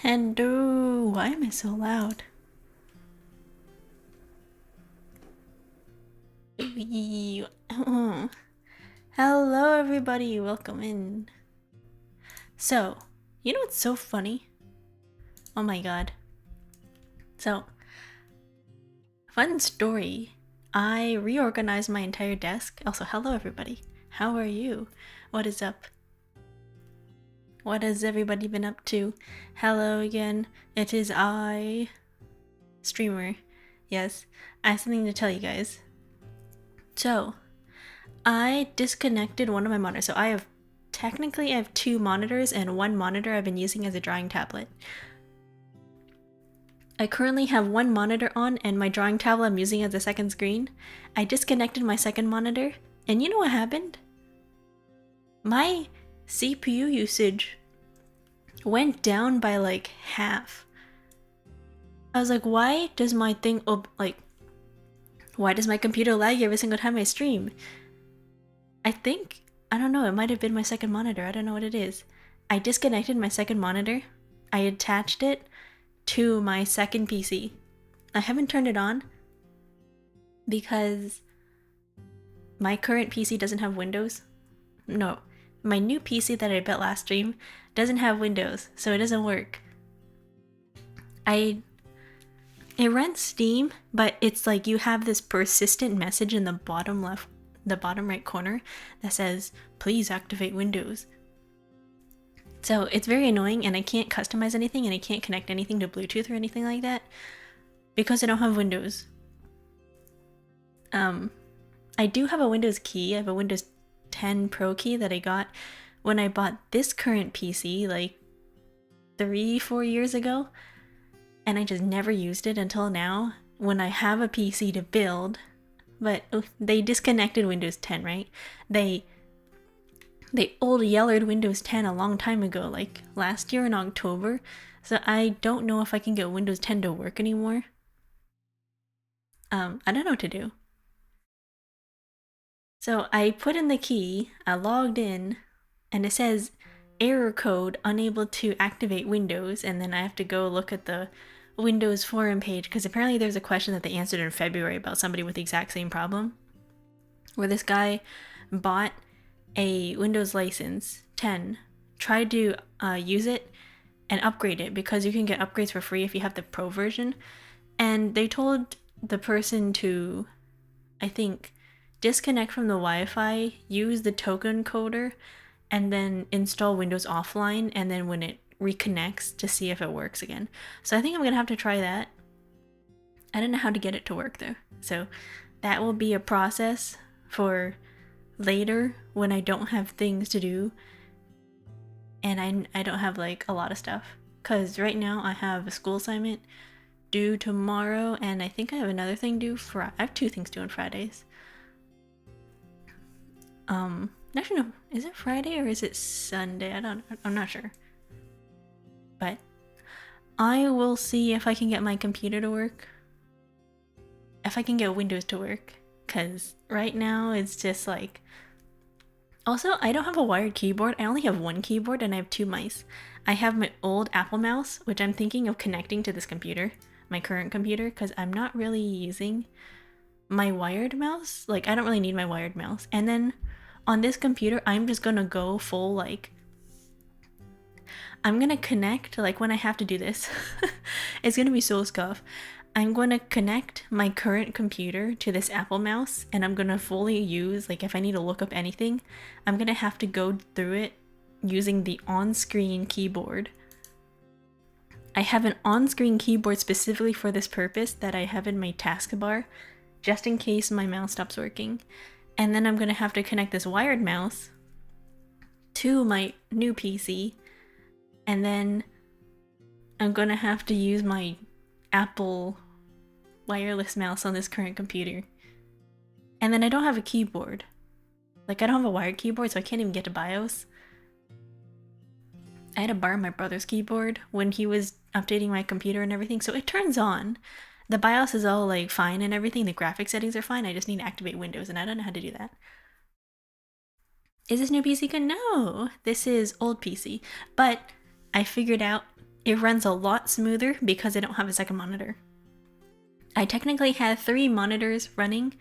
Hello, why am I so loud? Hello everybody, welcome in. So, you know what's so funny? Oh my god. So, fun story. I reorganized my entire desk. Also, hello everybody. How are you? What is up? What has everybody been up to? Hello again. It is I, streamer. Yes, I have something to tell you guys. So, I disconnected one of my monitors. So I have two monitors, and one monitor I've been using as a drawing tablet. I currently have one monitor on, and my drawing tablet I'm using as a second screen. I disconnected my second monitor, and you know what happened? My CPU usage went down by like half. I was like, why does my thing why does my computer lag every single time I stream? I don't know, it might have been my second monitor. I don't know what it is. I disconnected my second monitor. I attached it to my second PC. I haven't turned it on because my current PC doesn't have Windows. No, my new PC that I built last stream doesn't have Windows, so it doesn't work. It runs Steam, but it's like you have this persistent message in the bottom right corner that says, please activate Windows. So it's very annoying, and I can't customize anything, and I can't connect anything to Bluetooth or anything like that because I don't have Windows. I do have a Windows key. I have a Windows 10 Pro key that I got when I bought this current PC like 3-4 years ago, and I just never used it until now when I have a PC to build. But they disconnected Windows 10, right? They old yellered Windows 10 a long time ago, like last year in October. So I don't know if I can get Windows 10 to work anymore. I don't know what to do. So I put in the key, I logged in, and it says error code unable to activate Windows, and then I have to go look at the Windows forum page because apparently there's a question that they answered in February about somebody with the exact same problem, where this guy bought a Windows license 10, tried to use it and upgrade it because you can get upgrades for free if you have the Pro version, and they told the person to, I think, disconnect from the Wi-Fi, use the token coder, and then install Windows offline, and then when it reconnects to see if it works again. So I think I'm gonna have to try that. I don't know how to get it to work though, so that will be a process for later when I don't have things to do and I don't have like a lot of stuff, because right now I have a school assignment due tomorrow, and I think I have another thing due I have 2 things due on Fridays. Actually no, is it Friday or is it Sunday? I'm not sure. But I will see if I can get my computer to work. If I can get Windows to work. Because right now it's just like... Also, I don't have a wired keyboard. I only have one keyboard and I have 2 mice. I have my old Apple mouse, which I'm thinking of connecting to this computer. My current computer. Because I'm not really using my wired mouse. Like, I don't really need my wired mouse. And then on this computer, I'm just gonna go full like... I'm gonna connect, like when I have to do this, it's gonna be so scuff. I'm gonna connect my current computer to this Apple mouse, and I'm gonna fully use, like if I need to look up anything, I'm gonna have to go through it using the on-screen keyboard. I have an on-screen keyboard specifically for this purpose that I have in my taskbar, just in case my mouse stops working. And then I'm gonna have to connect this wired mouse to my new PC, and then I'm gonna have to use my Apple wireless mouse on this current computer. And then I don't have a keyboard. Like, I don't have a wired keyboard, so I can't even get to BIOS. I had to borrow my brother's keyboard when he was updating my computer and everything, so it turns on. The BIOS is all like fine and everything, the graphic settings are fine, I just need to activate Windows, and I don't know how to do that. Is this new PC good? No, this is old PC. But I figured out it runs a lot smoother because I don't have a second monitor. I technically had 3 monitors running,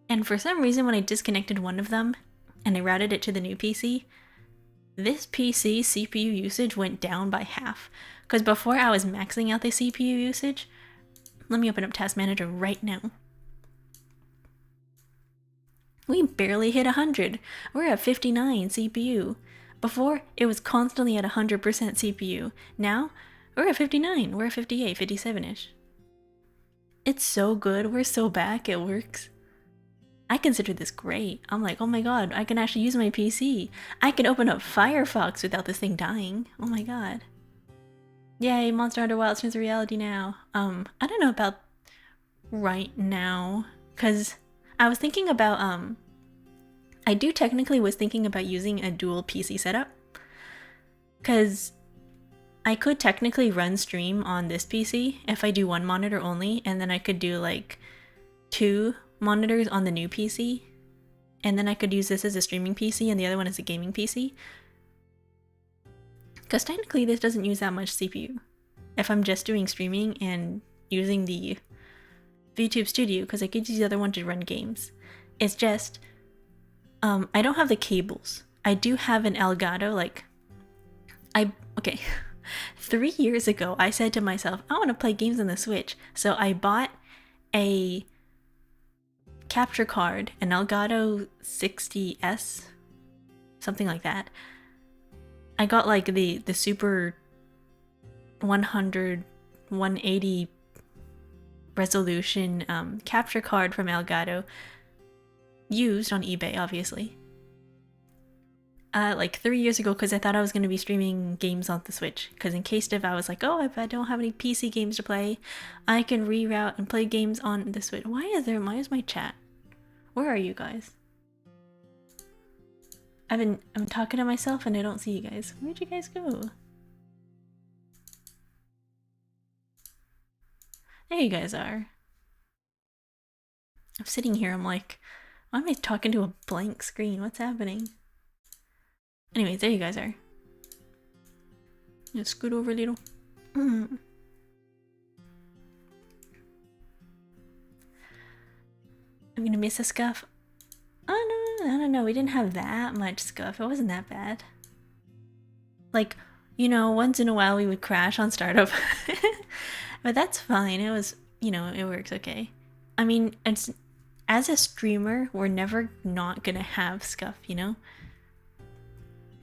and for some reason when I disconnected one of them and I routed it to the new PC, this PC CPU usage went down by half. Because before I was maxing out the CPU usage. Let me open up Task Manager right now. We barely hit 100. We're at 59 CPU. Before, it was constantly at 100% CPU. Now, we're at 59. We're at 58, 57-ish. It's so good. We're so back. It works. I consider this great. I'm like, oh my god, I can actually use my PC. I can open up Firefox without this thing dying. Oh my god. Yay, Monster Hunter Wilds turns to reality now. I don't know about right now, because I was thinking about, I technically was thinking about using a dual PC setup, because I could technically run stream on this PC if I do one monitor only, and then I could do like 2 monitors on the new PC, and then I could use this as a streaming PC and the other one as a gaming PC. Because technically this doesn't use that much CPU. If I'm just doing streaming and using the VTube Studio, because I could use the other one to run games. It's just, I don't have the cables. I do have an Elgato, like, okay. 3 years ago, I said to myself, I want to play games on the Switch. So I bought a capture card, an Elgato 60S, something like that. I got like the super 180 resolution capture card from Elgato, used on eBay, obviously. Like 3 years ago, because I thought I was going to be streaming games on the Switch. Because in case if I was like, oh, if I don't have any PC games to play, I can reroute and play games on the Switch. Why is my chat? Where are you guys? I'm talking to myself and I don't see you guys. Where'd you guys go? There you guys are. I'm sitting here, I'm like, why am I talking to a blank screen? What's happening? Anyways, there you guys are. Just scoot over a little. I'm gonna miss a scuff. Oh no, I don't know. We didn't have that much scuff. It wasn't that bad. Like, you know, once in a while we would crash on startup. But that's fine. It was, you know, it works okay. I mean, it's, as a streamer, we're never not gonna have scuff, you know?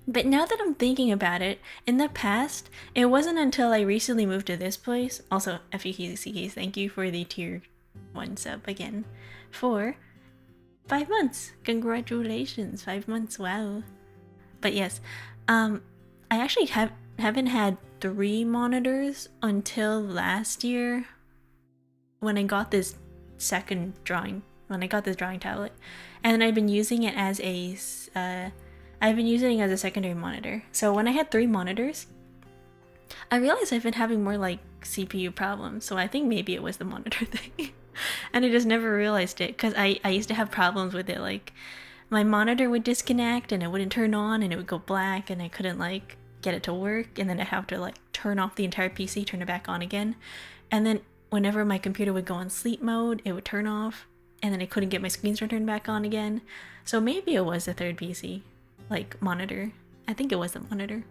But now that I'm thinking about it, in the past, it wasn't until I recently moved to this place. Also, FUKCKs, thank you for the tier 1 sub again. For 5 months. Congratulations, 5 months, wow. But yes, I actually haven't had 3 monitors until last year when I got this drawing tablet, and I've been using it as a secondary monitor. So when I had 3 monitors, I realized I've been having more like CPU problems. So I think maybe it was the monitor thing. And I just never realized it, because I used to have problems with it. Like, my monitor would disconnect and it wouldn't turn on and it would go black and I couldn't like get it to work, and then I'd have to like turn off the entire PC, turn it back on again. And then whenever my computer would go on sleep mode, it would turn off, and then I couldn't get my screen to turn back on again. So maybe it was the third PC, like monitor. I think it was the monitor.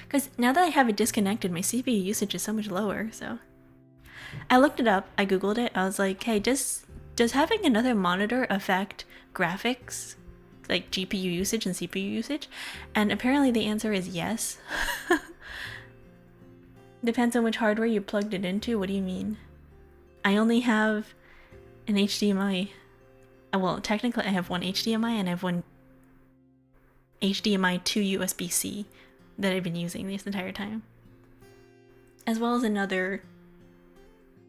Because now that I have it disconnected, my CPU usage is so much lower, so. I looked it up, I googled it, I was like, hey, does having another monitor affect graphics? Like GPU usage and CPU usage? And apparently the answer is yes. Depends on which hardware you plugged it into. What do you mean? I only have an HDMI. Well, technically I have one HDMI and I have one HDMI to USB-C that I've been using this entire time. As well as another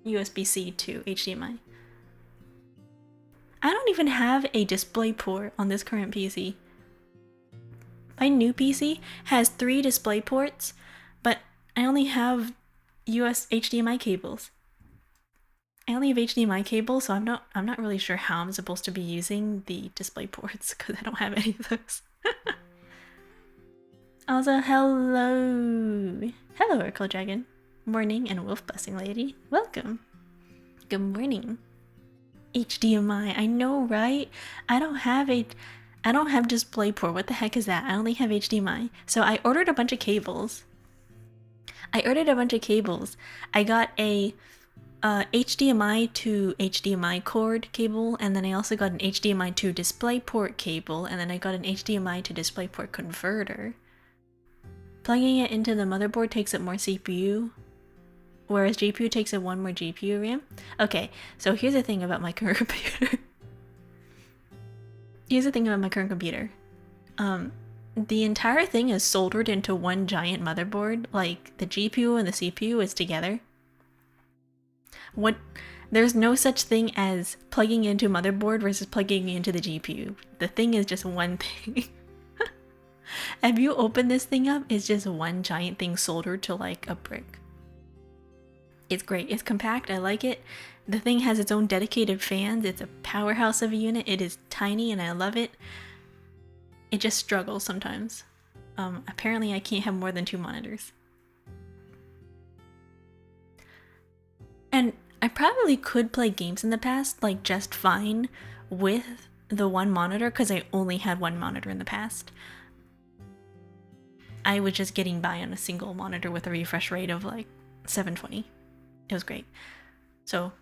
USB-C to HDMI. I don't even have a display port on this current PC. My new PC has 3 display ports, but I only have HDMI cables. I only have HDMI cables, so I'm not really sure how I'm supposed to be using the display ports, because I don't have any of those. Also, hello. Hello, Oracle Dragon. Morning and Wolf Blessing Lady. Welcome. Good morning. HDMI. I know, right? I don't have DisplayPort. What the heck is that? I only have HDMI. So I ordered a bunch of cables. I got a HDMI to HDMI cord cable, and then I also got an HDMI to DisplayPort cable, and then I got an HDMI to DisplayPort converter. Plugging it into the motherboard takes up more CPU, whereas GPU takes up one more GPU RAM. Okay, so here's the thing about my current computer. The entire thing is soldered into one giant motherboard. Like, the GPU and the CPU is together. There's no such thing as plugging into motherboard versus plugging into the GPU. The thing is just one thing. Have you opened this thing up? It's just one giant thing soldered to like a brick. It's great. It's compact. I like it. The thing has its own dedicated fans. It's a powerhouse of a unit. It is tiny and I love it. It just struggles sometimes. Apparently I can't have more than 2 monitors. And I probably could play games in the past like just fine with the one monitor because I only had one monitor in the past. I was just getting by on a single monitor with a refresh rate of like 720. It was great. So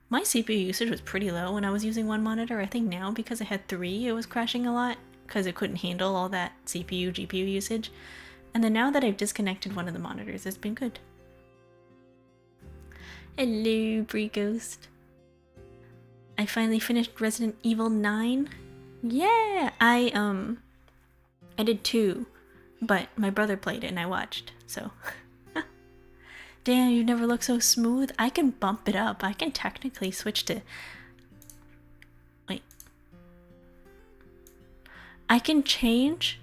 my CPU usage was pretty low when I was using one monitor. I think now because I had 3 it was crashing a lot because it couldn't handle all that CPU, GPU usage. And then now that I've disconnected one of the monitors, it's been good. Hello, Bree Ghost. I finally finished Resident Evil 9. Yeah! I did 2, but my brother played it and I watched, so. Damn, you never look so smooth. I can bump it up. I can technically switch to... Wait. I can change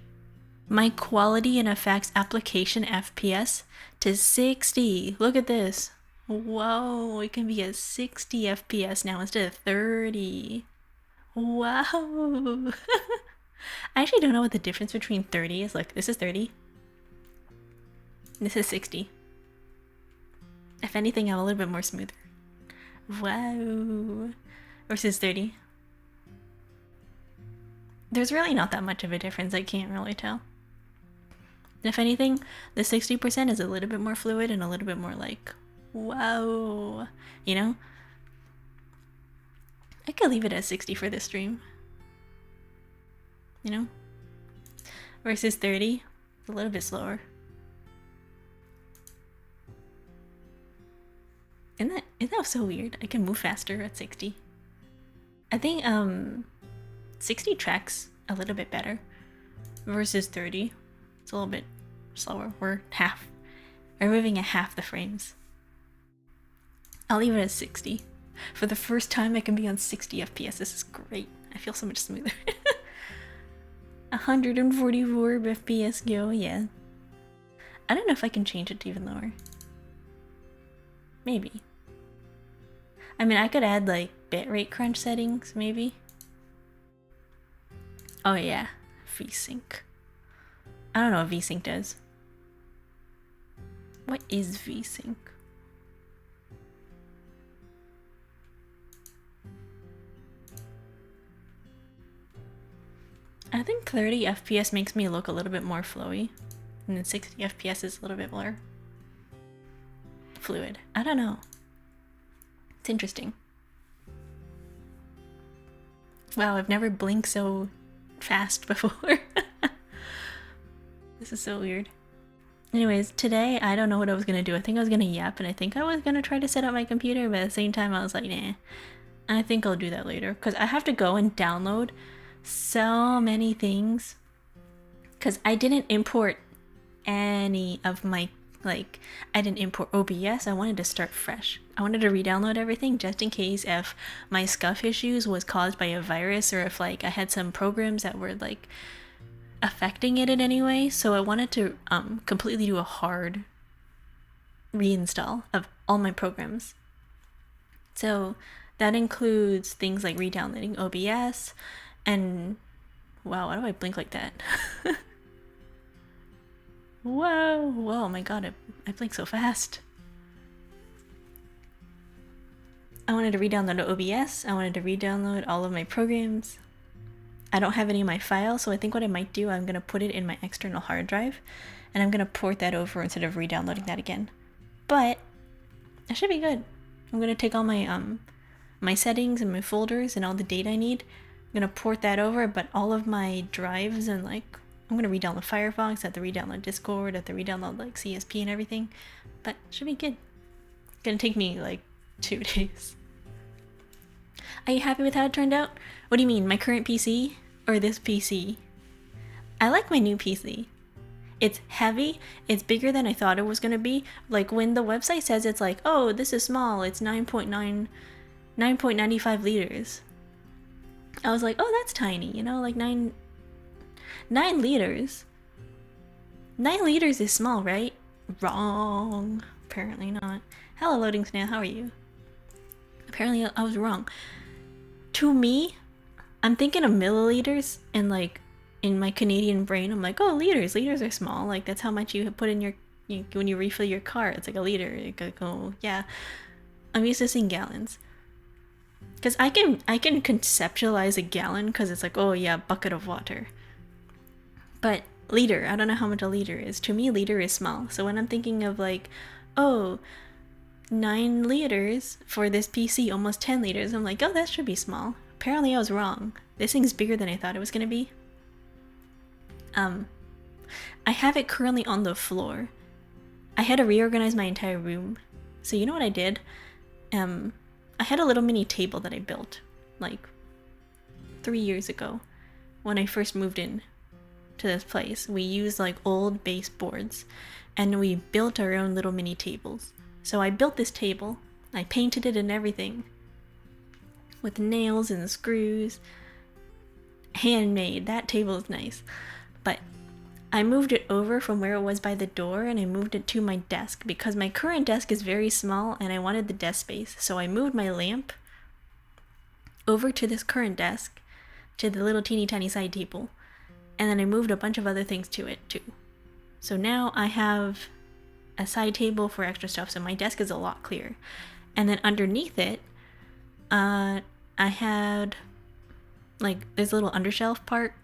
my quality and effects application FPS to 60. Look at this. Whoa, it can be at 60 FPS now instead of 30. Wow. I actually don't know what the difference between 30 is. Look, this is 30. This is 60. If anything, I'm a little bit more smoother. Wow. Versus 30. There's really not that much of a difference. I can't really tell. If anything, the 60% is a little bit more fluid and a little bit more like... Wow, you know? I could leave it at 60 for this stream. You know? Versus 30, a little bit slower. Isn't that so weird? I can move faster at 60. I think 60 tracks a little bit better versus 30. It's a little bit slower. We're moving at half the frames. I'll leave it at 60. For the first time I can be on 60 FPS. This is great. I feel so much smoother. 144 FPS go, yeah. I don't know if I can change it to even lower. Maybe. I mean, I could add like bitrate crunch settings, maybe. Oh yeah, VSync. I don't know what VSync does. What is VSync? I think 30 FPS makes me look a little bit more flowy, and then 60 FPS is a little bit more fluid. I don't know. It's interesting. Wow, I've never blinked so fast before. This is so weird. Anyways, today I don't know what I was gonna do. I think I was gonna yap, and I think I was gonna try to set up my computer, but at the same time I was like, nah. I think I'll do that later, because I have to go and download so many things, because I didn't import any of my, like, I didn't import OBS. I wanted to start fresh. I wanted to re-download everything just in case if my scuff issues was caused by a virus, or if like I had some programs that were like affecting it in any way. So I wanted to completely do a hard reinstall of all my programs. So that includes things like re-downloading OBS, and wow, why do I blink like that? Whoa, whoa, my god, I blink so fast. I wanted to re-download OBS. I wanted to re-download all of my programs. I don't have any of my files, so I think what I might do, I'm going to put it in my external hard drive, and I'm going to port that over instead of re-downloading that again. But that should be good. I'm going to take all my my settings and my folders and all the data I need. I'm going to port that over, but all of my drives and like, I'm going to re-download Firefox, I have to re-download Discord, I have to re-download like CSP and everything. But it should be good. It's going to take me like 2 days. Are you happy with how it turned out? What do you mean, my current PC or this PC? I like my new PC. It's heavy, it's bigger than I thought it was going to be. Like when the website says it's like, oh, this is small, it's 9.95 liters. I was like, oh, that's tiny, you know, like 9 liters. 9 liters is small, right? Wrong. Apparently not. Hello, Loading Snail, how are you? Apparently I was wrong. To me, I'm thinking of milliliters, and like in my Canadian brain, I'm like, oh, liters are small. Like that's how much you put in your when you refill your car. It's like a liter. Like, oh yeah, I'm used to seeing gallons. Because I can conceptualize a gallon because it's like, oh yeah, bucket of water. But liter, I don't know how much a liter is. To me, liter is small. So when I'm thinking of like, oh, 9 liters for this PC, almost 10 liters, I'm like, oh, that should be small. Apparently I was wrong. This thing's bigger than I thought it was gonna be. I have it currently on the floor. I had to reorganize my entire room. So you know what I did? I had a little mini table that I built like 3 years ago when I first moved in to this place. We used like old baseboards and we built our own little mini tables. So I built this table, I painted it and everything with nails and screws. Handmade. That table is nice. But I moved it over from where it was by the door and I moved it to my desk because my current desk is very small and I wanted the desk space. So I moved my lamp over to this current desk, to the little teeny tiny side table, and then I moved a bunch of other things to it too. So now I have a side table for extra stuff, so my desk is a lot clearer. And then underneath it, I had like this little undershelf part.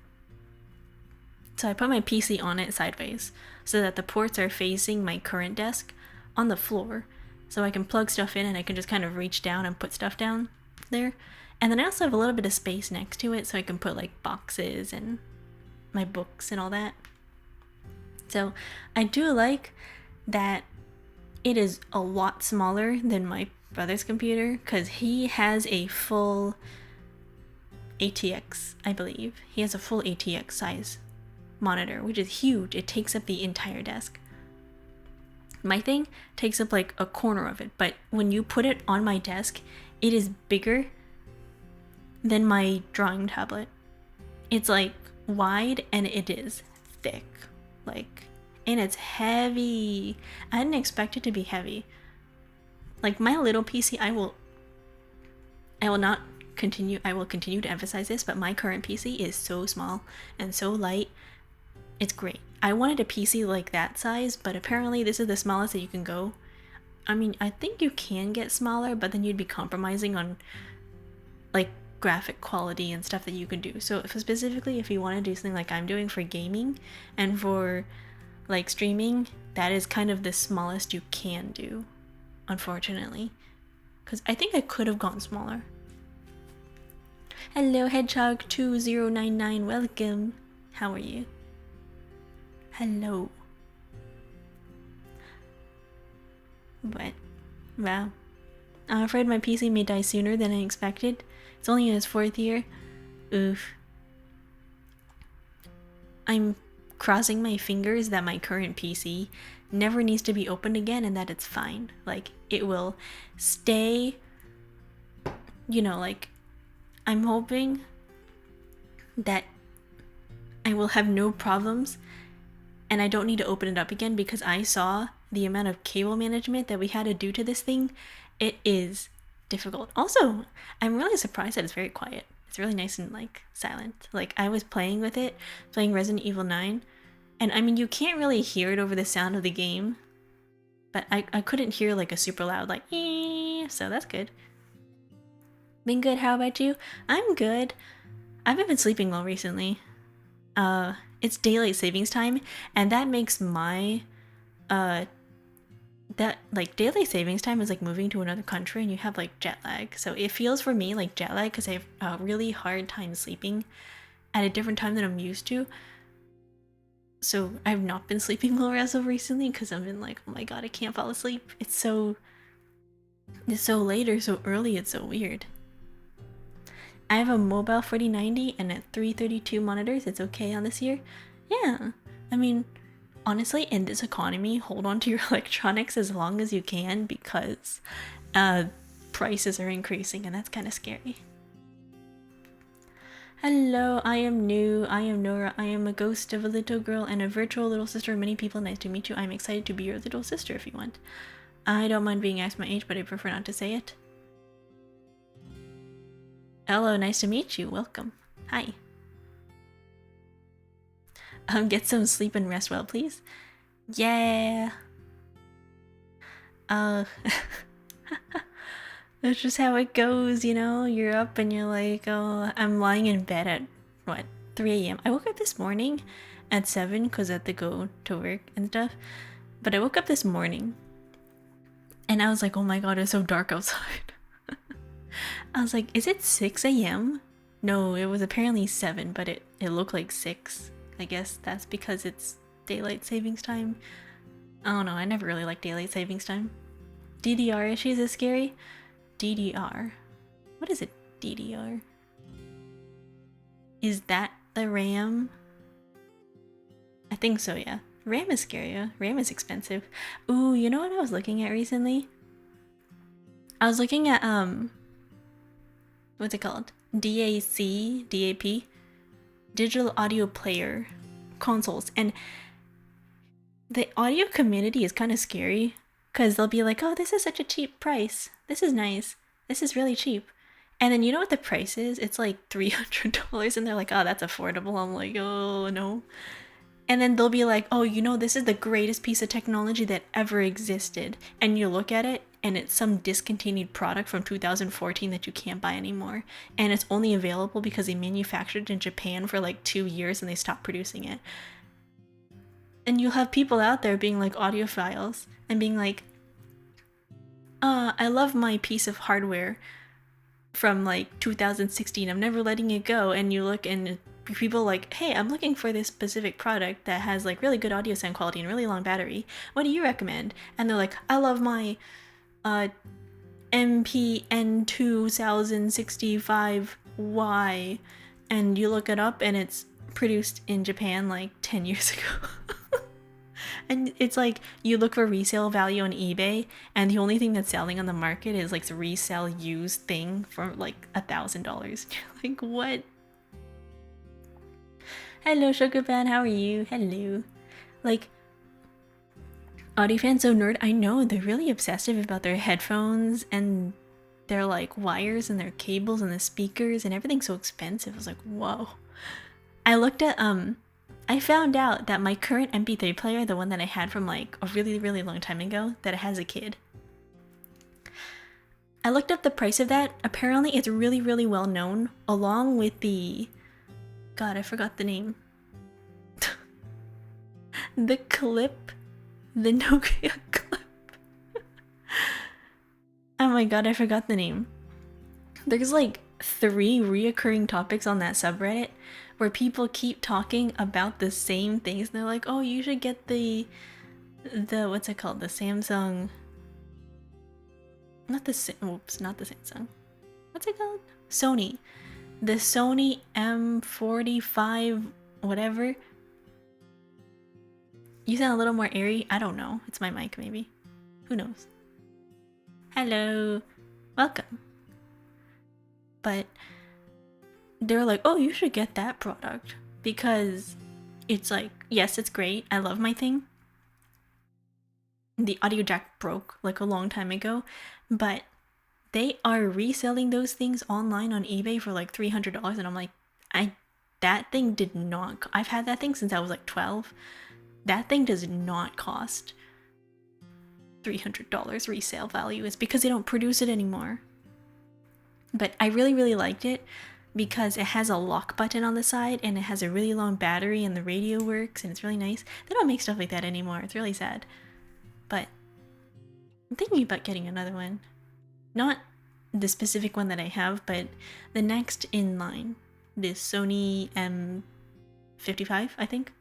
So I put my PC on it sideways so that the ports are facing my current desk on the floor, so I can plug stuff in and I can just kind of reach down and put stuff down there. And then I also have a little bit of space next to it so I can put like boxes and my books and all that. So I do like that it is a lot smaller than my brother's computer because he has a full ATX, I believe. He has a full ATX size monitor, which is huge. It takes up the entire desk. My thing takes up like a corner of it, but when you put it on my desk, it is bigger than my drawing tablet. It's like wide and it is thick, like, and it's heavy. I didn't expect it to be heavy. Like my little PC, I will continue to emphasize this, but my current PC is so small and so light. It's great. I wanted a PC like that size, but apparently this is the smallest that you can go. I mean, I think you can get smaller, but then you'd be compromising on like graphic quality and stuff that you can do. So specifically if you want to do something like I'm doing for gaming and for like streaming, that is kind of the smallest you can do, unfortunately, because I think I could have gone smaller. Hello Hedgehog 2099, welcome. How are you? Hello. But wow, I'm afraid my PC may die sooner than I expected. It's only in its 4th year. Oof. I'm crossing my fingers that my current PC never needs to be opened again and that it's fine. Like, it will stay, you know, like, I'm hoping that I will have no problems and I don't need to open it up again, because I saw the amount of cable management that we had to do to this thing. It is difficult. Also, I'm really surprised that it's very quiet. It's really nice and like silent. Like, I was playing with it, playing Resident Evil 9, And I mean, you can't really hear it over the sound of the game, but I couldn't hear like a super loud like so that's good. Been good. How about you? I'm good. I haven't been sleeping well recently. It's daylight savings time, and that makes my that like daylight savings time is like moving to another country and you have like jet lag. So it feels for me like jet lag because I have a really hard time sleeping at a different time than I'm used to. So I've not been sleeping well as of recently because I've been like, oh my god, I can't fall asleep. It's so late or so early. It's so weird. I have a mobile 4090 and at 332 monitors. It's okay on this year. Yeah, I mean, honestly, in this economy, hold on to your electronics as long as you can because prices are increasing and that's kind of scary. Hello, I am new. I am Nora. I am a ghost of a little girl and a virtual little sister of many people. Nice to meet you. I'm excited to be your little sister if you want. I don't mind being asked my age, but I prefer not to say it. Hello, nice to meet you. Welcome. Hi. Get some sleep and rest well, please. Yeah. That's just how it goes, you know? You're up and you're like, oh, I'm lying in bed at, what, 3 a.m. I woke up this morning at 7 because I had to go to work and stuff. But I woke up this morning and I was like, oh my god, it's so dark outside. I was like, is it 6 a.m.? No, it was apparently 7, but it looked like 6. I guess that's because it's daylight savings time. I don't know, I never really liked daylight savings time. DDR issues is scary? DDR. What is it, DDR? Is that the RAM? I think so, yeah. RAM is scary, yeah. RAM is expensive. Ooh, you know what I was looking at recently? I was looking at, what's it called? DAP? Digital audio player consoles. And the audio community is kind of scary because they'll be like, oh, this is such a cheap price. This is nice. This is really cheap. And then you know what the price is? It's like $300 and they're like, oh, that's affordable. I'm like, oh, no. And then they'll be like, oh, you know, this is the greatest piece of technology that ever existed. And you look at it and it's some discontinued product from 2014 that you can't buy anymore. And it's only available because they manufactured it in Japan for like 2 years and they stopped producing it. And you'll have people out there being like audiophiles and being like, I love my piece of hardware from like 2016. I'm never letting it go. And you look and people like, hey, I'm looking for this specific product that has like really good audio sound quality and really long battery. What do you recommend? And they're like, I love my MPN 2065Y. And you look it up and it's produced in Japan like 10 years ago. And it's like you look for resale value on eBay and the only thing that's selling on the market is like the resale used thing for like $1,000. You're like, what? Hello, Sugar Fan, how are you? Hello. Like, audio fans so nerd, I know they're really obsessive about their headphones and their like wires and their cables and the speakers and everything's so expensive. I was like, whoa. I looked at I found out that my current MP3 player, the one that I had from like a really, really long time ago, that it has a kid. I looked up the price of that. Apparently it's really, really well known, along with the... God, I forgot the name. The clip. The Nokia clip. Oh my god, I forgot the name. There's like 3 reoccurring topics on that subreddit where people keep talking about the same things. They're like, oh, you should get the what's it called? The Samsung. Not the Samsung. What's it called? Sony. The Sony M45 whatever. You sound a little more airy. I don't know. It's my mic maybe. Who knows? Hello. Welcome. But they're like, oh, you should get that product because it's like, yes, it's great. I love my thing. The audio jack broke like a long time ago, but they are reselling those things online on eBay for like $300. And I'm like, that thing did not, I've had that thing since I was like 12. That thing does not cost $300 resale value. It's because they don't produce it anymore. But I really, really liked it because it has a lock button on the side and it has a really long battery and the radio works and it's really nice. They don't make stuff like that anymore. It's really sad. But I'm thinking about getting another one. Not the specific one that I have, but the next in line. This Sony M55, I think.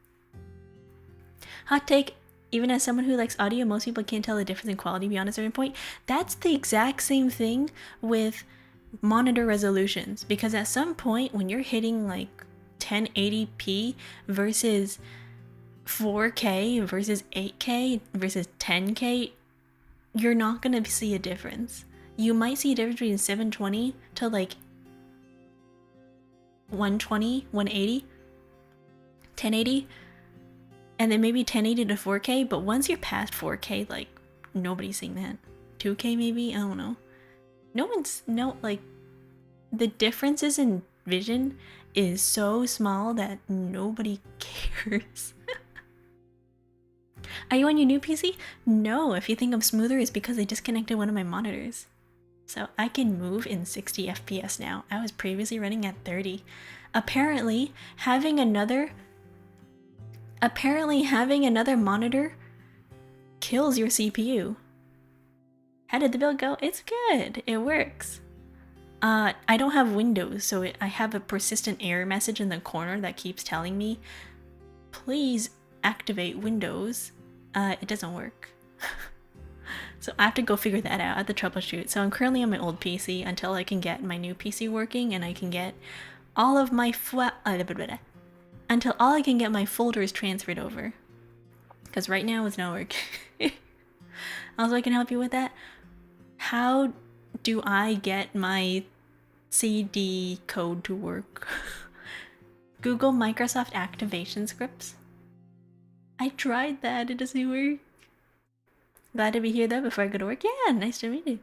Hot take, even as someone who likes audio, most people can't tell the difference in quality beyond a certain point. That's the exact same thing with monitor resolutions, because at some point when you're hitting like 1080p versus 4K versus 8K versus 10K, you're not going to see a difference. You might see a difference between 720 to like 120, 180, 1080, and then maybe 1080 to 4K, but once you're past 4K, like, nobody's seeing that. 2K maybe? I don't know. Like, the differences in vision is so small that nobody cares. Are you on your new PC? No, if you think I'm smoother, it's because I disconnected one of my monitors. So I can move in 60 FPS now. I was previously running at 30. Apparently, having another monitor kills your CPU. How did the build go? It's good. It works. I don't have Windows, so I have a persistent error message in the corner that keeps telling me, please activate Windows. It doesn't work. So I have to go figure that out. I have to troubleshoot. So I'm currently on my old PC until I can get my new PC working and I can get all of my until all I can get my folders transferred over. Because right now it's not working. Also, I can help you with that. How do I get my CD code to work? Google Microsoft activation scripts. I tried that. It doesn't work. Glad to be here though before I go to work. Yeah, nice to meet you.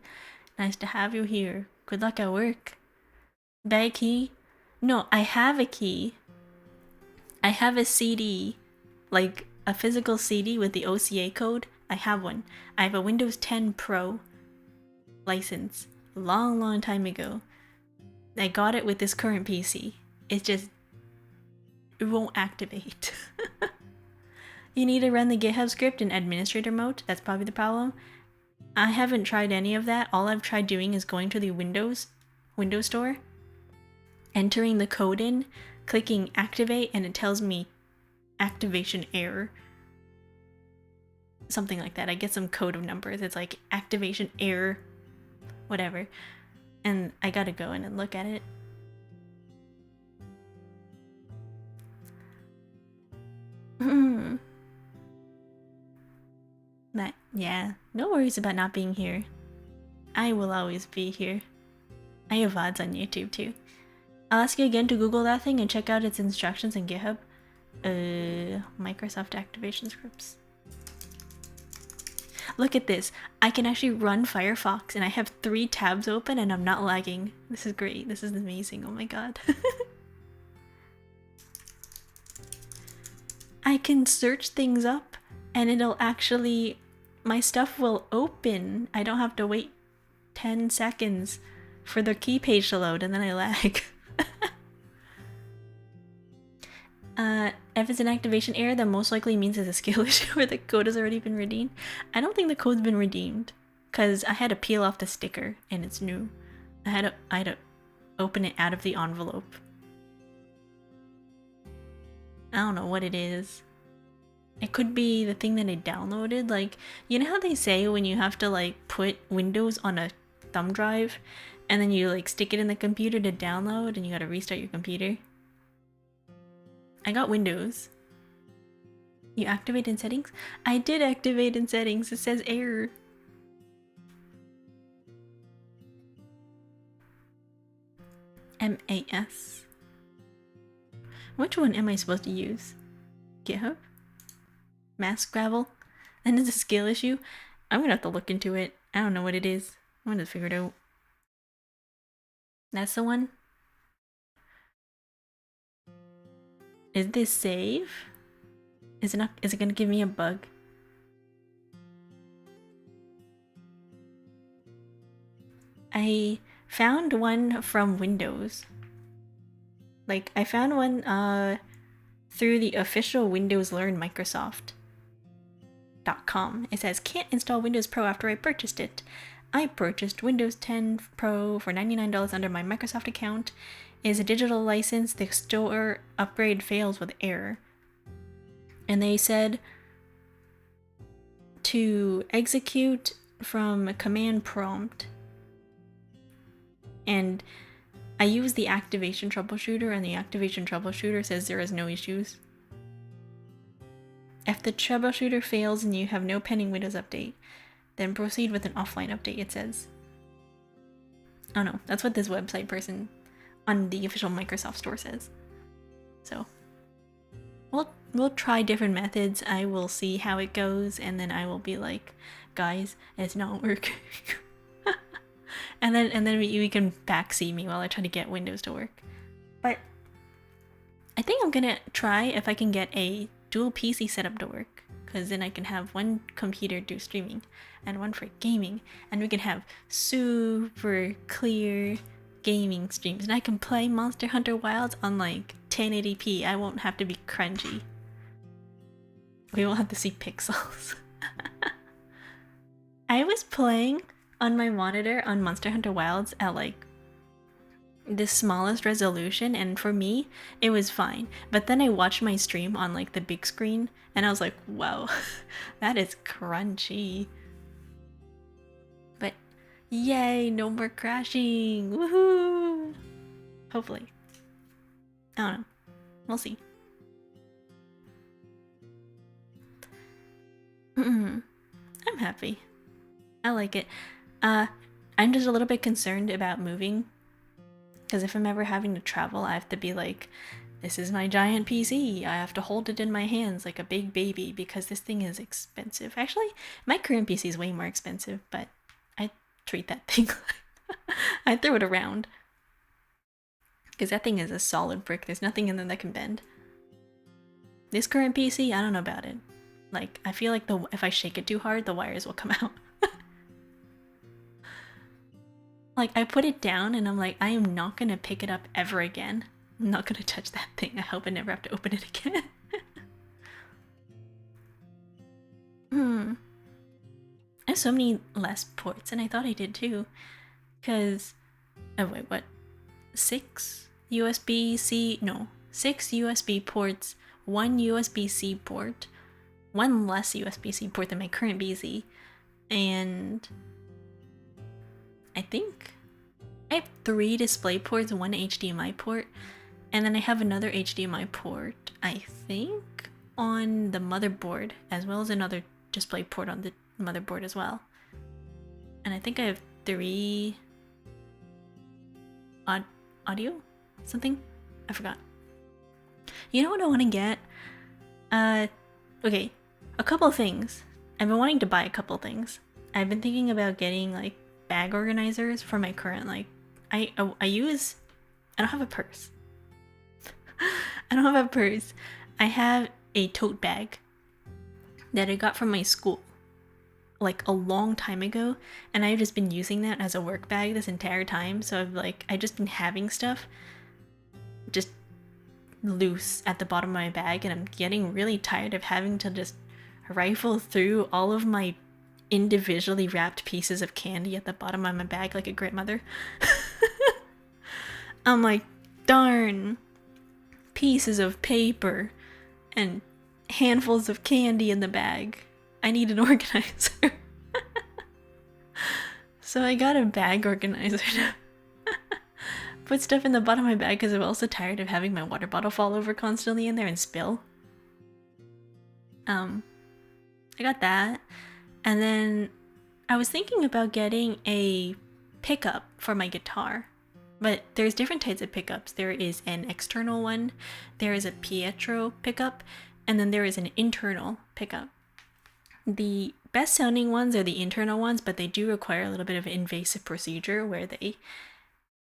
Nice to have you here. Good luck at work. Bag key? No, I have a key. I have a CD, like a physical CD with the OCA code. I have one. I have a Windows 10 Pro license. Long time ago. I got it with this current PC. It won't activate. You need to run the GitHub script in administrator mode. That's probably the problem. I haven't tried any of that. All I've tried doing is going to the Windows Store, entering the code in, clicking activate, and it tells me activation error. Something like that. I get some code of numbers. It's like activation error, whatever. And I gotta go in and look at it. But yeah, no worries about not being here. I will always be here. I have VODs on YouTube too. I'll ask you again to Google that thing and check out its instructions in GitHub. Microsoft activation scripts. Look at this. I can actually run Firefox and I have 3 tabs open and I'm not lagging. This is great. This is amazing. Oh my god. I can search things up and it'll actually... my stuff will open. I don't have to wait 10 seconds for the key page to load and then I lag. If it's an activation error, that most likely means it's a skill issue where the code has already been redeemed. I don't think the code's been redeemed because I had to peel off the sticker and it's new. I had to open it out of the envelope. I don't know what it is. It could be the thing that I downloaded. Like, you know how they say when you have to like put Windows on a thumb drive and then you like stick it in the computer to download and you gotta restart your computer? I got Windows. You activate in settings? I did activate in settings. It says error. MAS. Which one am I supposed to use? GitHub? Mask gravel? And it's a skill issue? I'm gonna have to look into it. I don't know what it is. I'm gonna figure it out. That's the one? Is this save? Is it not? Is it gonna give me a bug? I found one from Windows. Like, I found one through the official Windows Learn Microsoft.com. It says, can't install Windows Pro after I purchased it. I purchased Windows 10 Pro for $99 under my Microsoft account. It is a digital license. The store upgrade fails with error. And they said to execute from a command prompt. And I use the activation troubleshooter, and the activation troubleshooter says there is no issues. If the troubleshooter fails and you have no pending Windows update, then proceed with an offline update, it says. Oh no, that's what this website person on the official Microsoft store says. So, we'll try different methods. I will see how it goes, and then I will be like, guys, it's not working. and then we can backseat me while I try to get Windows to work. But I think I'm gonna try if I can get a dual PC setup to work, because then I can have one computer do streaming and one for gaming, and we can have super clear gaming streams, and I can play Monster Hunter Wilds on like 1080p. I won't have to be crunchy. We won't have to see pixels. I was playing on my monitor on Monster Hunter Wilds at like the smallest resolution, and for me it was fine, but then I watched my stream on like the big screen and I was like, wow, that is crunchy. But yay, no more crashing. Woohoo! Hopefully. I don't know, we'll see. I'm happy. I like it. I'm just a little bit concerned about moving, because if I'm ever having to travel, I have to be like, this is my giant PC. I have to hold it in my hands like a big baby, because this thing is expensive. Actually, my current PC is way more expensive, but I treat that thing like I throw it around, because that thing is a solid brick. There's nothing in there that can bend. This current PC, I don't know about it. Like, I feel like if I shake it too hard, the wires will come out. Like, I put it down and I'm like, I am not gonna pick it up ever again. I'm not gonna touch that thing. I hope I never have to open it again. I have so many less ports, and I thought I did too. Because, oh wait, what? 6 USB-C, no. 6 USB ports, 1 USB-C port, 1 less USB-C port than my current BZ, and I think I have 3 display ports, 1 HDMI port, and then I have another HDMI port, I think, on the motherboard, as well as another display port on the motherboard as well. And I think I have 3 audio? Something? I forgot. You know what I want to get? Okay, a couple things. I've been wanting to buy a couple things. I've been thinking about getting like bag organizers for my current, like, I don't have a purse. I don't have a purse. I have a tote bag that I got from my school like a long time ago, and I've just been using that as a work bag this entire time. So I've just been having stuff just loose at the bottom of my bag, and I'm getting really tired of having to just rifle through all of my individually wrapped pieces of candy at the bottom of my bag like a grandmother. I'm like, darn, pieces of paper and handfuls of candy in the bag. I need an organizer. So I got a bag organizer to put stuff in the bottom of my bag, because I'm also tired of having my water bottle fall over constantly in there and spill. I got that. And then I was thinking about getting a pickup for my guitar. But there's different types of pickups. There is an external one, there is a Pietro pickup, and then there is an internal pickup. The best sounding ones are the internal ones, but they do require a little bit of an invasive procedure where they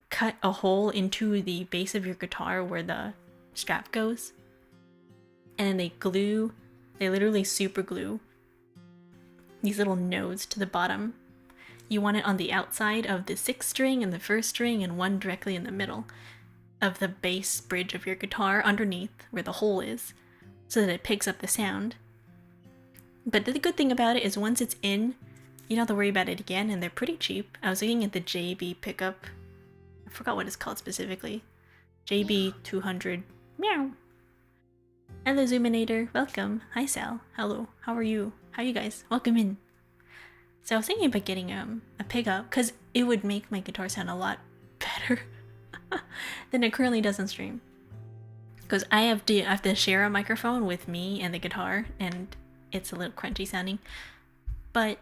cut a hole into the base of your guitar where the strap goes, and then they glue They literally super glue these little nodes to the bottom. You want it on the outside of the 6th string and the 1st string, and one directly in the middle of the bass bridge of your guitar underneath where the hole is, so that it picks up the sound. But the good thing about it is once it's in, you don't have to worry about it again, and they're pretty cheap. I was looking at the JB pickup. I forgot what it's called specifically. JB 200. Meow. Hello Zoominator, welcome. Hi Sal, hello, how are you? How are you guys? Welcome in. So I was thinking about getting a pickup, because it would make my guitar sound a lot better than it currently does on stream. Because I have to share a microphone with me and the guitar, and it's a little crunchy sounding. But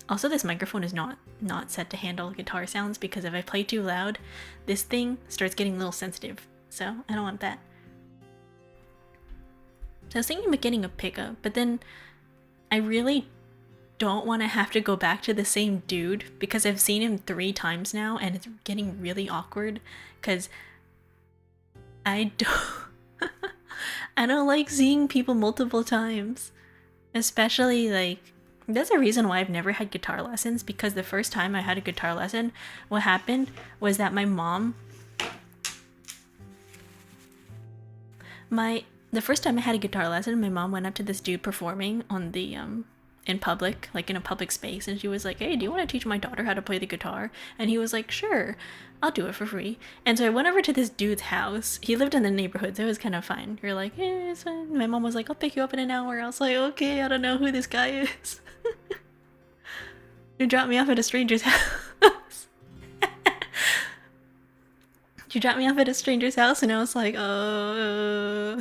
also this microphone is not set to handle guitar sounds, because if I play too loud, this thing starts getting a little sensitive. So I don't want that. So I was thinking about getting a pickup, but then I really don't want to have to go back to the same dude, because I've seen him 3 times now and it's getting really awkward, because I don't like seeing people multiple times. Especially, like, that's a reason why I've never had guitar lessons, because the first time I had a guitar lesson, what happened was that my mom... The first time I had a guitar lesson, my mom went up to this dude performing on the, in public, like in a public space, and she was like, hey, do you want to teach my daughter how to play the guitar? And he was like, sure, I'll do it for free. And so I went over to this dude's house. He lived in the neighborhood, so it was kind of fine. You're like, eh, it's fine. My mom was like, I'll pick you up in an hour. I was like, okay, I don't know who this guy is. You dropped me off at a stranger's house. You dropped me off at a stranger's house, and I was like, oh.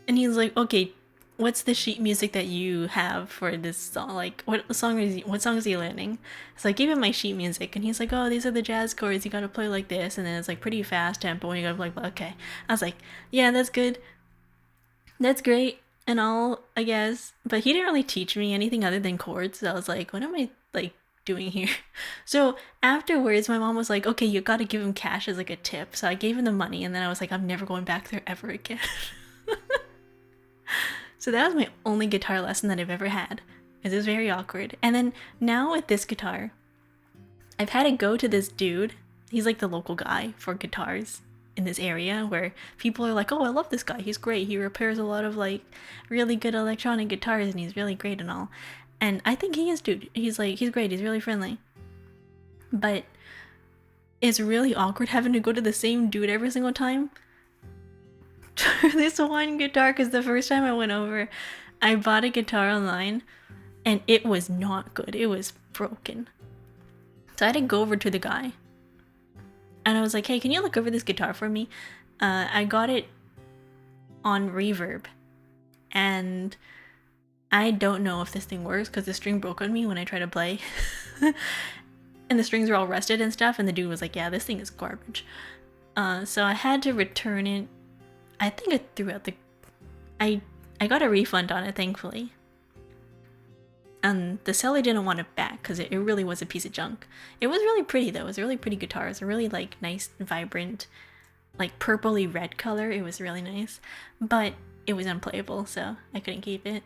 And he's like, okay, what's the sheet music that you have for this song? Like, what song is he learning? So I gave him my sheet music, and he's like, oh, these are the jazz chords. You gotta play like this, and then it's like pretty fast tempo, and you gotta play like, okay. I was like, yeah, that's good. That's great, and all, I guess. But he didn't really teach me anything other than chords. So I was like, what am I like doing here? So afterwards, my mom was like, okay, you gotta give him cash as like a tip. So I gave him the money, and then I was like, I'm never going back there ever again. So that was my only guitar lesson that I've ever had. It was very awkward. And then now with this guitar, I've had to go to this dude. He's like the local guy for guitars in this area, where people are like, oh, I love this guy. He's great. He repairs a lot of like really good electronic guitars, and he's really great and all. And I think he is, dude. He's great. He's really friendly. But it's really awkward having to go to the same dude every single time. This one guitar, because the first time I went over, I bought a guitar online and it was not good. It was broken. So I had to go over to the guy and I was like, hey, can you look over this guitar for me? I got it on reverb and I don't know if this thing works, because the string broke on me when I tried to play. And the strings are all rusted and stuff, and the dude was like, yeah, this thing is garbage. So I had to return it. I think I threw out the... I got a refund on it, thankfully. And the seller didn't want it back, because it really was a piece of junk. It was really pretty, though. It was a really pretty guitar. It was a really, like, nice, vibrant, like, purpley red color. It was really nice. But it was unplayable, so I couldn't keep it.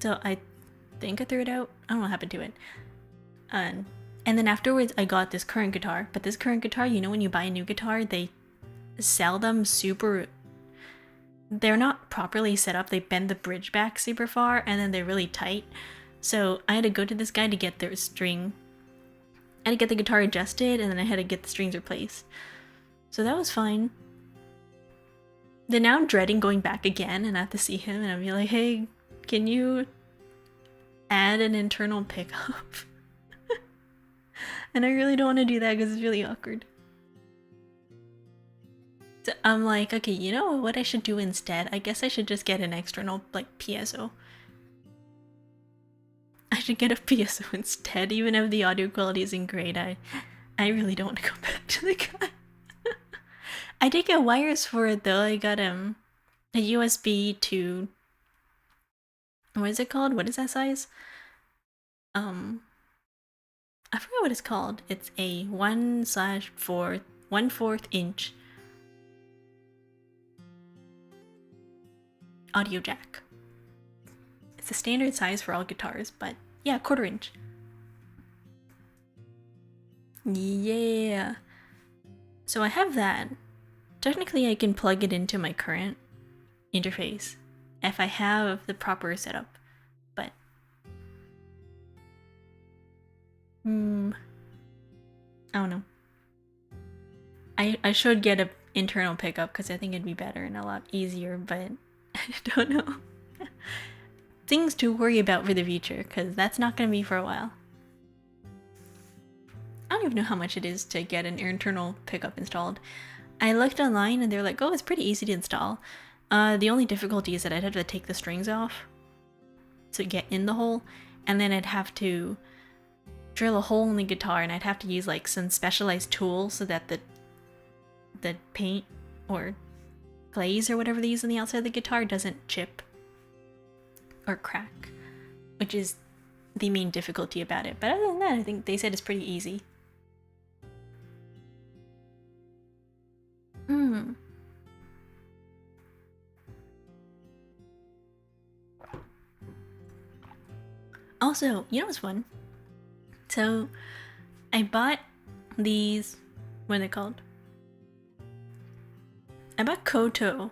So I think I threw it out. I don't know what happened to it. And then afterwards, I got this current guitar. But this current guitar, you know, when you buy a new guitar, they sell them super... They're not properly set up. They bend the bridge back super far, and then they're really tight. So I had to go to this guy to get their string. I had to get the guitar adjusted, and then I had to get the strings replaced. So that was fine. Then now I'm dreading going back again, and I have to see him, and I'll be like, hey, can you add an internal pickup? And I really don't want to do that because it's really awkward. So I'm like, okay, you know what I should do instead? I guess I should just get an external, like, PSO. I should get a PSO instead, even if the audio quality isn't great. I really don't want to go back to the guy. I did get wires for it though. I got a USB to... What is it called? What is that size? I forgot what it's called. It's a 1/4 inch audio jack. It's a standard size for all guitars, but yeah, 1/4 inch. Yeah. So I have that. Technically, I can plug it into my current interface if I have the proper setup, but I don't know. I should get an internal pickup because I think it'd be better and a lot easier, but I don't know. Things to worry about for the future, because that's not going to be for a while. I don't even know how much it is to get an internal pickup installed. I looked online and they're like, oh, it's pretty easy to install. The only difficulty is that I'd have to take the strings off to get in the hole, and then I'd have to drill a hole in the guitar, and I'd have to use like some specialized tool so that the paint or glaze or whatever they use on the outside of the guitar doesn't chip or crack, which is the main difficulty about it. But other than that, I think they said it's pretty easy. Also, you know what's fun? So, I bought these, what are they called? I bought Koto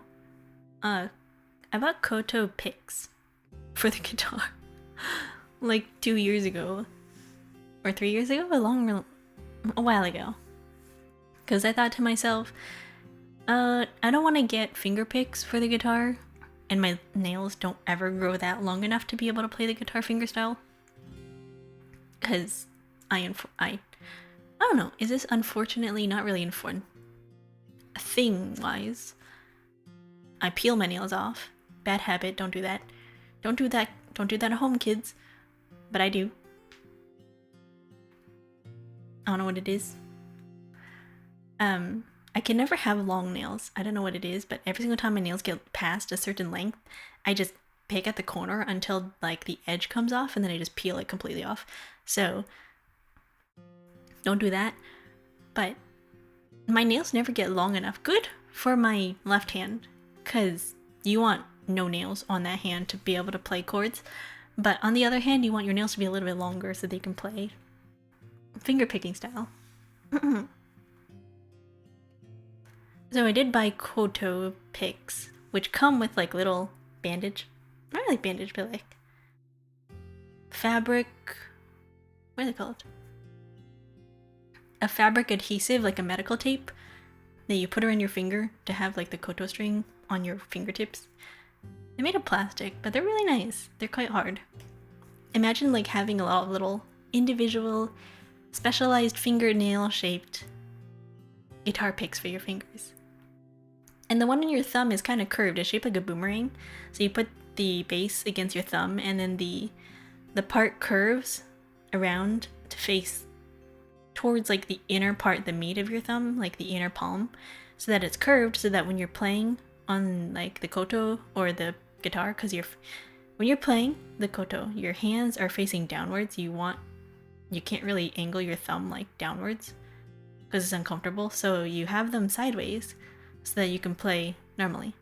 picks for the guitar like 2 years ago or 3 years ago, a while ago, because I thought to myself, I don't want to get finger picks for the guitar, and my nails don't ever grow that long enough to be able to play the guitar fingerstyle, because I don't know, is this unfortunately not really thing wise, I peel my nails off. Bad habit, don't do that. Don't do that at home, kids. But I do. I don't know what it is. I can never have long nails. I don't know what it is, but every single time my nails get past a certain length, I just pick at the corner until like the edge comes off, and then I just peel it completely off. So don't do that. But my nails never get long enough. Good for my left hand, because you want no nails on that hand to be able to play chords. But on the other hand, you want your nails to be a little bit longer so they can play finger picking style. So I did buy Koto picks, which come with like little bandage. Not really bandage, but like fabric. What are they called? A fabric adhesive, like a medical tape that you put around your finger to have like the Koto string on your fingertips. They're made of plastic, but they're really nice. They're quite hard. Imagine like having a lot of little individual specialized fingernail shaped guitar picks for your fingers. And the one on your thumb is kind of curved. It's shaped like a boomerang. So you put the base against your thumb, and then the part curves around to face towards like the inner part, the meat of your thumb, like the inner palm, so that it's curved, so that when you're playing on like the Koto or the guitar, because when you're playing the Koto, your hands are facing downwards. You can't really angle your thumb like downwards because it's uncomfortable, so you have them sideways so that you can play normally.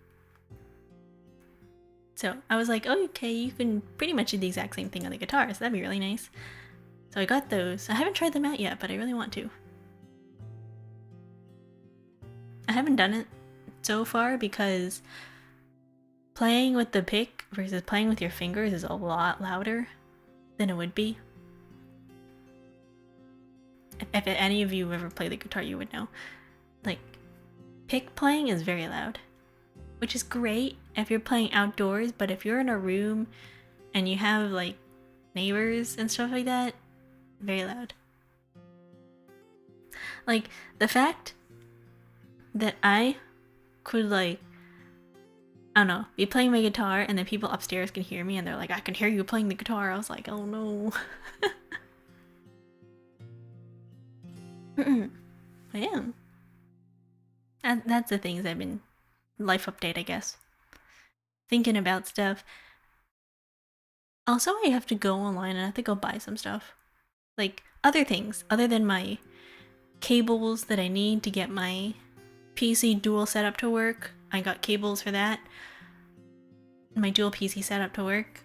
So I was like, oh, okay, you can pretty much do the exact same thing on the guitar, so that'd be really nice. So I got those. I haven't tried them out yet, but I really want to. I haven't done it so far because playing with the pick versus playing with your fingers is a lot louder than it would be. If any of you ever play the guitar, you would know. Like, pick playing is very loud, which is great if you're playing outdoors, but if you're in a room and you have like neighbors and stuff like that, very loud. Like, the fact that I could like, I don't know, be playing my guitar and then people upstairs can hear me and they're like, I can hear you playing the guitar. I was like, oh no. I am. And that's the things I've been, life update, I guess. Thinking about stuff. Also, I have to go online and I have to go buy some stuff. Like, other things, other than my cables that I need to get my PC dual setup to work. I got cables for that. my dual PC setup to work.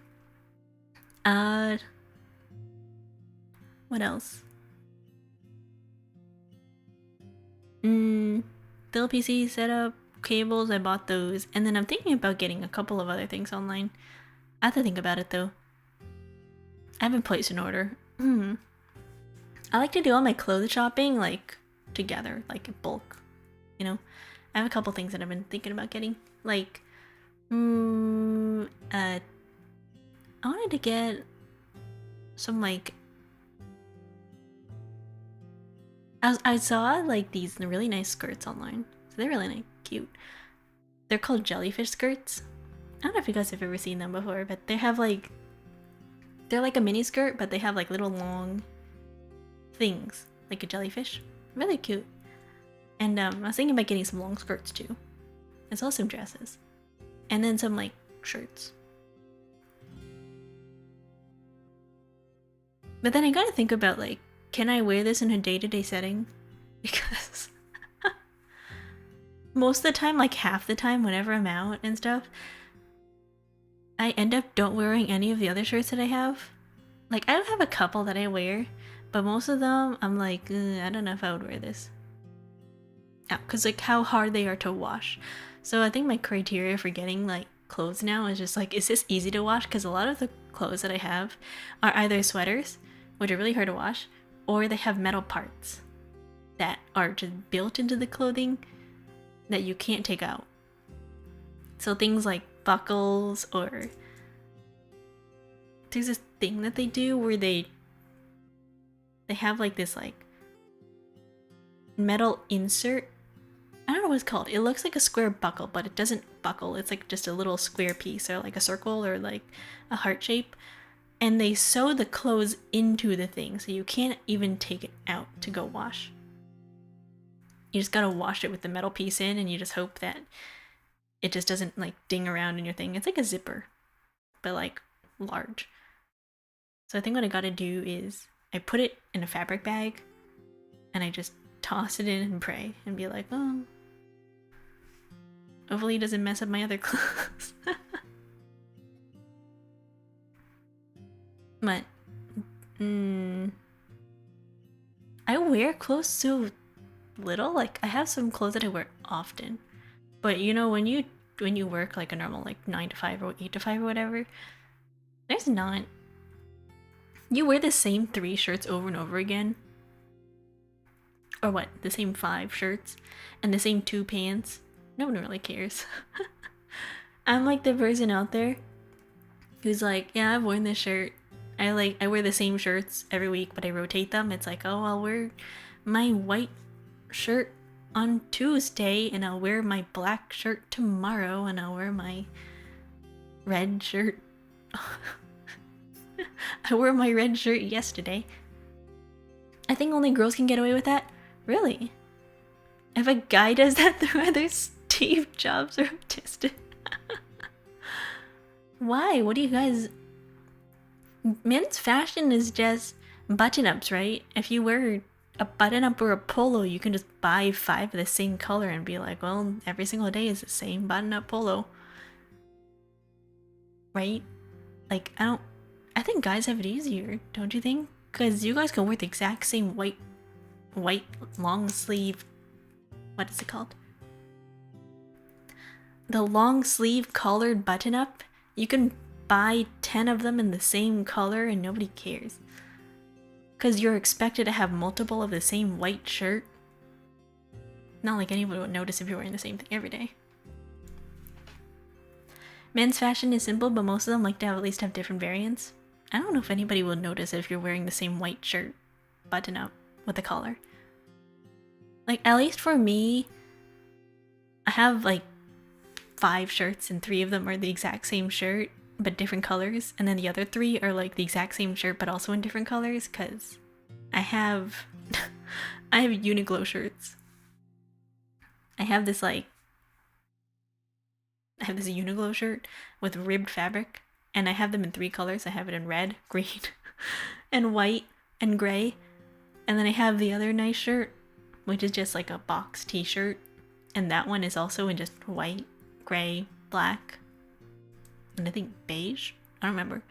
What else? Dual PC setup, cables, I bought those, and then I'm thinking about getting a couple of other things online. I have to think about it though. I haven't placed an order. I like to do all my clothes shopping like together, like in bulk. You know, I have a couple things that I've been thinking about getting. Like, I wanted to get some like. I saw like these really nice skirts online. So they're really cute. They're called jellyfish skirts. I don't know if you guys have ever seen them before, but they have like. They're like a mini skirt, but they have like little long things, like a jellyfish. Really cute. And I was thinking about getting some long skirts too. As well as some dresses. And then some like shirts. But then I gotta think about like, can I wear this in a day-to-day setting? Because most of the time, like half the time, whenever I'm out and stuff, I end up don't wearing any of the other shirts that I have. Like, I have a couple that I wear, but most of them, I'm like, I don't know if I would wear this. Yeah, because like how hard they are to wash. So I think my criteria for getting like clothes now is just like, is this easy to wash? Because a lot of the clothes that I have are either sweaters, which are really hard to wash, or they have metal parts that are just built into the clothing that you can't take out. So things like buckles, or there's this thing that they do where they have like this like metal insert. I don't know what it's called. It looks like a square buckle, but it doesn't buckle. It's like just a little square piece, or like a circle, or like a heart shape. And they sew the clothes into the thing, so you can't even take it out to go wash. You just gotta wash it with the metal piece in, and you just hope that it just doesn't like ding around in your thing. It's like a zipper, but like large. So I think what I gotta do is I put it in a fabric bag, and I just toss it in and pray and be like, oh, hopefully it doesn't mess up my other clothes. But I wear clothes so little. Like, I have some clothes that I wear often, but you know, when you work like a normal like 9 to 5 or 8 to 5 or whatever, there's not. You wear the same 3 shirts over and over again. Or what? The same 5 shirts and the same 2 pants. No one really cares. I'm like the person out there who's like, yeah, I've worn this shirt. I wear the same shirts every week, but I rotate them. It's like, oh, I'll wear my white shirt on Tuesday, and I'll wear my black shirt tomorrow, and I'll wear my red shirt. I wore my red shirt yesterday. I think only girls can get away with that. Really? If a guy does that, they're either Steve Jobs or autistic. Why? What do you guys... Men's fashion is just button-ups, right? If you wear a button-up or a polo, you can just buy 5 of the same color and be like, well, every single day is the same button-up polo. Right? Like, I think guys have it easier, don't you think? Because you guys can wear the exact same white long sleeve... What is it called? The long sleeve collared button-up. You can buy 10 of them in the same color and nobody cares. Because you're expected to have multiple of the same white shirt. Not like anyone would notice if you're wearing the same thing every day. Men's fashion is simple, but most of them like to at least have different variants. I don't know if anybody will notice if you're wearing the same white shirt button up with a collar. Like, at least for me, I have like 5 shirts and 3 of them are the exact same shirt but different colors, and then the other 3 are like the exact same shirt but also in different colors, because I have Uniqlo shirts. I have this Uniqlo shirt with ribbed fabric, and I have them in 3 colors. I have it in red, green, and white, and gray. And then I have the other nice shirt, which is just like a box t-shirt, and that one is also in just white, gray, black. and I think beige. I don't remember.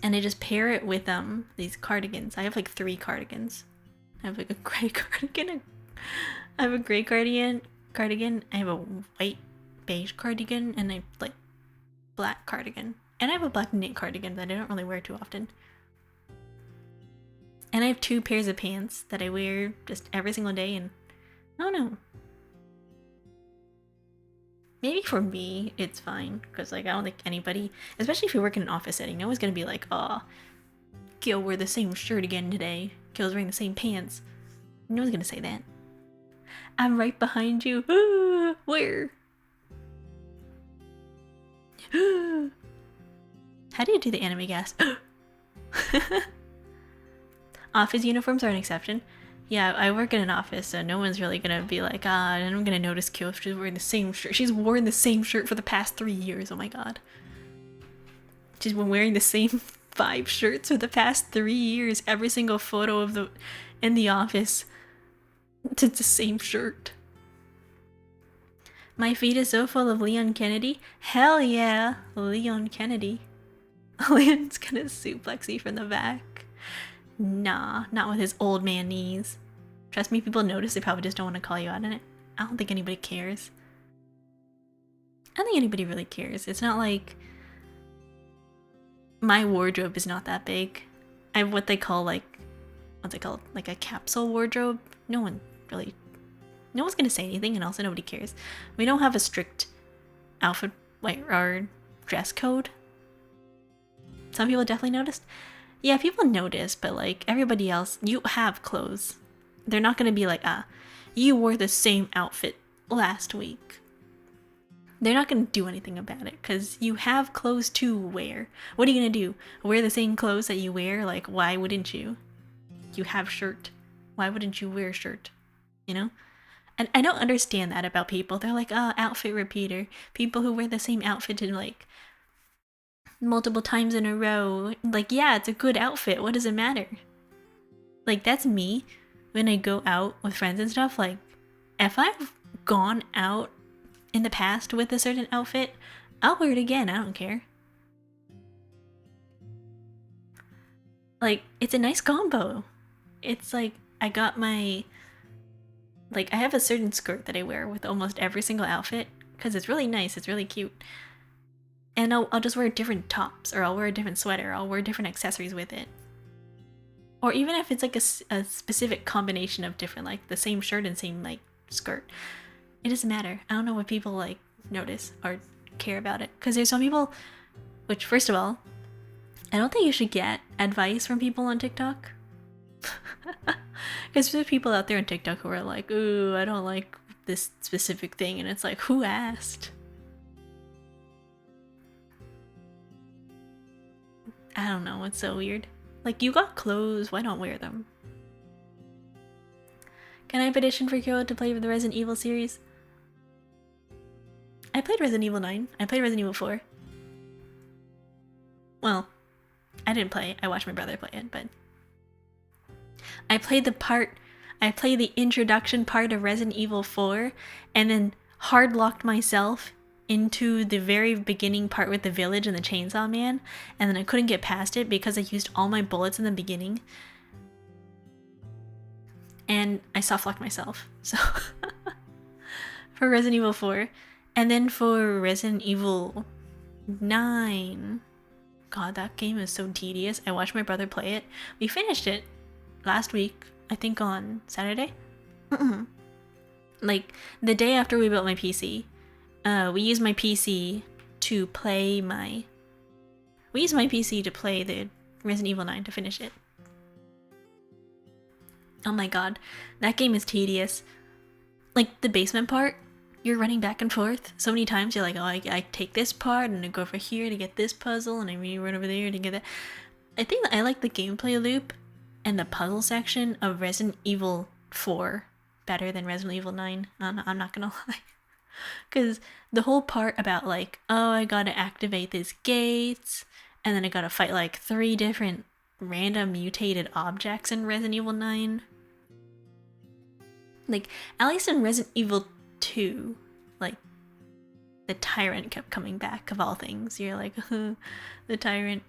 And I just pair it with these cardigans. I have like 3 cardigans. I have like a gray cardigan. I have a gray cardigan. I have a white beige cardigan, and a like black cardigan. And I have a black knit cardigan that I don't really wear too often. And I have 2 pairs of pants that I wear just every single day, and I don't know. Maybe for me, it's fine, because like I don't think anybody, especially if you work in an office setting, no one's gonna be like, oh, Gil wore the same shirt again today. Gil's wearing the same pants. No one's gonna say that. I'm right behind you. Where? How do you do the anime gas? Office uniforms are an exception. Yeah, I work in an office, so no one's really gonna be like, I'm gonna notice Kyo if she's wearing the same shirt. She's worn the same shirt for the past 3 years, oh my god. She's been wearing the same 5 shirts for the past 3 years. Every single photo of in the office, it's the same shirt. My feed is so full of Leon Kennedy. Hell yeah, Leon Kennedy. Leon's gonna suplex you from the back. Nah, not with his old man knees. Trust me, people notice, they probably just don't want to call you out on it. I don't think anybody cares. I don't think anybody really cares. It's not like... My wardrobe is not that big. I have what they call like... What's it called? Like a capsule wardrobe? No one's gonna say anything, and also nobody cares. We don't have a strict outfit, or dress code. Some people definitely noticed. Yeah, people notice, but like everybody else, you have clothes. They're not gonna be like, you wore the same outfit last week. They're not gonna do anything about it, because you have clothes to wear. What are you gonna do? Wear the same clothes that you wear? Like, why wouldn't you? You have shirt. Why wouldn't you wear a shirt? You know? And I don't understand that about people. They're like, outfit repeater. People who wear the same outfit in like multiple times in a row. Like, yeah, it's a good outfit. What does it matter? Like, that's me when I go out with friends and stuff. Like, if I've gone out in the past with a certain outfit, I'll wear it again. I don't care. Like, it's a nice combo. It's like, I got my... Like, I have a certain skirt that I wear with almost every single outfit, because it's really nice, it's really cute. And I'll just wear different tops, or I'll wear a different sweater, I'll wear different accessories with it. Or even if it's like a specific combination of different, like the same shirt and same like skirt. It doesn't matter. I don't know what people like notice or care about it. Because there's some people, which first of all, I don't think you should get advice from people on TikTok. Because there's people out there on TikTok who are like, ooh, I don't like this specific thing. And it's like, who asked? I don't know, it's so weird. Like, you got clothes, why not wear them? Can I petition for Kyo to play the Resident Evil series? I played Resident Evil 9. I played Resident Evil 4. Well, I didn't play it. I watched my brother play it, but... I played the introduction part of Resident Evil 4, and then hard-locked myself into the very beginning part with the village and the chainsaw man, and then I couldn't get past it because I used all my bullets in the beginning. And I soft-locked myself, so... for Resident Evil 4. And then for Resident Evil 9... God, that game is so tedious. I watched my brother play it. We finished it last week, I think on Saturday. Like, the day after we built my PC. We used my PC to play the Resident Evil 9 to finish it. Oh my god, that game is tedious. Like, the basement part, you're running back and forth so many times. You're like, oh, I take this part and I go over here to get this puzzle and I run over there to get that. I think that I like the gameplay loop and the puzzle section of Resident Evil 4 better than Resident Evil 9. I'm not gonna lie. Because the whole part about like, oh, I gotta activate these gates, and then I gotta fight like 3 different random mutated objects in Resident Evil 9. Like, at least in Resident Evil 2, like, the tyrant kept coming back, of all things. You're like, the tyrant.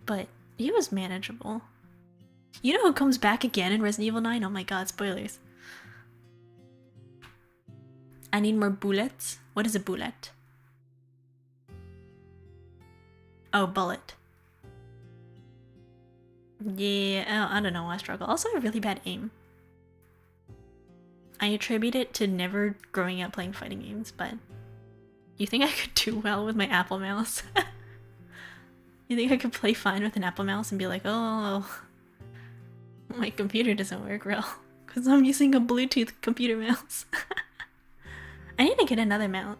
But he was manageable. You know who comes back again in Resident Evil 9? Oh my god, spoilers. I need more bullets. What is a bullet? Oh, bullet. Yeah, I don't know, I struggle. Also, I have really bad aim. I attribute it to never growing up playing fighting games, but you think I could do well with my Apple mouse? You think I could play fine with an Apple mouse and be like, oh, my computer doesn't work well because I'm using a Bluetooth computer mouse. I need to get another mouse.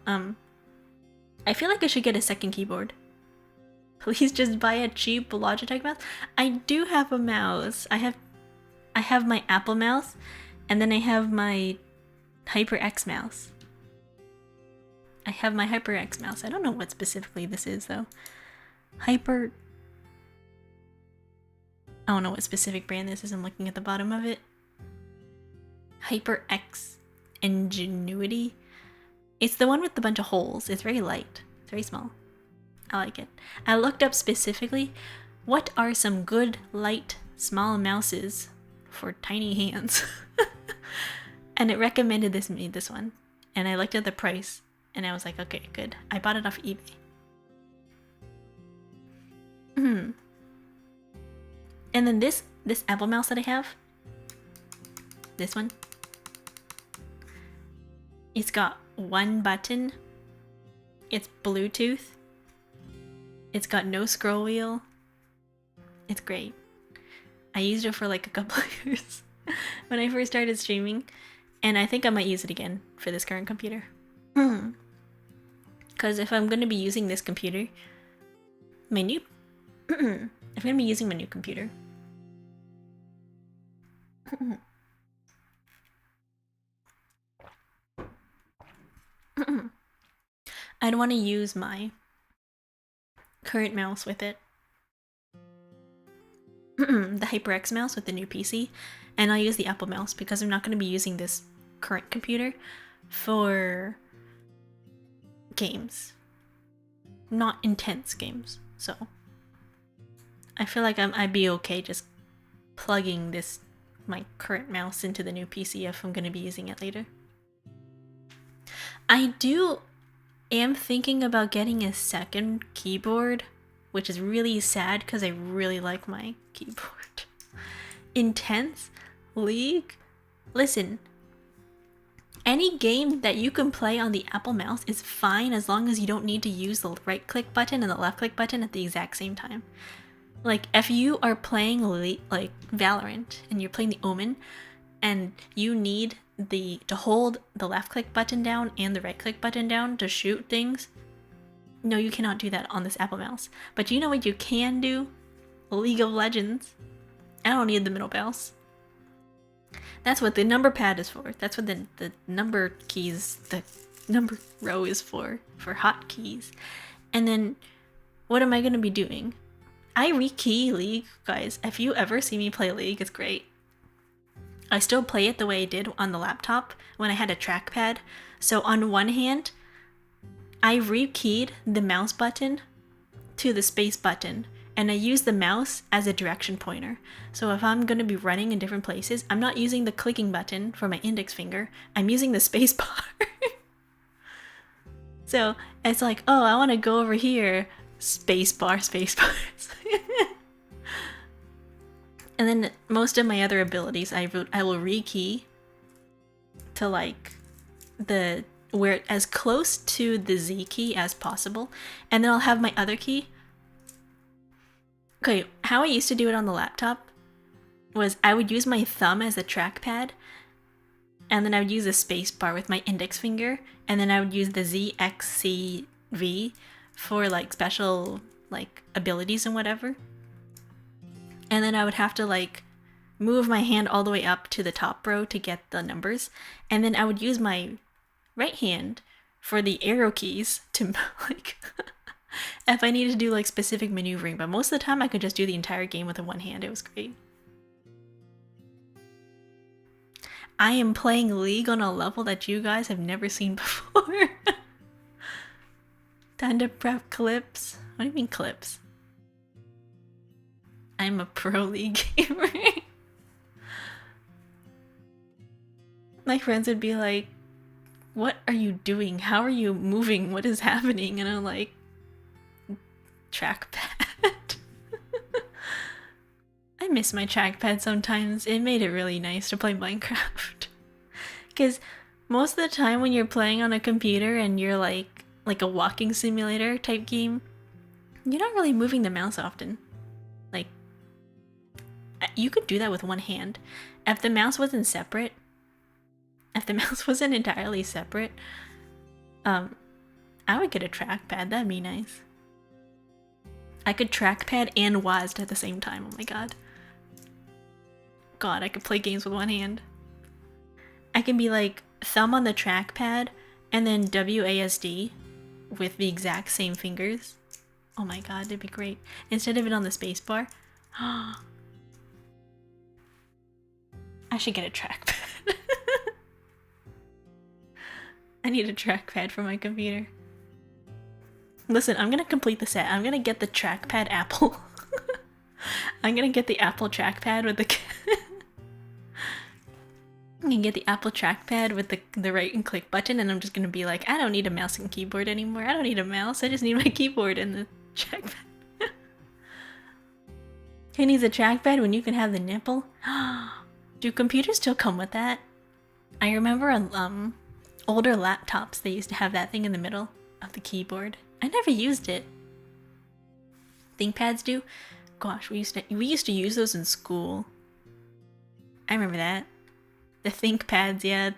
I feel like I should get a second keyboard. Please just buy a cheap Logitech mouse. I do have a mouse. I have my Apple mouse, and then I have my HyperX mouse. I have my HyperX mouse. I don't know what specifically this is though. I don't know what specific brand this is. I'm looking at the bottom of it. HyperX Ingenuity. It's the one with the bunch of holes. It's very light. It's very small. I like it. I looked up specifically what are some good, light, small mouses for tiny hands. And it recommended this one. And I looked at the price and I was like, okay, good. I bought it off eBay. And then this Apple mouse that I have, this one, it's got one button, it's Bluetooth, it's got no scroll wheel, it's great. I used it for like a couple of years when I first started streaming, and I think I might use it again for this current computer. Because if I'm going to be using this computer, my new I'm gonna be using my new computer. I'd want to use my current mouse with it. The HyperX mouse with the new PC, and I'll use the Apple mouse because I'm not going to be using this current computer for games. Not intense games, so I feel like I'd be okay just plugging my current mouse into the new PC if I'm going to be using it later. I am thinking about getting a second keyboard, which is really sad because I really like my keyboard. Intense? League? Listen, any game that you can play on the Apple mouse is fine as long as you don't need to use the right click button and the left click button at the exact same time. Like, if you are playing like Valorant and you're playing the Omen and you need to hold the left click button down and the right click button down to shoot things, no, you cannot do that on this Apple mouse. But you know what you can do? League of Legends. I don't need the middle mouse. That's what the number pad is for. That's what the number keys, the number row is for hotkeys. And then what am I going to be doing? I rekey League, guys. If you ever see me play League, it's great. I still play it the way I did on the laptop when I had a trackpad. So on one hand, I rekeyed the mouse button to the space button, and I use the mouse as a direction pointer. So if I'm going to be running in different places, I'm not using the clicking button for my index finger, I'm using the space bar. So it's like, oh, I want to go over here, space bar, space bars. And then most of my other abilities, I will rekey to like where as close to the Z key as possible, and then I'll have my other key. Okay, how I used to do it on the laptop was I would use my thumb as a trackpad, and then I would use a space bar with my index finger, and then I would use the ZXCV for like special like abilities and whatever. And then I would have to like move my hand all the way up to the top row to get the numbers, and then I would use my right hand for the arrow keys to like if I needed to do like specific maneuvering, but most of the time I could just do the entire game with the one hand. It was great. I am playing League on a level that you guys have never seen before. Time to prep clips. What do you mean clips? I'm a pro League gamer. My friends would be like, what are you doing? How are you moving? What is happening? And I'm like, trackpad. I miss my trackpad sometimes. It made it really nice to play Minecraft. Because most of the time when you're playing on a computer and you're like a walking simulator type game, you're not really moving the mouse often. Like, you could do that with one hand. If the mouse wasn't separate, if the mouse wasn't entirely separate, I would get a trackpad. That'd be nice. I could trackpad and WASD at the same time. Oh my god. God, I could play games with one hand. I can be like thumb on the trackpad and then WASD with the exact same fingers. Oh my god, that'd be great. Instead of it on the spacebar. I should get a trackpad. I need a trackpad for my computer. Listen, I'm gonna complete the set. I'm gonna get the trackpad Apple. I'm gonna get the Apple trackpad with the... I can get the Apple trackpad with the right and click button, and I'm just gonna be like, I don't need a mouse and keyboard anymore. I don't need a mouse. I just need my keyboard and the trackpad. Who needs a trackpad when you can have the nipple? Do computers still come with that? I remember on older laptops, they used to have that thing in the middle of the keyboard. I never used it. ThinkPads do? Gosh, we used to use those in school. I remember that. The ThinkPads, yeah.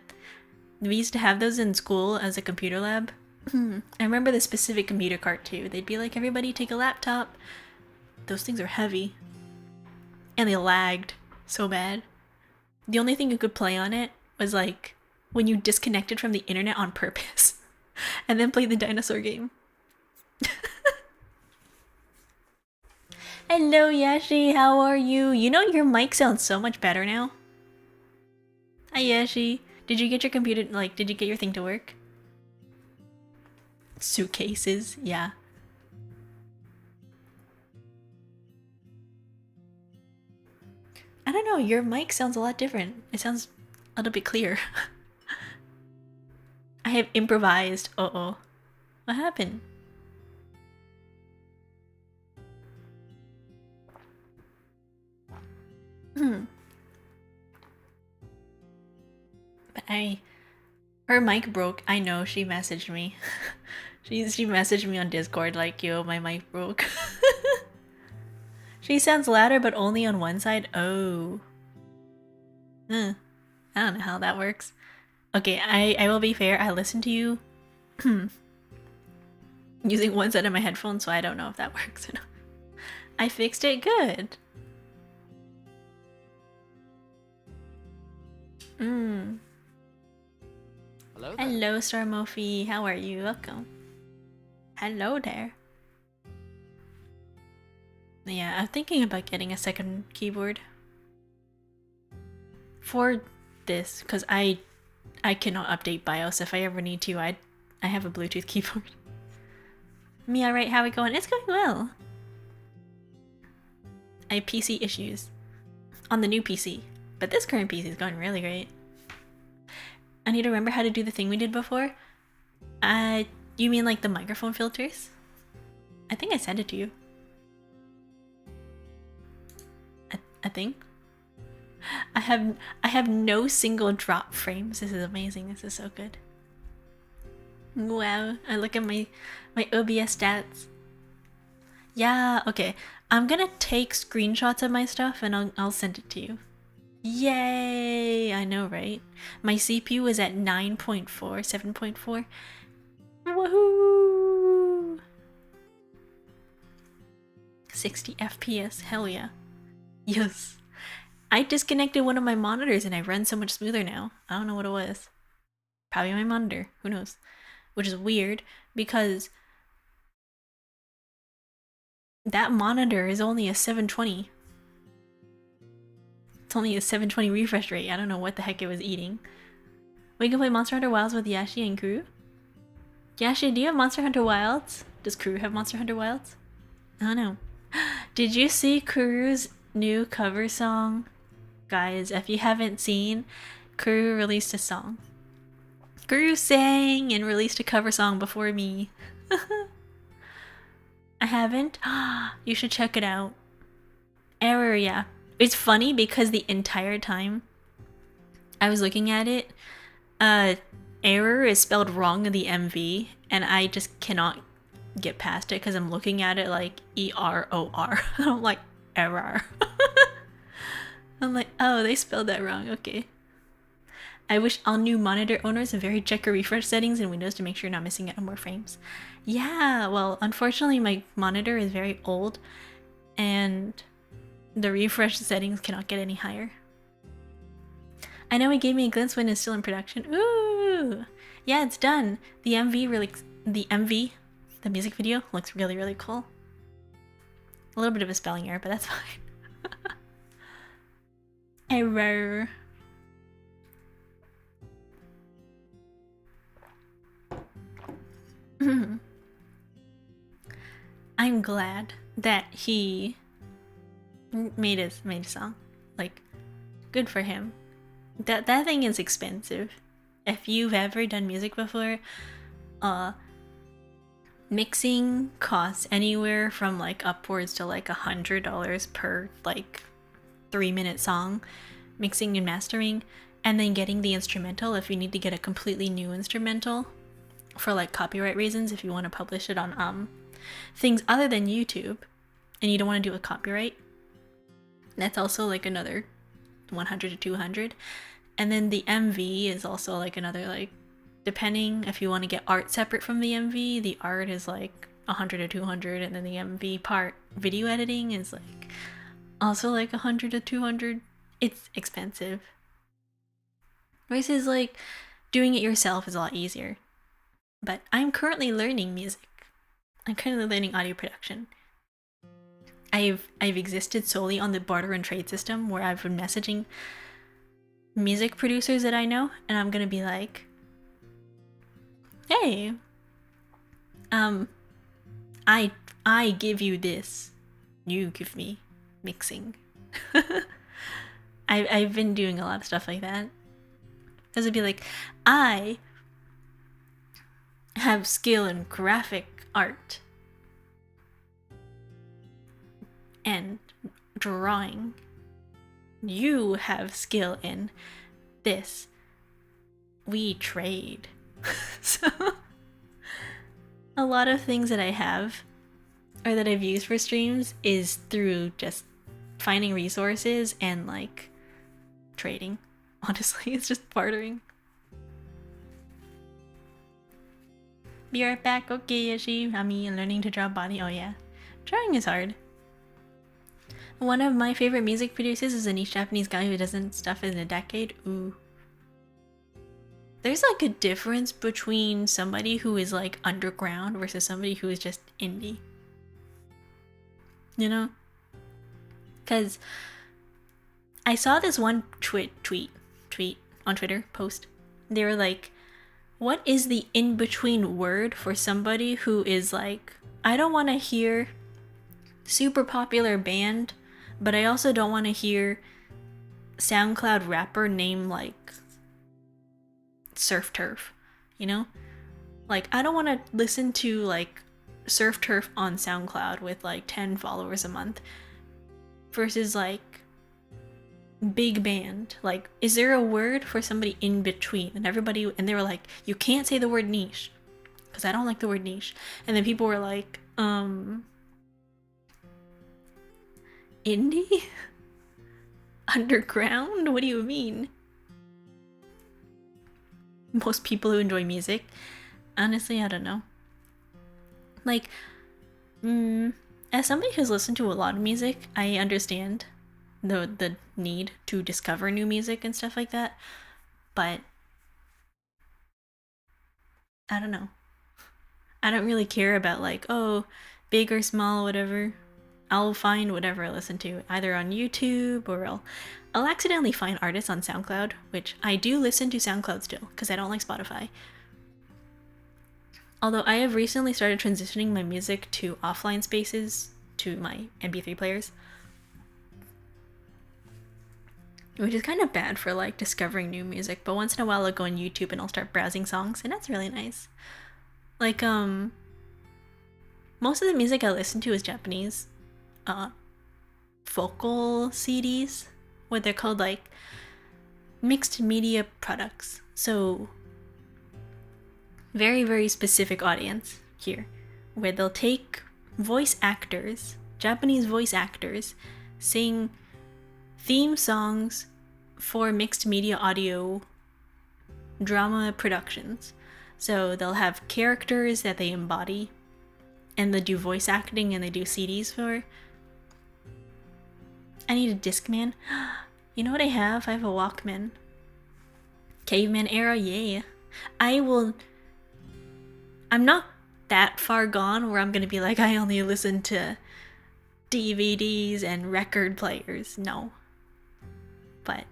We used to have those in school as a computer lab. I remember the specific computer cart too. They'd be like, everybody take a laptop. Those things are heavy. And they lagged so bad. The only thing you could play on it was like when you disconnected from the internet on purpose and then played the dinosaur game. Hello Yashi, how are you? You know your mic sounds so much better now. Hi Yashi. Did you get your computer, like, did you get your thing to work? Suitcases, yeah. I don't know, your mic sounds a lot different. It sounds a little bit clearer. I have improvised. Uh-oh. What happened? But her mic broke. I know, she messaged me. she messaged me on Discord like, yo, my mic broke. She sounds louder but only on one side. Oh. I don't know how that works. Okay, I will be fair. I listened to you using one side of my headphones, so I don't know if that works or not. I fixed it. Good. Hello there. Hello, Star Mofi. How are you? Welcome. Hello there. Yeah, I'm thinking about getting a second keyboard for this because I cannot update BIOS. If I ever need to, I have a Bluetooth keyboard. Me, alright? How it going? It's going well. I have PC issues on the new PC, but this current PC is going really great. I need to remember how to do the thing we did before. You mean like the microphone filters? I think I sent it to you. I think. I have no single drop frames. This is amazing. This is so good. Wow. I look at my OBS stats. Yeah, okay. I'm gonna take screenshots of my stuff and I'll send it to you. Yay! I know, right? My CPU is at 9.4, 7.4. Woohoo! 60 FPS, hell yeah. Yes. I disconnected one of my monitors and I run so much smoother now. I don't know what it was. Probably my monitor, who knows? Which is weird because that monitor is only a 720. It's only a 720 refresh rate. I don't know what the heck it was eating. We can play Monster Hunter Wilds with Yashi and Crew. Yashi, do you have Monster Hunter Wilds? Does Crew have Monster Hunter Wilds? I don't know. Did you see Crew's new cover song? Guys, if you haven't seen, Crew released a song. Crew sang and released a cover song before me. I haven't? You should check it out. Error, yeah. It's funny because the entire time I was looking at it, error is spelled wrong in the MV, and I just cannot get past it because I'm looking at it like EROR. I'm like, error. I'm like, oh, they spelled that wrong. Okay. I wish all new monitor owners have very checker refresh settings in Windows to make sure you're not missing out on more frames. Yeah, well, unfortunately, my monitor is very old, and the refresh settings cannot get any higher. I know it gave me a glimpse when it's still in production. Ooh! Yeah, it's done. The music video, looks really, really cool. A little bit of a spelling error, but that's fine. Error. I'm glad that he made a song. Like, good for him. That thing is expensive. If you've ever done music before, mixing costs anywhere from like upwards to like $100 per like 3-minute song, mixing and mastering, and then getting the instrumental if you need to get a completely new instrumental for like copyright reasons, if you want to publish it on things other than YouTube and you don't want to do a copyright, that's also like another 100 to 200. And then the MV is also like another, like, depending if you want to get art separate from the MV, the art is like 100 to 200, and then the MV part, video editing, is like also like 100 to 200. It's expensive. Versus like doing it yourself is a lot easier. But I'm currently learning music. I'm currently learning audio production. I've existed solely on the barter and trade system where I've been messaging music producers that I know, and I'm gonna be like, hey, I give you this, you give me mixing. I've been doing a lot of stuff like that. Because it'd be like, I have skill in graphic art and drawing. You have skill in this. We trade. So a lot of things that I have or that I've used for streams is through just finding resources and like trading. Honestly, it's just bartering. Be right back. Okay, Yashi. I'm learning to draw body. Oh yeah. Drawing is hard. One of my favorite music producers is a niche Japanese guy who doesn't stuff in a decade. Ooh. There's like a difference between somebody who is like underground versus somebody who is just indie. You know? Because I saw this one tweet on Twitter post. They were like, what is the in-between word for somebody who is like, I don't want to hear super popular band, but I also don't want to hear SoundCloud rapper name like Surf Turf, you know? Like, I don't want to listen to like Surf Turf on SoundCloud with like 10 followers a month versus like big band. Like, is there a word for somebody in between? And they were like, you can't say the word niche because I don't like the word niche. And then people were like, indie? Underground? What do you mean? Most people who enjoy music, honestly, I don't know. Like, as somebody who's listened to a lot of music, I understand the need to discover new music and stuff like that, but I don't know. I don't really care about like, oh, big or small, whatever. I'll find whatever I listen to, either on YouTube or I'll accidentally find artists on SoundCloud, which I do listen to SoundCloud still, because I don't like Spotify. Although I have recently started transitioning my music to offline spaces, to my MP3 players. Which is kind of bad for like discovering new music, but once in a while I'll go on YouTube and I'll start browsing songs, and that's really nice. Like, most of the music I listen to is Japanese. Vocal CDs, what they're called, like mixed media products. So very, very specific audience here, where they'll take voice actors, Japanese voice actors, sing theme songs for mixed media audio drama productions. So they'll have characters that they embody, and they do voice acting, and they do CDs for. I need a Discman. You know what I have? I have a Walkman. Caveman era, yeah. I'm not that far gone where I'm gonna be like, I only listen to DVDs and record players. No. But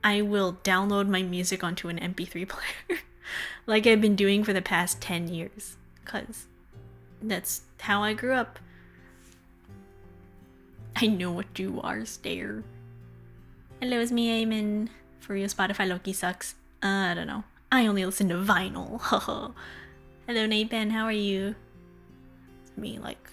I will download my music onto an MP3 player like I've been doing for the past 10 years, because that's how I grew up. I know what you are, stare. Hello, it's me, Eamon. For real, Spotify Loki sucks. I don't know. I only listen to vinyl. Hello, Nathan, how are you? It's me, like,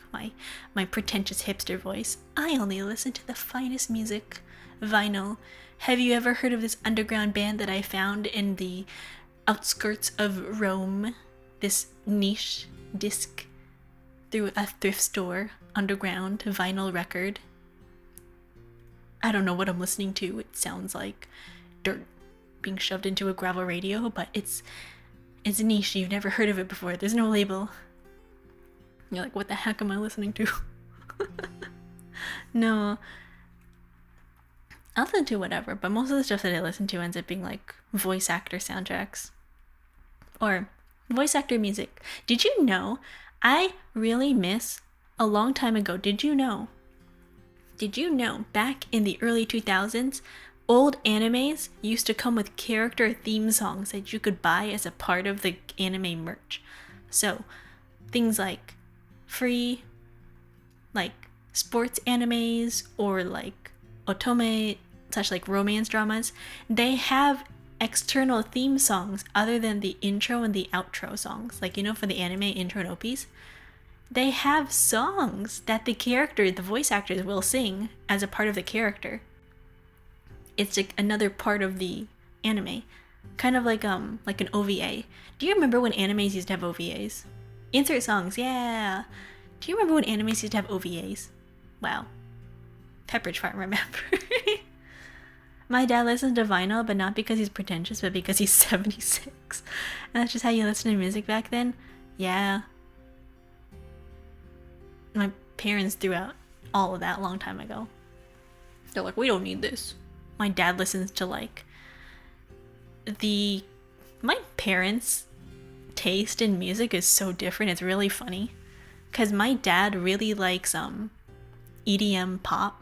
my pretentious hipster voice. I only listen to the finest music. Vinyl. Have you ever heard of this underground band that I found in the outskirts of Rome? This niche disc through a thrift store, underground vinyl record. I don't know what I'm listening to. It sounds like dirt being shoved into a gravel radio, but it's niche. You've never heard of it before. There's no label. You're like, what the heck am I listening to? No. I'll listen to whatever, but most of the stuff that I listen to ends up being like voice actor soundtracks. Or voice actor music. Did you know? I really miss a long time ago. Did you know back in the early 2000s, old animes used to come with character theme songs that you could buy as a part of the anime merch. So things like free, like sports animes or like otome / like romance dramas, they have external theme songs other than the intro and the outro songs. Like, you know, for the anime intro and OPs, they have songs that the voice actors will sing as a part of the character. It's like another part of the anime. Kind of like an OVA. Do you remember when animes used to have OVAs? Insert songs, yeah. Do you remember when animes used to have OVAs? Wow. Pepperidge Farm, remember? My dad listens to vinyl, but not because he's pretentious, but because he's 76. And that's just how you listen to music back then? Yeah. My parents threw out all of that a long time ago. They're like, we don't need this. My dad listens to like my parents' taste in music is so different. It's really funny. Because my dad really likes EDM pop.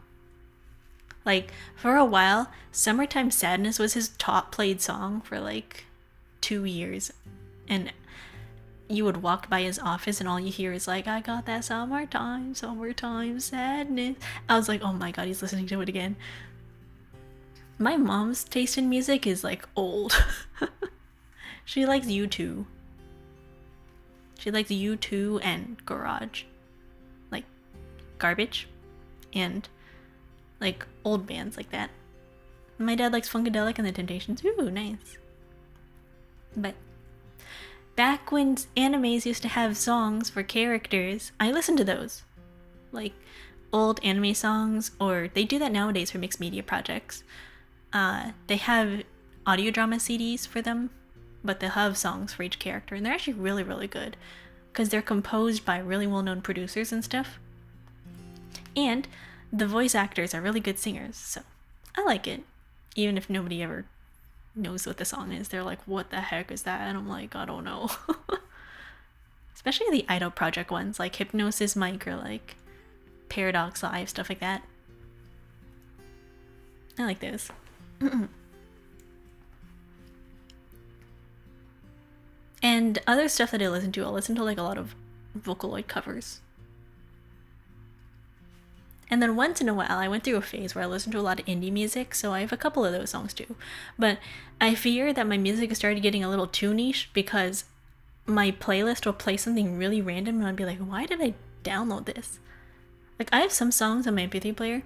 Like, for a while, Summertime Sadness was his top played song for like 2 years. And you would walk by his office and all you hear is like, I got that summertime sadness. I was like, oh my god, he's listening to it again. My mom's taste in music is like old. She likes U2. She likes U2 and garage. Like garbage. And like old bands like that. My dad likes Funkadelic and the Temptations. Ooh, nice. But back when animes used to have songs for characters, I listened to those. Like old anime songs, or they do that nowadays for mixed media projects. They have audio drama CDs for them, but they'll have songs for each character, and they're actually really, really good because they're composed by really well-known producers and stuff. And the voice actors are really good singers, so I like it. Even if nobody ever knows what the song is, they're like, what the heck is that? And I'm like, I don't know. Especially the idol project ones, like Hypnosis Mic or like Paradox Live, stuff like that. I like those. And other stuff that I listen to, I'll listen to like a lot of Vocaloid covers. And then once in a while, I went through a phase where I listened to a lot of indie music, so I have a couple of those songs too. But I fear that my music started getting a little too niche because my playlist will play something really random and I'd be like, why did I download this? Like, I have some songs on my MP3 player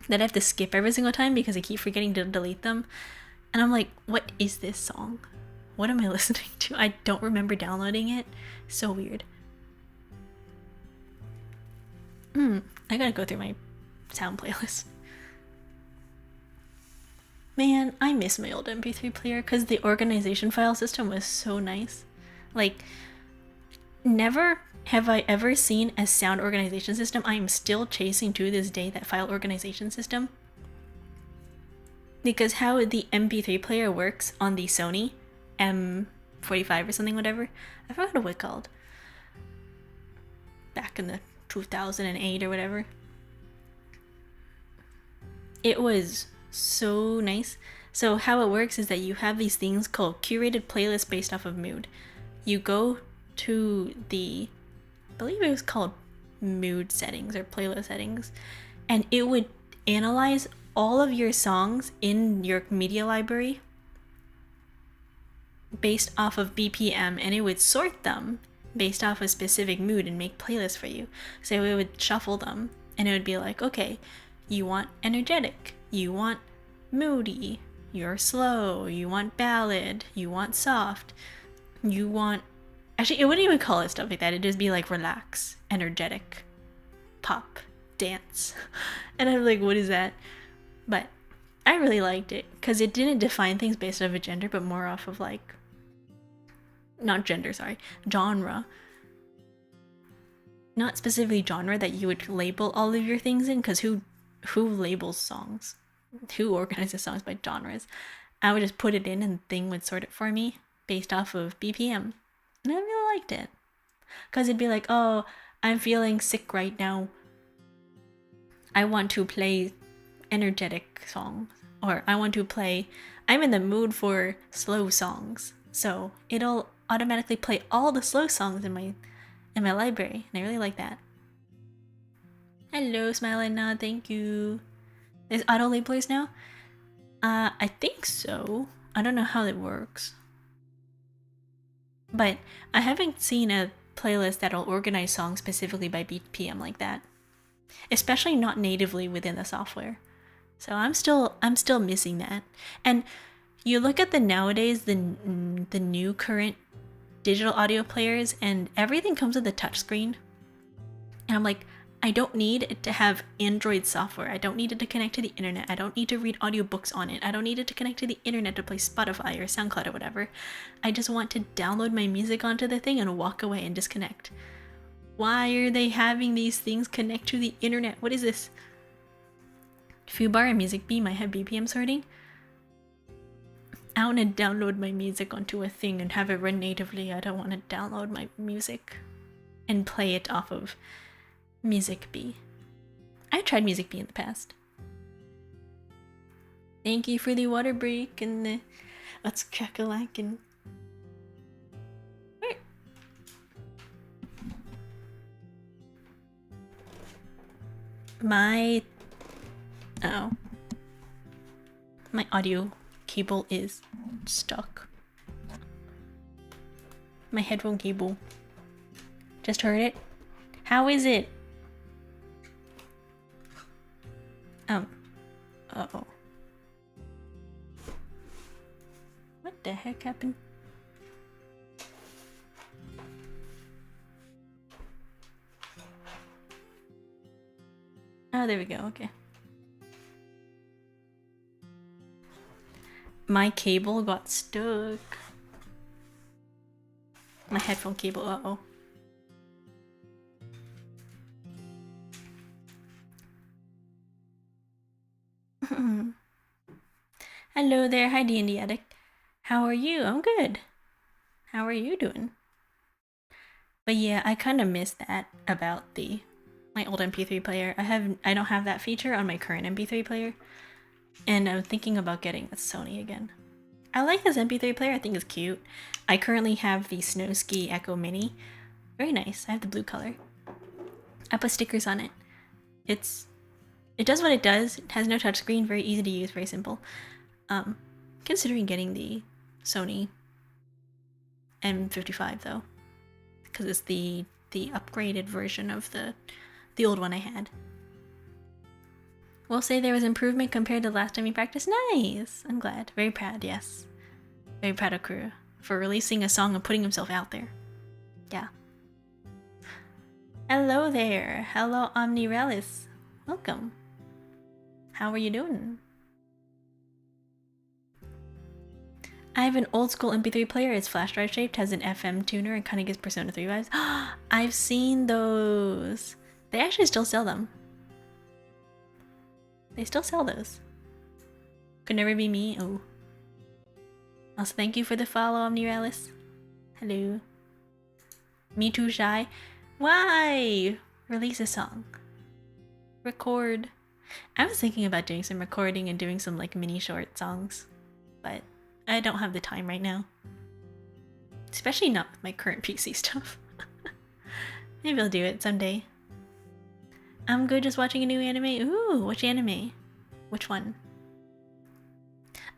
that I have to skip every single time because I keep forgetting to delete them. And I'm like, what is this song? What am I listening to? I don't remember downloading it. So weird. I gotta go through my sound playlist. Man, I miss my old MP3 player because the organization file system was so nice. Like, never have I ever seen a sound organization system. I am still chasing to this day that file organization system. Because how the MP3 player works on the Sony M45 or something, whatever. I forgot what it's called. Back in the 2008 or whatever. It was so nice. So how it works is that you have these things called curated playlists based off of mood. You go to the, I believe it was called mood settings or playlist settings, and it would analyze all of your songs in your media library based off of BPM, and it would sort them based off a specific mood and make playlists for you. So it would shuffle them and it would be like, okay, you want energetic, you want moody, you're slow, you want ballad, you want soft, you want, actually it wouldn't even call it stuff like that, it'd just be like relax, energetic, pop, dance. And I'm like, what is that? But I really liked it because it didn't define things based off of gender, but more off of like, not gender, sorry, genre. Not specifically genre that you would label all of your things in, because who labels songs? Who organizes songs by genres? I would just put it in and the thing would sort it for me based off of BPM. And I really liked it. Because it'd be like, oh, I'm feeling sick right now. I want to play energetic songs. Or I want to play, I'm in the mood for slow songs. So it'll automatically play all the slow songs in my library, and I really like that. Hello, Smiling Nod, thank you. There's auto labelers now? I think so. I don't know how it works. But I haven't seen a playlist that'll organize songs specifically by BPM like that. Especially not natively within the software. So I'm still missing that. And you look at the nowadays, the new current digital audio players, and everything comes with a touchscreen. And I'm like, I don't need it to have Android software. I don't need it to connect to the internet. I don't need to read audiobooks on it. I don't need it to connect to the internet to play Spotify or SoundCloud or whatever. I just want to download my music onto the thing and walk away and disconnect. Why are they having these things connect to the internet? What is this? Fubar and Music Bee might have BPM sorting. I want to download my music onto a thing and have it run natively. I don't want to download my music and play it off of Music Bee. I tried Music Bee in the past. Thank you for the water break and the let's crack-a-lackin'. My audio cable is stuck. My headphone cable. Just heard it. How is it? Uh-oh. What the heck happened? Oh, there we go, okay. My cable got stuck. My headphone cable, uh-oh. Hello there, hi D&D Addict. How are you? I'm good. How are you doing? But yeah, I kind of miss that about my old MP3 player. I don't have that feature on my current MP3 player. And I'm thinking about getting a Sony again. I like this MP3 player, I think it's cute. I currently have the Snowski Echo Mini. Very nice. I have the blue color. I put stickers on it. It does what it does. It has no touchscreen, very easy to use, very simple. Considering getting the Sony M55 though, because it's the upgraded version of the old one I had. We'll say there was improvement compared to the last time we practiced. Nice! I'm glad. Very proud, yes. Very proud of Kuro for releasing a song and putting himself out there. Yeah. Hello there. Hello, Omnirelis. Welcome. How are you doing? I have an old school MP3 player. It's flash drive shaped, has an FM tuner, and kind of gives Persona 3 vibes. I've seen those. They actually still sell them. They still sell those. Could never be me. Oh. Also, thank you for the follow, Omnirelis. Hello. Me too shy. Why? Release a song. Record. I was thinking about doing some recording and doing some like mini short songs, but I don't have the time right now. Especially not with my current PC stuff. Maybe I'll do it someday. I'm good just watching a new anime. Ooh, which anime? Which one?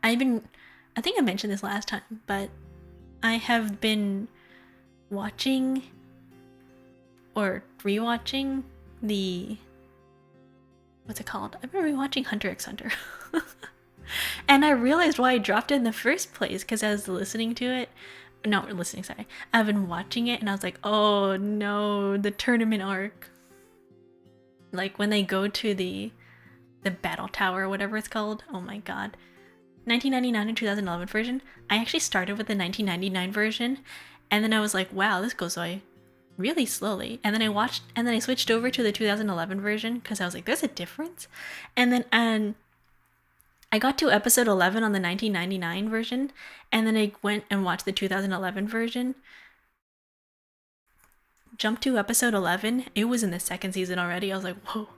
I think I mentioned this last time, but I have been watching or rewatching what's it called? I've been rewatching Hunter x Hunter. And I realized why I dropped it in the first place, because I was listening to it. Not listening, sorry. I've been watching it and I was like, oh no, the tournament arc. Like when they go to the battle tower or whatever it's called. Oh my god. 1999 and 2011 version. I actually started with the 1999 version and then I was like, wow, this goes by really slowly. And then I switched over to the 2011 version because I was like, there's a difference. And then I got to episode 11 on the 1999 version, and then I went and watched the 2011 version. Jumped to episode 11. It was in the second season already. I was like, whoa.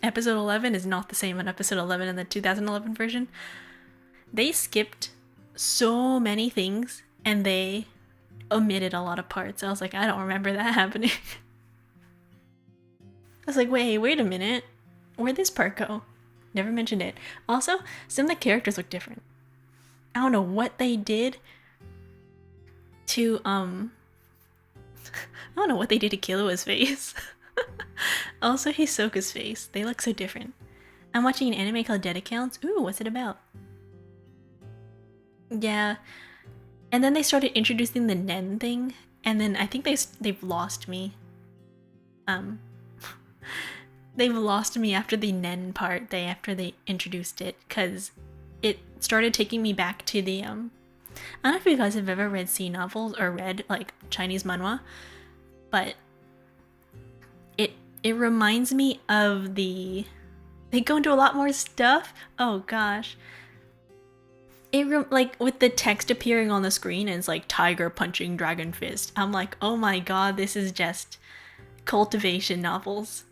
Episode 11 is not the same as episode 11 in the 2011 version. They skipped so many things, and they omitted a lot of parts. I was like, I don't remember that happening. I was like, wait a minute. Where'd this part go? Never mentioned it. Also, some of the characters look different. I don't know what they did to, I don't know what they did to Killua's face. Also, Hisoka's face. They look so different. I'm watching an anime called Dead Accounts. Ooh, what's it about? Yeah. And then they started introducing the Nen thing, and then I think they've lost me. They've lost me after the Nen part, after they introduced it, because it started taking me back to the, I don't know if you guys have ever read sea novels or read, like, Chinese manhwa, but it reminds me of they go into a lot more stuff. Oh gosh. Like, with the text appearing on the screen, and it's like, tiger punching dragon fist. I'm like, oh my god, this is just cultivation novels.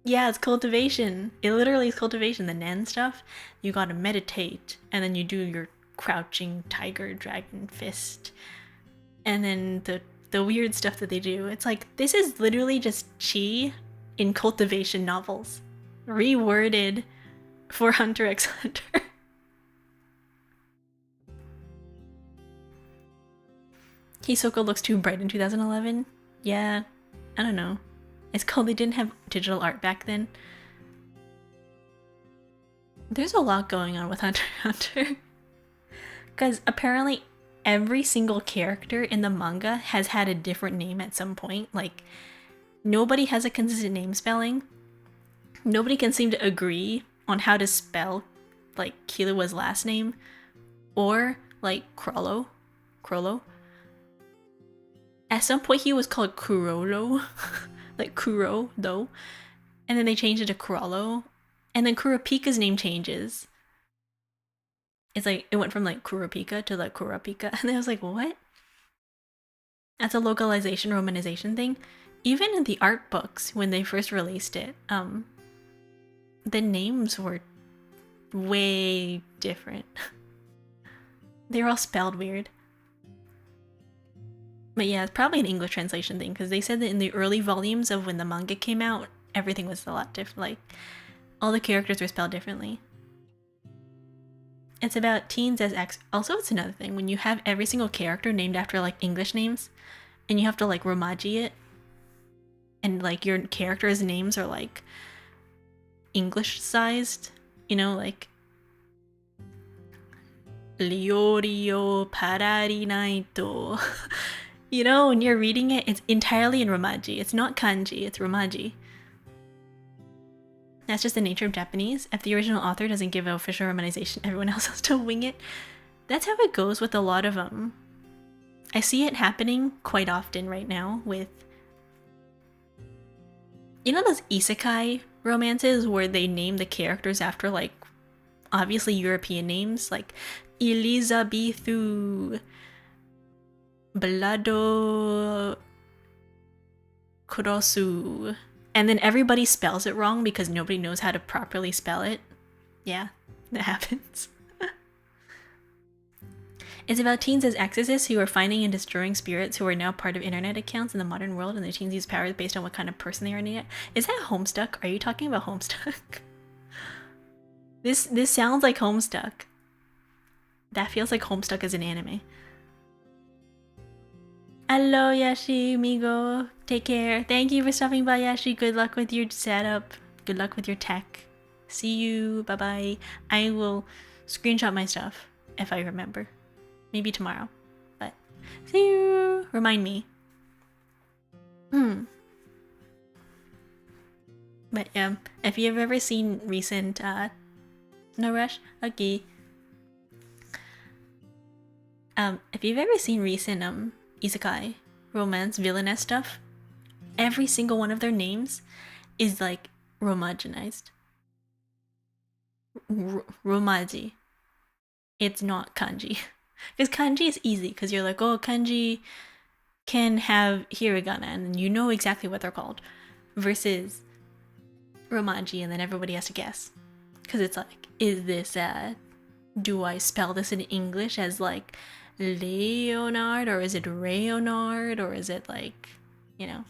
Yeah, it's cultivation. It literally is cultivation. The Nen stuff, you gotta meditate, and then you do your crouching tiger dragon fist. And then the weird stuff that they do. It's like, this is literally just chi in cultivation novels. Reworded for Hunter x Hunter. Hisoka looks too bright in 2011. Yeah, I don't know. It's called, they didn't have digital art back then. There's a lot going on with Hunter x Hunter. Because apparently every single character in the manga has had a different name at some point. Like, nobody has a consistent name spelling. Nobody can seem to agree on how to spell, like, Killua's last name. Or, like, Crollo. At some point he was called Kurolo. Like Kuro, though. And then they changed it to Kurolo. And then Kurapika's name changes. It's like, it went from like Kurapika to like Kurapika. And I was like, what? That's a localization, romanization thing. Even in the art books, when they first released it, the names were way different. They're all spelled weird. But yeah, it's probably an English translation thing, because they said that in the early volumes of when the manga came out, everything was a lot different. Like, all the characters were spelled differently. It's about teens as Also, it's another thing. When you have every single character named after, like, English names, and you have to, like, romaji it, and, like, your characters' names are, like, English-sized, you know, like, Liorio Parari Naito. You know, when you're reading it, it's entirely in romaji. It's not kanji, it's romaji. That's just the nature of Japanese. If the original author doesn't give an official romanization, everyone else has to wing it. That's how it goes with a lot of them. I see it happening quite often right now with, you know, those isekai romances where they name the characters after, like, obviously European names, like Elizabethu, Blado Kurosu, and then everybody spells it wrong because nobody knows how to properly spell it. Yeah, that happens. It's about teens as exorcists who are finding and destroying spirits who are now part of internet accounts in the modern world, and the teens use powers based on what kind of person they are in it. Is that Homestuck? Are you talking about Homestuck? This sounds like Homestuck. That feels like Homestuck as an anime. Hello, Yashi, Migo. Take care. Thank you for stopping by, Yashi. Good luck with your setup. Good luck with your tech. See you. Bye-bye. I will screenshot my stuff if I remember. Maybe tomorrow. But see you. Remind me. But if you've ever seen recent no rush. Okay. If you've ever seen recent isekai romance villainess stuff, every single one of their names is like romaginized. Romaji. It's not kanji. Because kanji is easy, because you're like, oh, kanji can have hiragana, and you know exactly what they're called. Versus romaji, and then everybody has to guess. Because it's like, is this, do I spell this in English as like Leonard, or is it Leonard, or is it like, you know,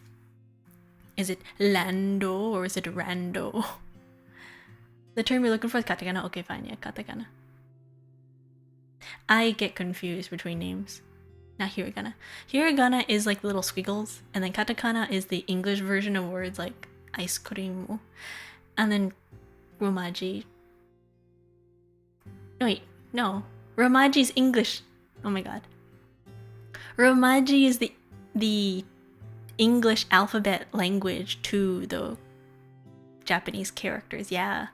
is it Lando, or is it Rando? The term you're looking for is katakana. Okay, fine, yeah, katakana. I get confused between names. Not hiragana. Hiragana is like little squiggles, and then katakana is the English version of words like ice cream. And then romaji. Wait, no. Romaji is English. Oh my god. Romaji is the English alphabet language to the Japanese characters. Yeah.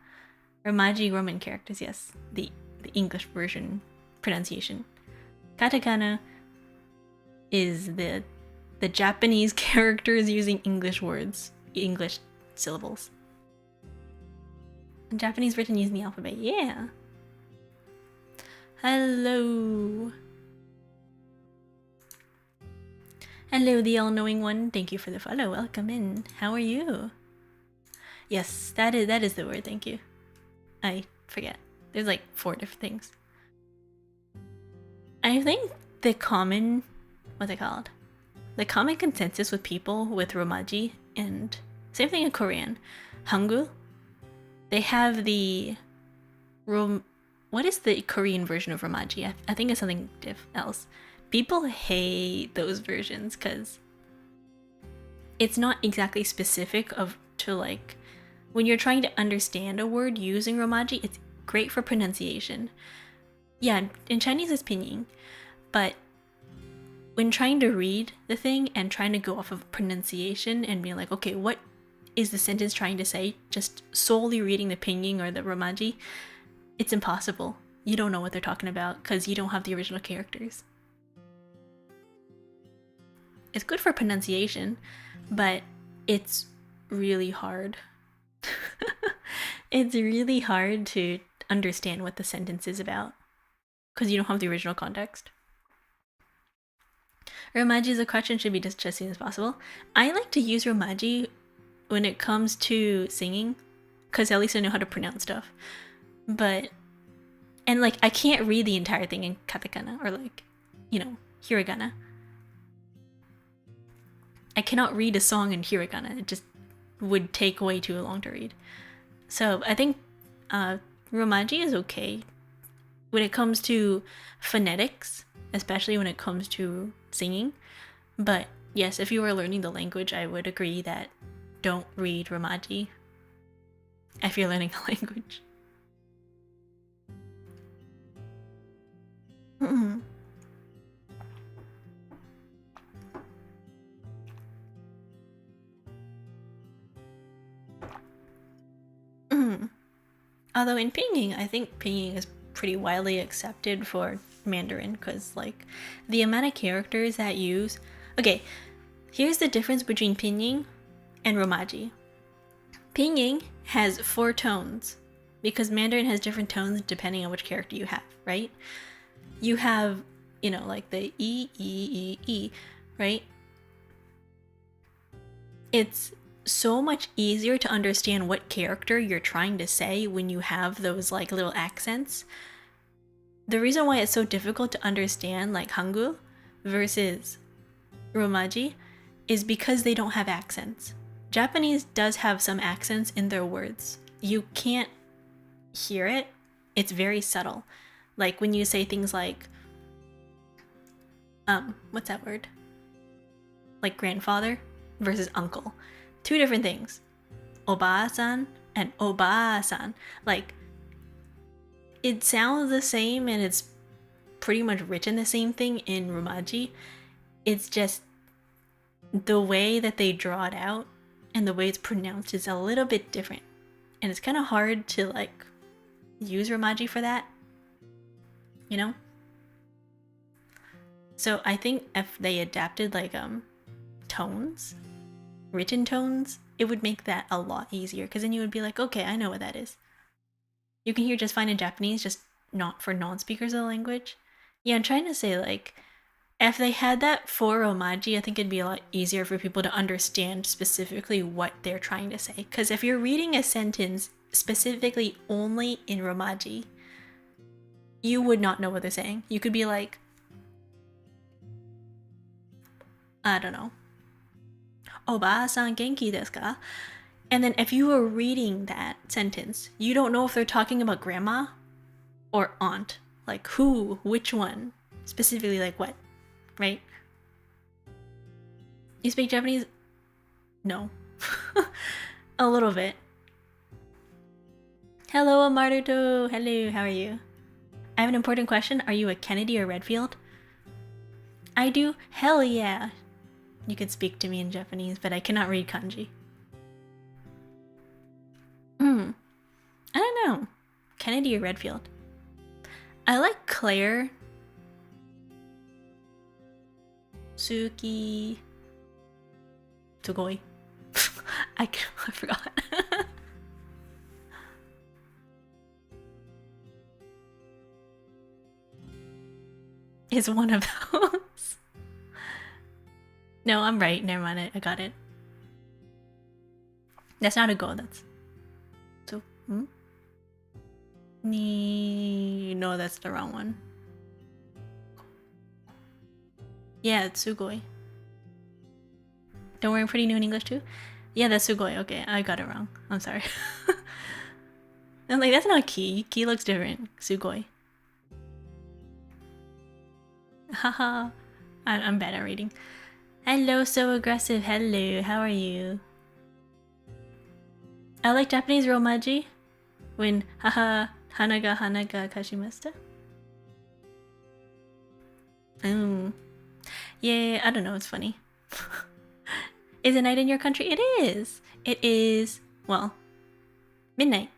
Romaji Roman characters, yes. The English version pronunciation. Katakana is the Japanese characters using English words, English syllables. Japanese written using the alphabet, yeah. Hello. Hello, the all-knowing one. Thank you for the follow. Welcome in. How are you? Yes, that is the word. Thank you. I forget. There's like 4 different things. I think the common, what's it called? The common consensus with people with romaji, and same thing in Korean, Hangul, they have the what is the Korean version of romaji? I think it's something else. People hate those versions because it's not exactly specific to like, when you're trying to understand a word using romaji, it's great for pronunciation. Yeah, in Chinese it's pinyin, but when trying to read the thing and trying to go off of pronunciation and being like, okay, what is the sentence trying to say? Just solely reading the pinyin or the romaji, it's impossible. You don't know what they're talking about because you don't have the original characters. It's good for pronunciation, but it's really hard. It's really hard to understand what the sentence is about because you don't have the original context. Romaji is a question, should be just as soon as possible. I like to use romaji when it comes to singing because at least I know how to pronounce stuff. But, and like, I can't read the entire thing in katakana or like, you know, hiragana. I cannot read a song in hiragana. It just would take way too long to read. So I think romaji is okay when it comes to phonetics, especially when it comes to singing. But yes, if you were learning the language, I would agree that don't read romaji if you're learning the language. Mm-hmm. Mm-hmm. Although in pinging, I think pinging is pretty widely accepted for Mandarin because, like, the amount of characters that use. Okay, here's the difference between pinging and romaji. Pinging has 4 tones because Mandarin has different tones depending on which character you have, right? You have, you know, like the E, right? It's so much easier to understand what character you're trying to say when you have those like little accents. The reason why it's so difficult to understand like Hangul versus Romaji is because they don't have accents. Japanese does have some accents in their words. You can't hear it. It's very subtle. Like when you say things like what's that word? Like grandfather versus uncle. 2 different things. Oba-san and oba-san. Like, it sounds the same and it's pretty much written the same thing in Romaji. It's just the way that they draw it out and the way it's pronounced is a little bit different. And it's kind of hard to, like, use Romaji for that. You know? So I think if they adapted, like, tones, written tones, it would make that a lot easier because then you would be like, okay, I know what that is. You can hear just fine in Japanese, just not for non-speakers of the language. Yeah, I'm trying to say, like, if they had that for Romaji, I think it'd be a lot easier for people to understand specifically what they're trying to say. Because if you're reading a sentence specifically only in Romaji, you would not know what they're saying. You could be like, I don't know, Oba-san genki desu ka? And then if you were reading that sentence, you don't know if they're talking about grandma or aunt. Like who, which one, specifically like what, right? You speak Japanese? No. A little bit. Hello, Amaruto. Hello, how are you? I have an important question. Are you a Kennedy or Redfield? I do? Hell yeah. You could speak to me in Japanese, but I cannot read kanji. I don't know. Kennedy or Redfield? I like Claire. Suki. Sugoi. I forgot. Is one of those. No, I'm right. Never mind. I got it. That's not a go. That's so. No, that's the wrong one. Yeah, it's sugoi. Don't worry, I'm pretty new in English too. Yeah, that's sugoi. Okay, I got it wrong. I'm sorry. I'm like, that's not ki. Ki looks different. Sugoi. Haha. I'm bad at reading. Hello, so aggressive. Hello, how are you? I like Japanese romaji when haha hanaga kashimasta. Yeah, I don't know, it's funny. Is it night in your country? It is. It is, well, midnight.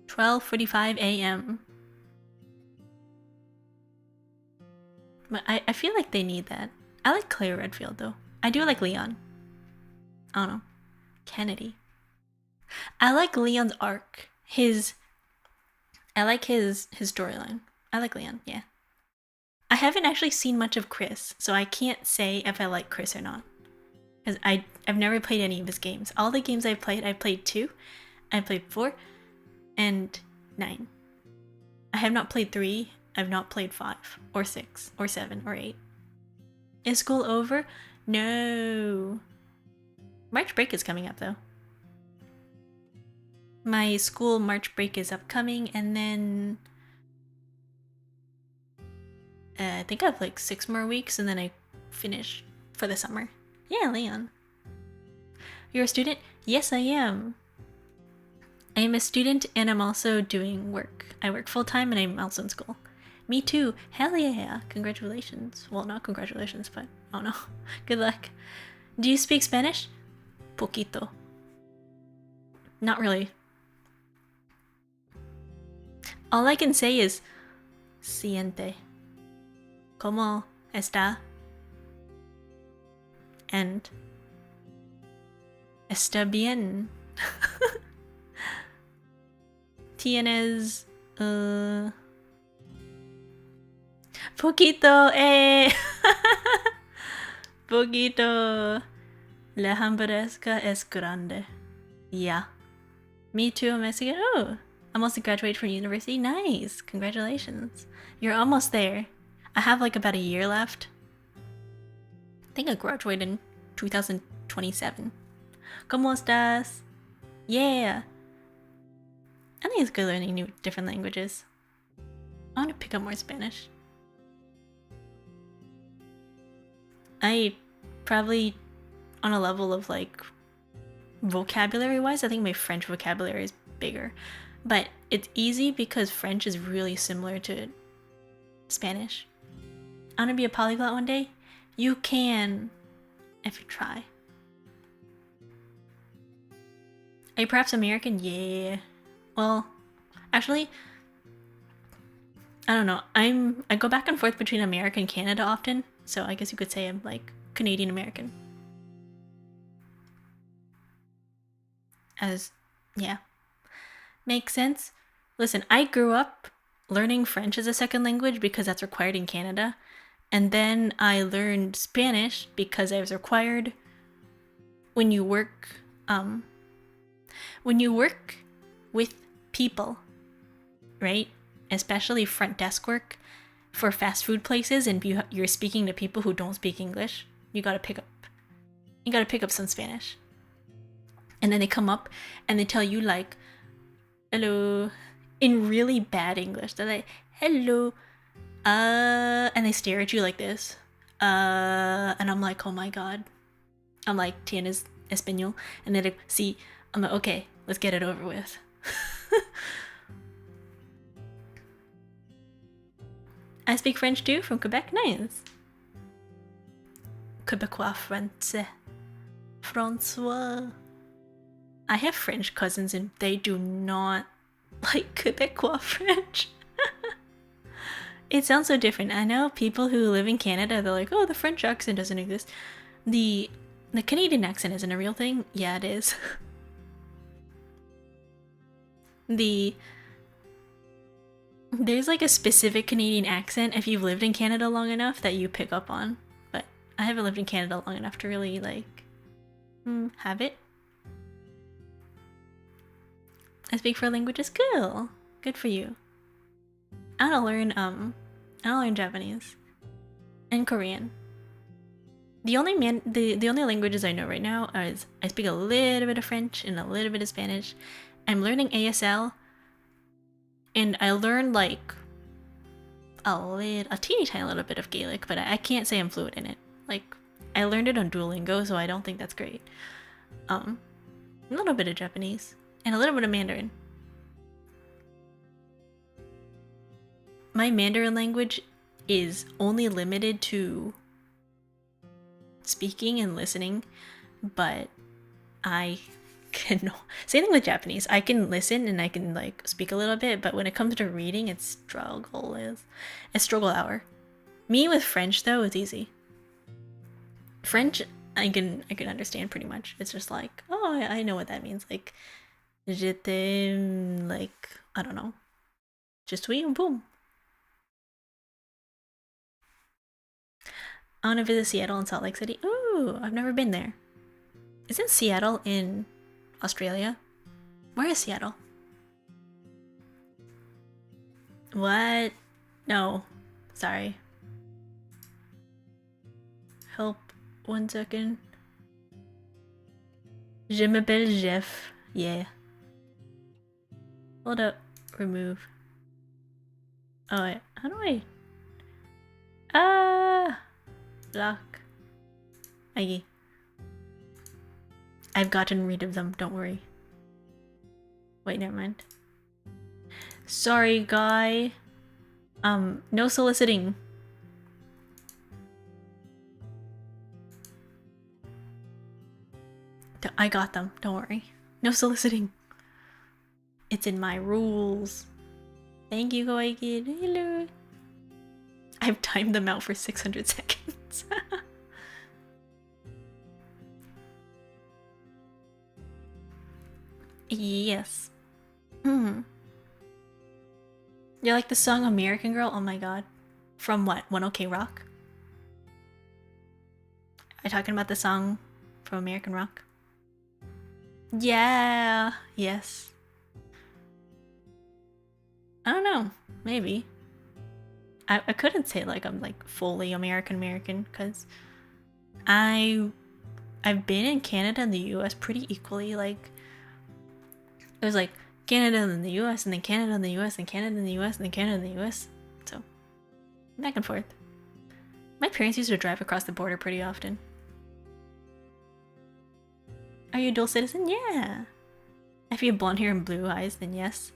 12:45 a.m. But I feel like they need that. I like Claire Redfield though. I do like Leon. I don't know. Kennedy. I like Leon's arc. I like his storyline. I like Leon, yeah. I haven't actually seen much of Chris, so I can't say if I like Chris or not. Because I've never played any of his games. All the games I've played 2. I played 4. And 9. I have not played 3. I've not played 5 or 6 or 7 or 8. Is school over? No. March break is coming up though. My school March break is upcoming, and then I think I have like 6 more weeks, and then I finish for the summer. Yeah, Leon. You're a student? Yes, I am. I am a student, and I'm also doing work. I work full-time, and I'm also in school. Me too. Hell yeah. Congratulations. Well, not congratulations, but oh no. Good luck. Do you speak Spanish? Poquito. Not really. All I can say is siente. ¿Cómo está? And está bien. Tienes poquito, poquito. La hamburguesa es grande. Yeah. Me too, I'm Mexican. Oh, I'm also graduated from university. Nice. Congratulations. You're almost there. I have like about a year left. I think I graduated in 2027. ¿Cómo estás? Yeah. I think it's good learning different languages. I want to pick up more Spanish. I probably, on a level of like vocabulary wise, I think my French vocabulary is bigger. But it's easy because French is really similar to Spanish. I want to be a polyglot one day. You can, if you try. Are you perhaps American? Yeah. Well, actually, I don't know. I go back and forth between America and Canada often, so I guess you could say I'm like Canadian American. Yeah. Makes sense. Listen, I grew up learning French as a second language because that's required in Canada. And then I learned Spanish because it was required when you work with people, right? Especially front desk work for fast food places, and you're speaking to people who don't speak English. You gotta pick up some Spanish. And then they come up and they tell you like, hello, in really bad English. They're like, hello, and they stare at you like this. And I'm like, oh my god. I'm like, ¿tienes español? And they're like, sí. I'm like, okay, let's get it over with. I speak French too, from Quebec. Nice. Quebecois français. François. I have French cousins and they do not like Quebecois French. It sounds so different. I know people who live in Canada, they're like, oh, the French accent doesn't exist. The Canadian accent isn't a real thing. Yeah, it is. There's like a specific Canadian accent if you've lived in Canada long enough that you pick up on. But I haven't lived in Canada long enough to really like have it. I speak 4 languages. Cool. Good for you. I want to learn Japanese and Korean. The only languages I know right now is I speak a little bit of French and a little bit of Spanish. I'm learning ASL, and I learned like a teeny tiny little bit of Gaelic, but I can't say I'm fluent in it. Like, I learned it on Duolingo, so I don't think that's great. A little bit of Japanese and a little bit of Mandarin. My Mandarin language is only limited to speaking and listening, but I can same thing with Japanese. I can listen and I can like speak a little bit, but when it comes to reading, it's struggle hour. Me with French though is easy. French I can understand pretty much. It's just like, oh, I know what that means. Like, je t'aime, like, I don't know, je suis un boom. I want to visit Seattle and Salt Lake City. Ooh, I've never been there. Isn't Seattle in Australia? Where is Seattle? What? No. Sorry. Help. 1 second. Je m'appelle Jeff. Yeah. Hold up. Remove. Oh wait. How do I? Lock. Aggie. I've gotten rid of them. Don't worry. Wait, never mind. Sorry, guy. No soliciting. I got them. Don't worry. No soliciting. It's in my rules. Thank you, Kawaii Kid. Hello. I've timed them out for 600 seconds. Yes. You like the song American Girl? Oh my god. From what? 1OK Rock? Are you talking about the song from American Rock? Yeah. Yes. I don't know. Maybe. I couldn't say like I'm like fully American because I've been in Canada and the US pretty equally. Like it was like Canada and then the US and then Canada and the US and Canada and the US and then Canada and the US. So back and forth. My parents used to drive across the border pretty often. Are you a dual citizen? Yeah. If you have blonde hair and blue eyes, then yes.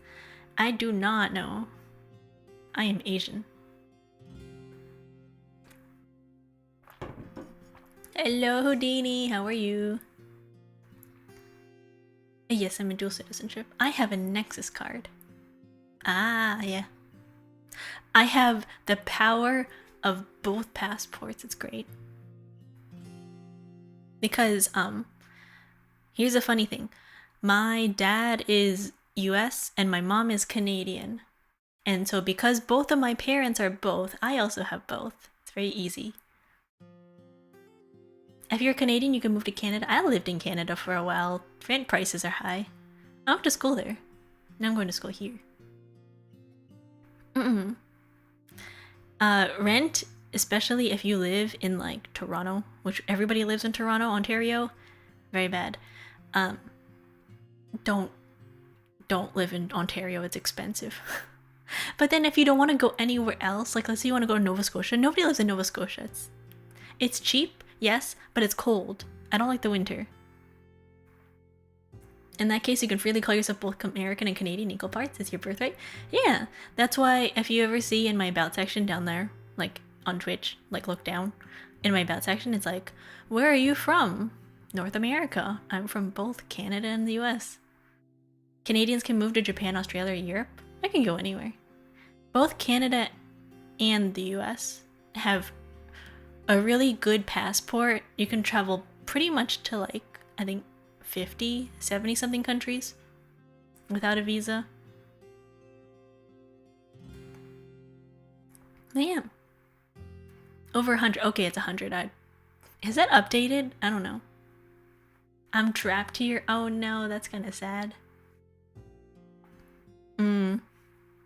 I do not know. I am Asian. Hello, Houdini. How are you? Yes, I'm in dual citizenship. I have a Nexus card. Ah, yeah. I have the power of both passports. It's great. Because, here's a funny thing. My dad is US and my mom is Canadian. And so because both of my parents are both, I also have both. It's very easy. If you're Canadian, you can move to Canada. I lived in Canada for a while. Rent prices are high. I went to school there. Now I'm going to school here. Rent, especially if you live in like Toronto, which everybody lives in Toronto, Ontario, very bad. Don't live in Ontario. It's expensive. But then if you don't want to go anywhere else, like let's say you want to go to Nova Scotia, nobody lives in Nova Scotia. It's cheap, yes, but it's cold. I don't like the winter. In that case, you can freely call yourself both American and Canadian equal parts. It's your birthright. Yeah, that's why if you ever see in my about section down there, like on Twitch, like look down, in my about section, it's like, where are you from? North America. I'm from both Canada and the US. Canadians can move to Japan, Australia, or Europe. I can go anywhere. Both Canada and the US have a really good passport. You can travel pretty much to like, I think 50, 70 something countries without a visa. Yeah. Over 100. Okay, it's 100. Is that updated? I don't know. I'm trapped here. Oh no, that's kind of sad.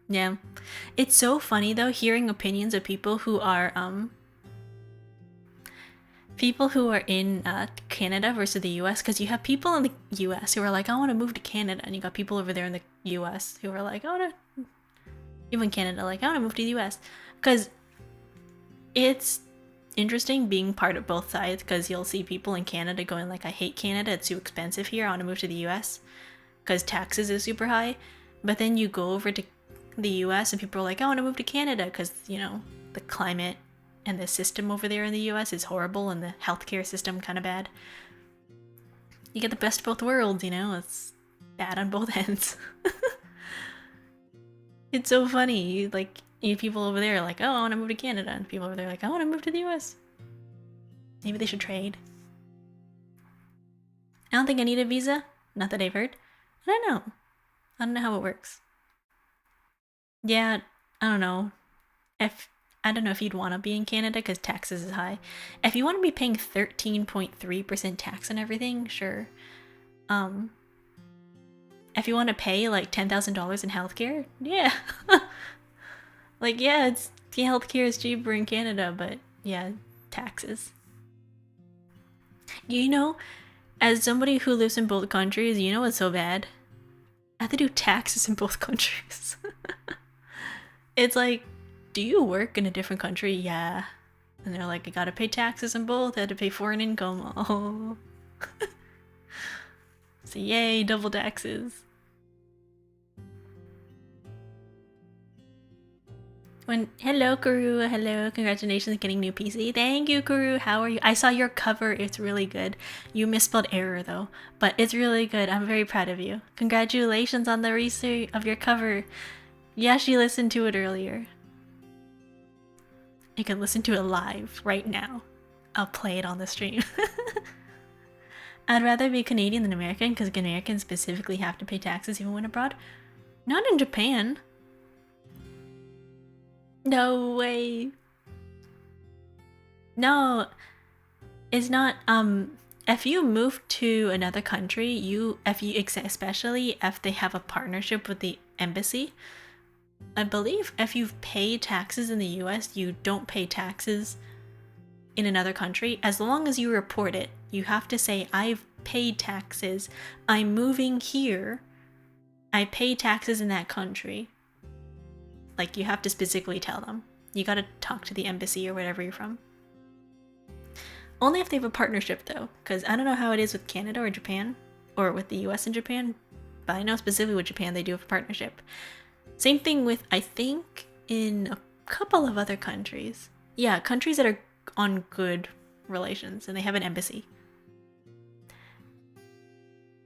Yeah. It's so funny though, hearing opinions of people who are in Canada versus the US, because you have people in the US who are like, I want to move to Canada, and you got people over there in the US who are like, I want to, even Canada, like, I want to move to the US. Because it's interesting being part of both sides, because you'll see people in Canada going like, I hate Canada, it's too expensive here, I want to move to the US because taxes is super high. But then you go over to the US and people are like, I want to move to Canada because, you know, the climate and the system over there in the US is horrible and the healthcare system kind of bad. You get the best of both worlds, you know? It's bad on both ends. It's so funny. Like, you have people over there like, oh, I want to move to Canada. And people over there like, I want to move to the US. Maybe they should trade. I don't think I need a visa. Not that I've heard. I don't know. I don't know how it works. Yeah, I don't know. I don't know if you'd want to be in Canada because taxes is high. If you want to be paying 13.3% tax and everything, sure. If you want to pay like $10,000 in healthcare, yeah. Like, yeah, it's healthcare is cheaper in Canada, but yeah, taxes. You know, as somebody who lives in both countries, you know what's so bad? I have to do taxes in both countries. It's like, do you work in a different country? Yeah. And they're like, I gotta pay taxes in both. I had to pay foreign income. Oh. So yay, double taxes. Hello, Kuru. Hello, congratulations on getting new PC. Thank you, Kuru. How are you? I saw your cover. It's really good. You misspelled error though, but it's really good. I'm very proud of you. Congratulations on the research of your cover. Yeah, she listened to it earlier. You can listen to it live right now. I'll play it on the stream. I'd rather be Canadian than American because Americans specifically have to pay taxes even when abroad. Not in Japan. No way. No, it's not. If you move to another country, especially if they have a partnership with the embassy, I believe if you've paid taxes in the US, you don't pay taxes in another country as long as you report it. You have to say, I've paid taxes. I'm moving here. I pay taxes in that country. Like, you have to specifically tell them. You gotta talk to the embassy or wherever you're from. Only if they have a partnership, though, because I don't know how it is with Canada or Japan, or with the US and Japan, but I know specifically with Japan they do have a partnership. Same thing with, I think, in a couple of other countries. Yeah, countries that are on good relations, and they have an embassy.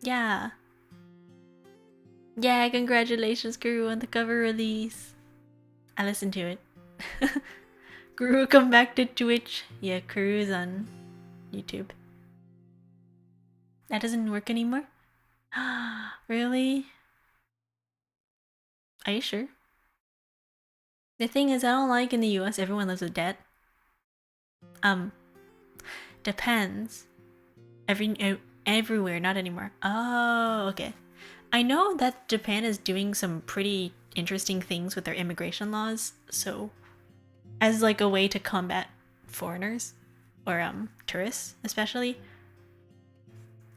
Yeah. Yeah, congratulations, Guru, on the cover release. I listened to it. Guru, come back to Twitch. Yeah, Guru's on YouTube. That doesn't work anymore? Really? Are you sure? The thing is, I don't like in the US everyone lives with debt. Depends. Everywhere, not anymore. Oh, okay. I know that Japan is doing some pretty interesting things with their immigration laws, so as like a way to combat foreigners or tourists especially.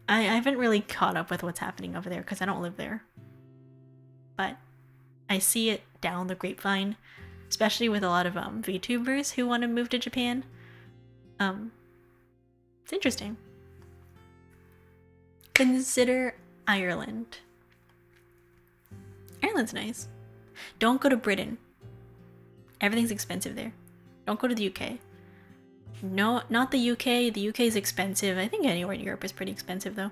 I haven't really caught up with what's happening over there because I don't live there. But I see it down the grapevine, especially with a lot of VTubers who want to move to Japan. It's interesting. Consider Ireland. Ireland's nice. Don't go to Britain. Everything's expensive there. Don't go to the UK. No, not the UK. The UK is expensive. I think anywhere in Europe is pretty expensive though.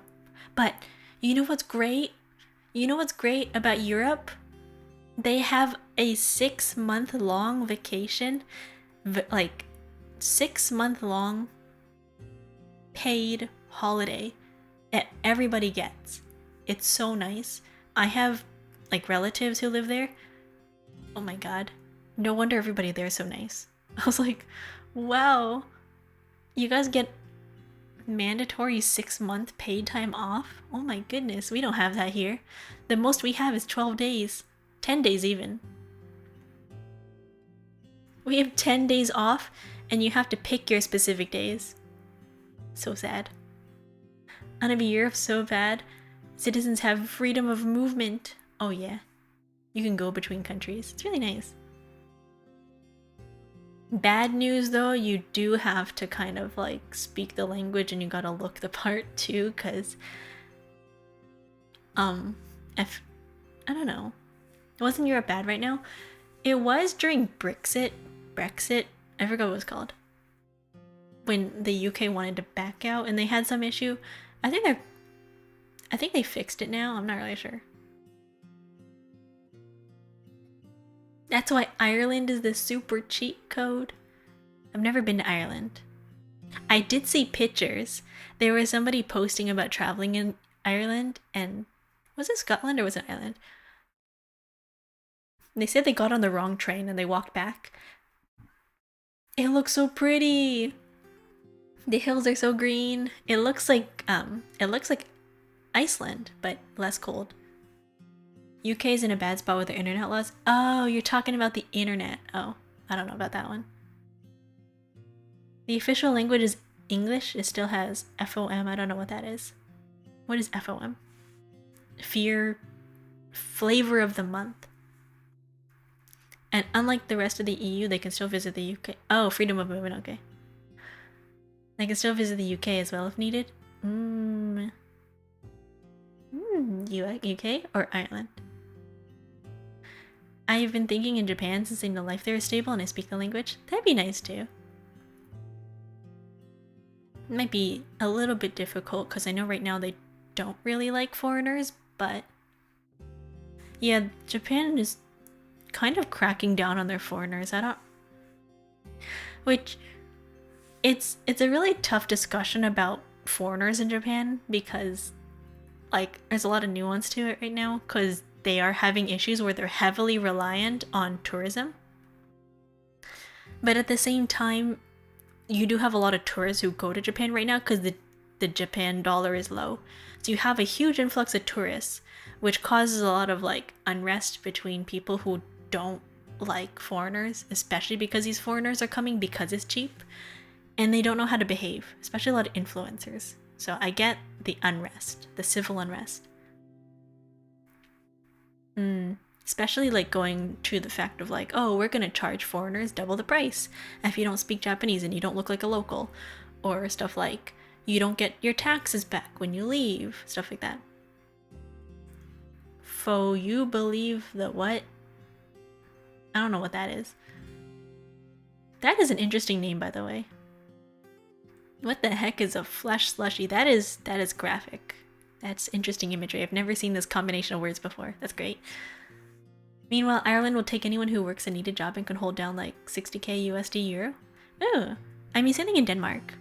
But you know what's great? You know what's great about Europe? They have a 6-month-long vacation. Like 6-month-long paid holiday that everybody gets. It's so nice. I have like relatives who live there. Oh my god. No wonder everybody there is so nice. I was like, wow. You guys get mandatory 6-month paid time off? Oh my goodness, we don't have that here. The most we have is 12 days. 10 days even. We have 10 days off and you have to pick your specific days. So sad. I want to be Europe so bad. Citizens have freedom of movement. Oh yeah. You can go between countries. It's really nice. Bad news though, you do have to kind of like speak the language and you gotta look the part too, cause if I don't know. Wasn't Europe bad right now? It was during Brexit. I forgot what it was called. When the UK wanted to back out and they had some issue. I think they fixed it now. I'm not really sure. That's why Ireland is the super cheat code. I've never been to Ireland. I did see pictures. There was somebody posting about traveling in Ireland, and was it Scotland or was it Ireland? They said they got on the wrong train and they walked back. It looks so pretty. The hills are so green. It looks like Iceland, but less cold. UK is in a bad spot with their internet laws. Oh, you're talking about the internet. Oh, I don't know about that one. The official language is English. It still has FOM. I don't know what that is. What is FOM? Flavor of the month. And unlike the rest of the EU, they can still visit the UK. Oh, freedom of movement, okay. They can still visit the UK as well if needed. UK or Ireland? I've been thinking in Japan since I know life there is stable and I speak the language. That'd be nice too. It might be a little bit difficult because I know right now they don't really like foreigners, but yeah, Japan is kind of cracking down on their foreigners. Which it's a really tough discussion about foreigners in Japan because like there's a lot of nuance to it right now because they are having issues where they're heavily reliant on tourism. But at the same time, you do have a lot of tourists who go to Japan right now because the Japan dollar is low. So you have a huge influx of tourists, which causes a lot of like unrest between people who don't like foreigners, especially because these foreigners are coming because it's cheap and they don't know how to behave, especially a lot of influencers. So I get the unrest, the civil unrest. Especially like going to the fact of like, oh, we're gonna charge foreigners double the price if you don't speak Japanese and you don't look like a local, or stuff like you don't get your taxes back when you leave, stuff like that. Fo you believe the what? I don't know what that is. That is an interesting name, by the way. What the heck is a flesh slushy? That is graphic. That's interesting imagery. I've never seen this combination of words before. That's great. Meanwhile, Ireland will take anyone who works a needed job and can hold down like 60k USD euro. Oh, I mean something in Denmark.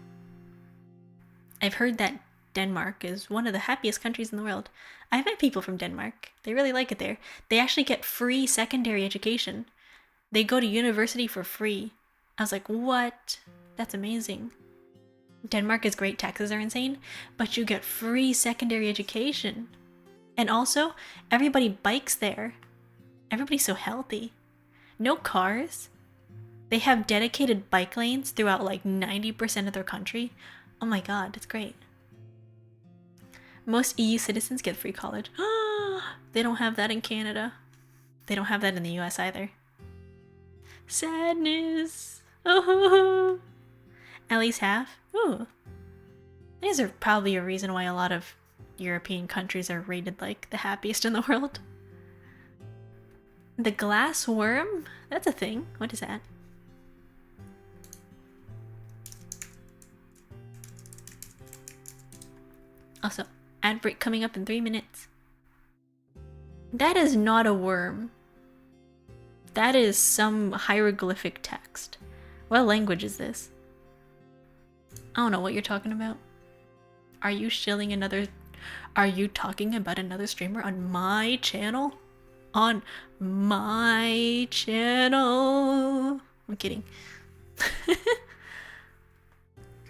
I've heard that Denmark is one of the happiest countries in the world. I've met people from Denmark. They really like it there. They actually get free secondary education. They go to university for free. I was like, what? That's amazing. Denmark is great, taxes are insane, but you get free secondary education. And also, everybody bikes there. Everybody's so healthy. No cars. They have dedicated bike lanes throughout like 90% of their country. Oh my god, it's great. Most EU citizens get free college. They don't have that in Canada. They don't have that in the US either. Sadness. Oh. At least half. Ooh. These are probably a reason why a lot of European countries are rated like the happiest in the world. The glass worm? That's a thing. What is that? Also, ad break coming up in 3 minutes. That is not a worm. That is some hieroglyphic text. What language is this? I don't know what you're talking about. Are you shilling another... Are you talking about another streamer on my channel? On my channel? I'm kidding.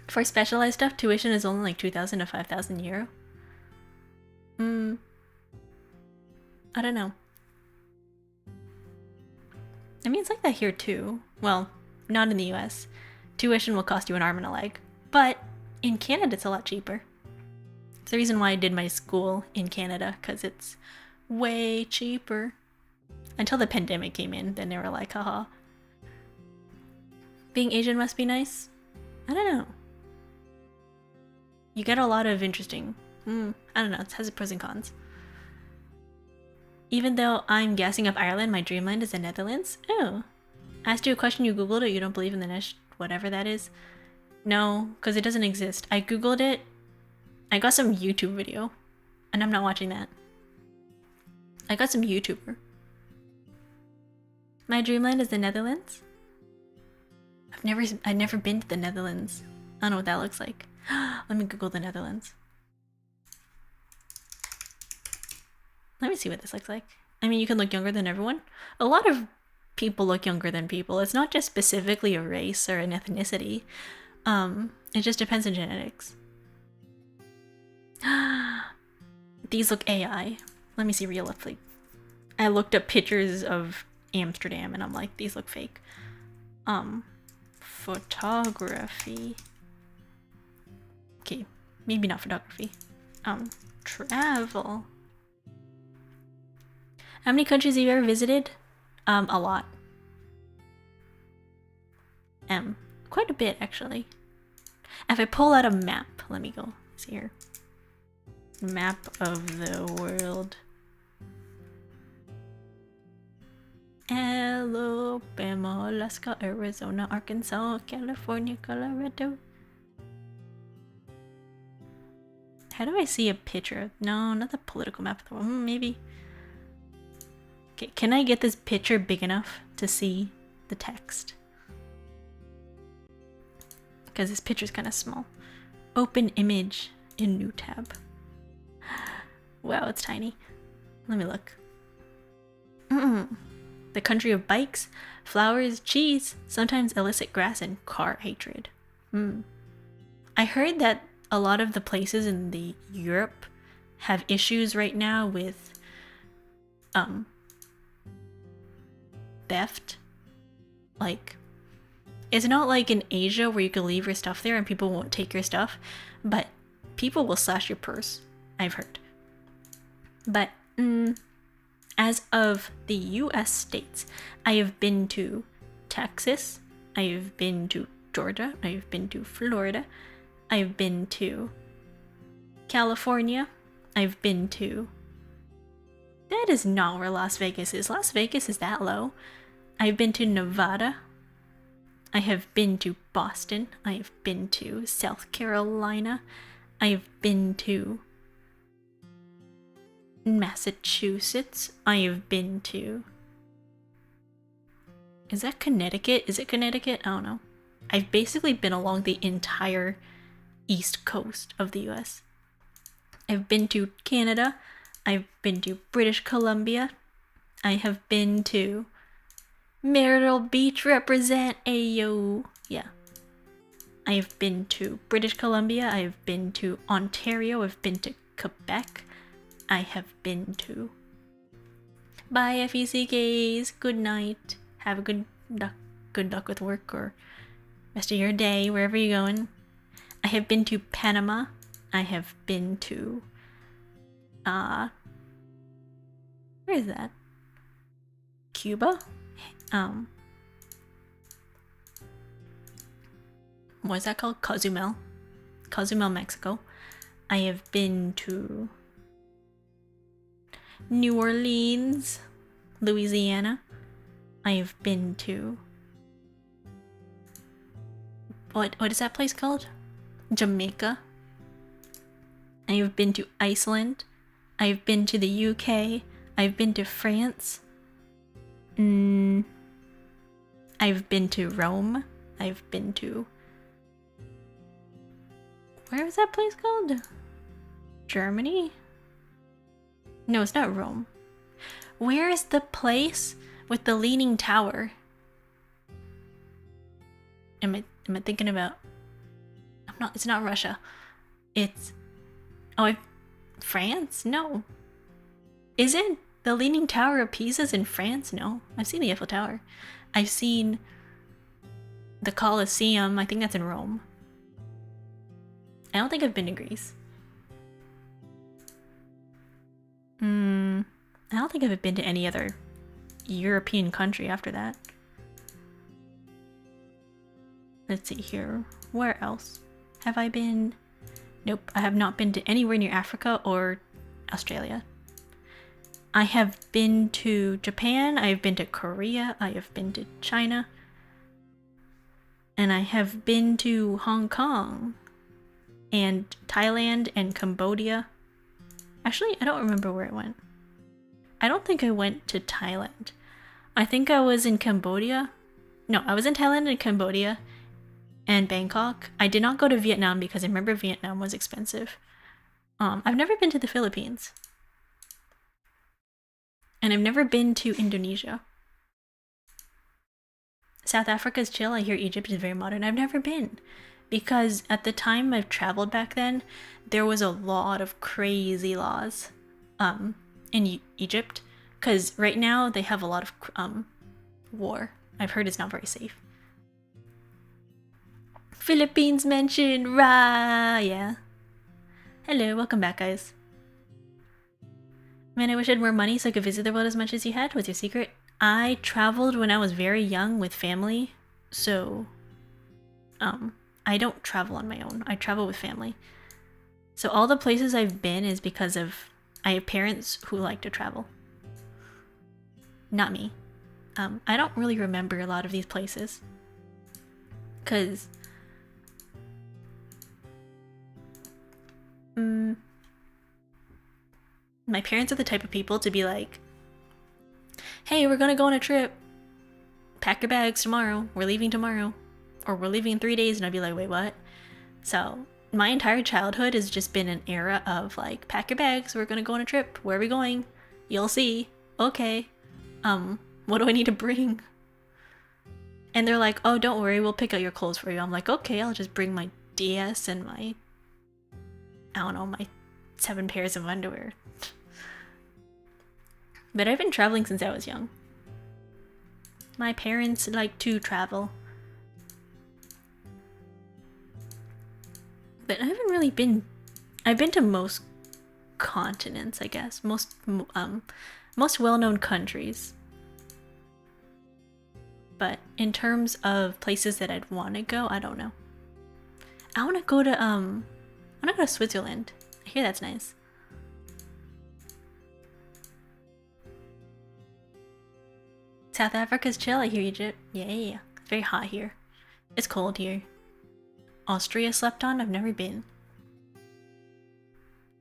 For specialized stuff, tuition is only like 2,000 to 5,000 euro. I don't know. I mean, it's like that here too. Well, not in the US. Tuition will cost you an arm and a leg. But in Canada, it's a lot cheaper. It's the reason why I did my school in Canada, because it's way cheaper. Until the pandemic came in, then they were like, haha. Being Asian must be nice? I don't know. You get a lot of interesting... I don't know, it has its pros and cons. Even though I'm gassing up Ireland, my dreamland is the Netherlands. Oh. I asked you a question, you googled it, you don't believe in the Nesh, whatever that is. No, because it doesn't exist. I googled it. I got some YouTube video. And I'm not watching that. I got some YouTuber. My dreamland is the Netherlands. I've never been to the Netherlands. I don't know what that looks like. Let me Google the Netherlands. Let me see what this looks like. I mean, you can look younger than everyone. A lot of people look younger than people. It's not just specifically a race or an ethnicity. It just depends on genetics. These look AI. Let me see realistically. I looked up pictures of Amsterdam and I'm like, these look fake. Photography. Okay, maybe not photography. Travel. How many countries have you ever visited? A lot. Quite a bit actually. If I pull out a map, let me go. See here. Map of the world. Alabama, Alaska, Arizona, Arkansas, California, Colorado. How do I see a picture? No, not the political map of the world. Maybe. Okay, can I get this picture big enough to see the text? Because this picture's kind of small. Open image in new tab. Wow, it's tiny. Let me look. The country of bikes, flowers, cheese, sometimes illicit grass, and car hatred. I heard that a lot of the places in the Europe have issues right now with theft. Like, it's not like in Asia where you can leave your stuff there and people won't take your stuff, but people will slash your purse, I've heard. But as of the US states, I have been to Texas, I have been to Georgia, I have been to Florida, I've been to California, I've been to... That is not where Las Vegas is. Las Vegas is that low. I've been to Nevada, I have been to Boston, I have been to South Carolina, I have been to Massachusetts, I have been to... Is that Connecticut? Is it Connecticut? I don't know. I've basically been along the entire east coast of the US. I've been to Canada, I've been to British Columbia, I have been to Myrtle Beach, represent, ayo. Yeah. I have been to British Columbia, I have been to Ontario, I've been to Quebec, I have been to... Bye, FECKs. Good night. Have a good luck with work or rest of your day, wherever you're going. I have been to Panama. I have been to... where is that? Cuba? What is that called? Cozumel. Cozumel, Mexico. I have been to... New Orleans, Louisiana. I have been to... What is that place called? Jamaica. I have been to Iceland. I've been to the UK. I've been to France. I've been to Rome. I've been to... Where is that place called? Germany? No, it's not Rome. Where is the place with the leaning tower? Am I thinking about... It's not Russia. It's... France? No. Is it the Leaning Tower of Pisa's in France? No. I've seen the Eiffel Tower. I've seen the Colosseum. I think that's in Rome. I don't think I've been to Greece. I don't think I've been to any other European country after that. Let's see here. Where else have I been? Nope, I have not been to anywhere near Africa or Australia. I have been to Japan, I have been to Korea, I have been to China, and I have been to Hong Kong, and Thailand, and Cambodia. Actually, I don't remember where I went. I don't think I went to Thailand. I think I was in Cambodia. No, I was in Thailand and Cambodia and Bangkok. I did not go to Vietnam because I remember Vietnam was expensive. I've never been to the Philippines. And I've never been to Indonesia. South Africa's chill. I hear Egypt is very modern. I've never been. Because at the time I've traveled back then, there was a lot of crazy laws in Egypt Because right now they have a lot of war. I've heard it's not very safe. Philippines mentioned, rah, yeah. Hello, welcome back, guys. Man, I wish I had more money so I could visit the world as much as you had. What's your secret? I traveled when I was very young with family, so I don't travel on my own. I travel with family. So all the places I've been is because of I have parents who like to travel. Not me. I don't really remember a lot of these places. Because my parents are the type of people to be like, hey, we're gonna go on a trip. Pack your bags tomorrow. We're leaving tomorrow. Or we're leaving in 3 days. And I'd be like, wait, what? So my entire childhood has just been an era of like, pack your bags. We're gonna go on a trip. Where are we going? You'll see. Okay. What do I need to bring? And they're like, oh, don't worry. We'll pick out your clothes for you. I'm like, okay, I'll just bring my DS and my, I don't know, my 7 pairs of underwear. But I've been traveling since I was young. My parents like to travel. But I haven't really been... I've been to most continents, I guess. Most well-known countries. But in terms of places that I'd want to go, I don't know. I want to go to Switzerland. I hear that's nice. South Africa's chill, I hear you, Jip. Yeah. It's very hot here. It's cold here. Austria slept on? I've never been.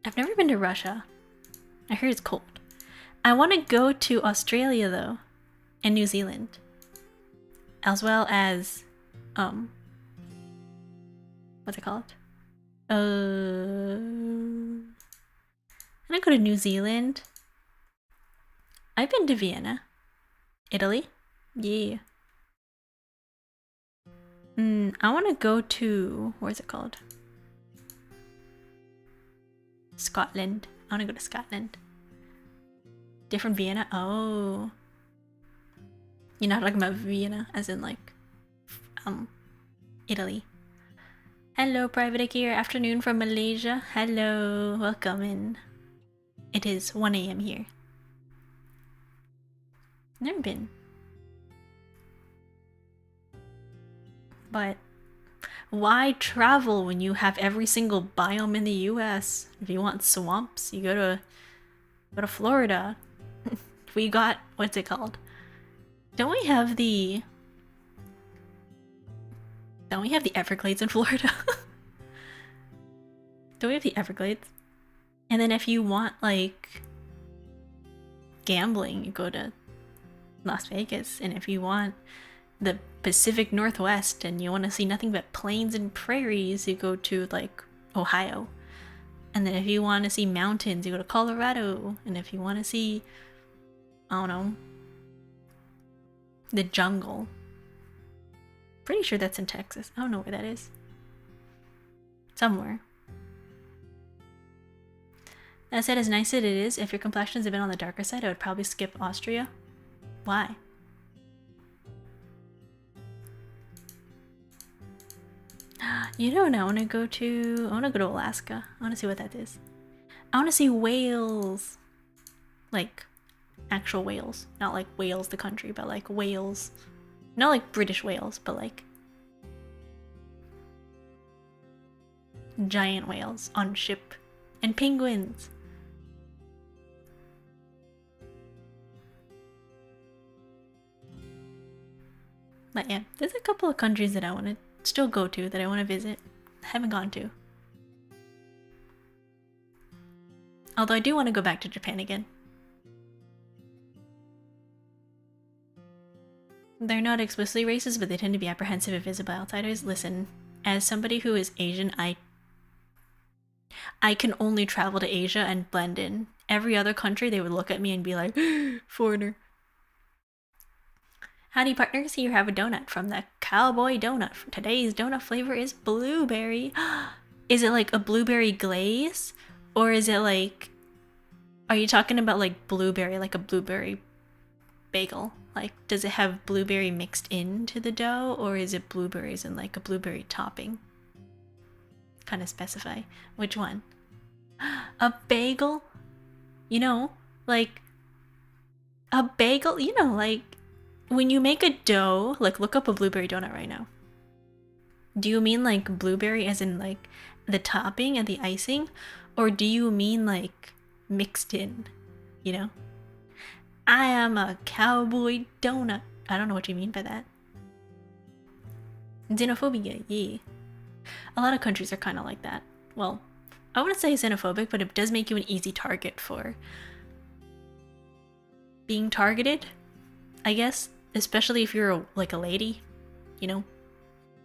I've never been to Russia. I heard it's cold. I want to go to Australia, though. And New Zealand. As well as, what's it called? I'm gonna go to New Zealand. I've been to Vienna. Italy? Yeah. I want to go to... Where's it called? Scotland. I want to go to Scotland. Different Vienna? Oh. You're not talking about Vienna, as in like... Italy. Hello, Private Akira. Afternoon from Malaysia. Hello. Welcome in. It is 1 a.m. here. Never been. But why travel when you have every single biome in the US? If you want swamps, you go to Florida. We got, what's it called? Don't we have the Everglades in Florida? Don't we have the Everglades? And then if you want like gambling, you go to Las Vegas. And if you want the Pacific Northwest and you want to see nothing but plains and prairies, you go to like Ohio. And then if you want to see mountains, you go to Colorado. And if you want to see, I don't know, the jungle, pretty sure that's in Texas. I don't know where that is. Somewhere. That said, as nice as it is, if your complexions have been on the darker side, I would probably skip Austria. Why? You know what I want to go to? I want to go to Alaska. I want to see what that is. I want to see whales. Like, actual whales. Not like Wales the country, but like whales. Not like British whales, but like giant whales on ship. And penguins. But yeah, there's a couple of countries that I want to still go to, that I want to visit. I haven't gone to. Although I do want to go back to Japan again. They're not explicitly racist, but they tend to be apprehensive of visible outsiders. Listen, as somebody who is Asian, I can only travel to Asia and blend in. Every other country, they would look at me and be like, foreigner. Howdy, partners. Here you have a donut from the Cowboy Donut. Today's donut flavor is blueberry. Is it like a blueberry glaze? Or is it like Are you talking about like blueberry, like a blueberry bagel? Like, does it have blueberry mixed into the dough, or is it blueberries and like a blueberry topping? Kind of specify which one. A bagel? You know, like a bagel, you know, like when you make a dough, like look up a blueberry donut right now. Do you mean like blueberry as in like the topping and the icing? Or do you mean like mixed in, you know? I am a cowboy donut. I don't know what you mean by that. Xenophobia, yeah. A lot of countries are kind of like that. Well, I wouldn't say xenophobic, but it does make you an easy target for being targeted, I guess. Especially if you're like a lady, you know?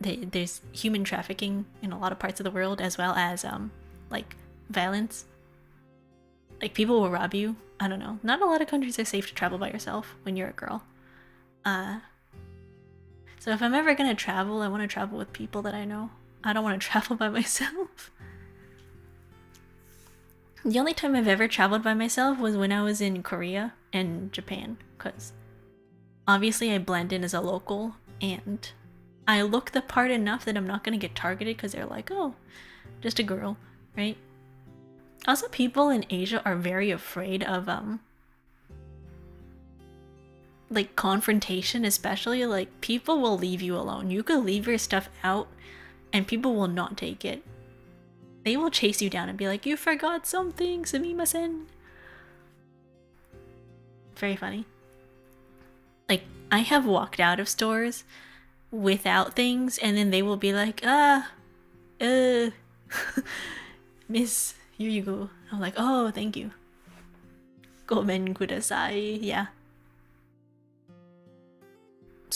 There's human trafficking in a lot of parts of the world, as well as like violence. Like people will rob you. I don't know. Not a lot of countries are safe to travel by yourself when you're a girl. So if I'm ever gonna travel, I want to travel with people that I know. I don't want to travel by myself. The only time I've ever traveled by myself was when I was in Korea and Japan, because obviously I blend in as a local and I look the part enough that I'm not gonna get targeted because they're like, oh, just a girl, right? Also, people in Asia are very afraid of like confrontation, especially. Like people will leave you alone. You could leave your stuff out and people will not take it. They will chase you down and be like, you forgot something, sumimasen. Very funny. Like, I have walked out of stores without things and then they will be like, miss, here you go. I'm like, oh, thank you. Gomen kudasai. Yeah.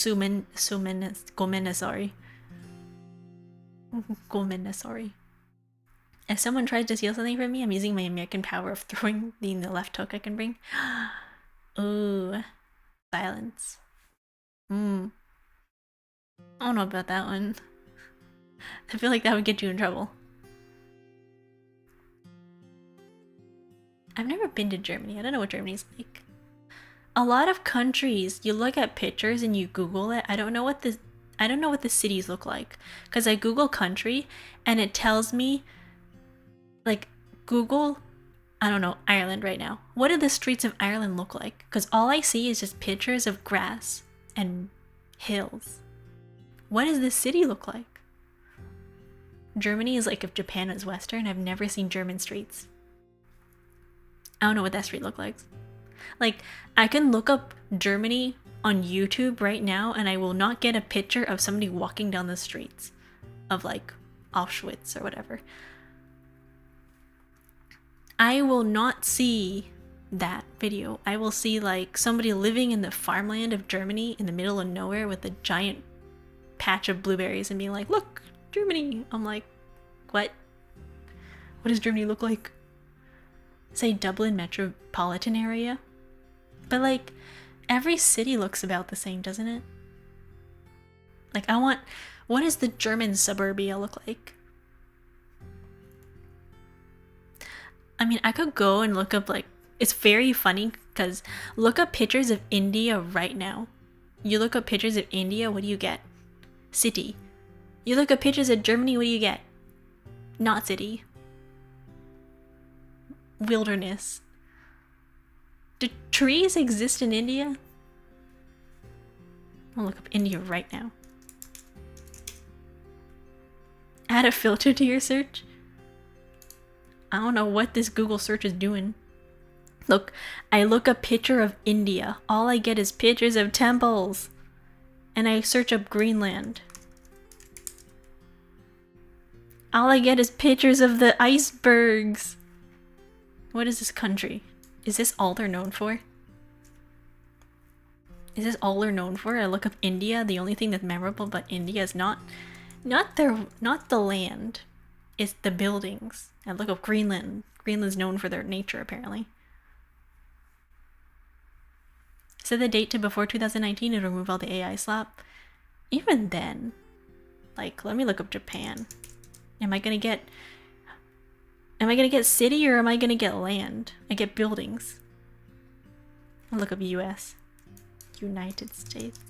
Gomen, sorry. If someone tries to steal something from me, I'm using my American power of throwing the left hook I can bring. Ooh. Silence. I don't know about that one. I feel like that would get you in trouble. I've never been to Germany. I don't know what Germany's like. A lot of countries, you look at pictures and you Google it. I don't know what the cities look like, because I Google country and it tells me, like, Google, I don't know, Ireland right now. What do the streets of Ireland look like? Because all I see is just pictures of grass and hills. What does this city look like? Germany is like if Japan is Western. I've never seen German streets. I don't know what that street looks like. Like, I can look up Germany on YouTube right now and I will not get a picture of somebody walking down the streets of like Auschwitz or whatever. I will not see that video. I will see like somebody living in the farmland of Germany in the middle of nowhere with a giant patch of blueberries and being like, look, Germany. I'm like, what? What does Germany look like? Say Dublin metropolitan area? But like, every city looks about the same, doesn't it? Like, what does the German suburbia look like? I mean, I could go and look up, like, it's very funny because look up pictures of India right now. You look up pictures of India, what do you get? City. You look up pictures of Germany, what do you get? Not city. Wilderness. Do trees exist in India? I'll look up India right now. Add a filter to your search? I don't know what this Google search is doing. Look, I look up picture of India. All I get is pictures of temples. And I search up Greenland. All I get is pictures of the icebergs. What is this country? Is this all they're known for? Is this all they're known for? I look up India. The only thing that's memorable about India is not the land. It's the buildings. I look up Greenland. Greenland's known for their nature, apparently. Set the date to before 2019 and remove all the AI slop. Even then, like, let me look up Japan. Am I gonna get Am I gonna get city or am I gonna get land? I get buildings. I'll look up US. United States.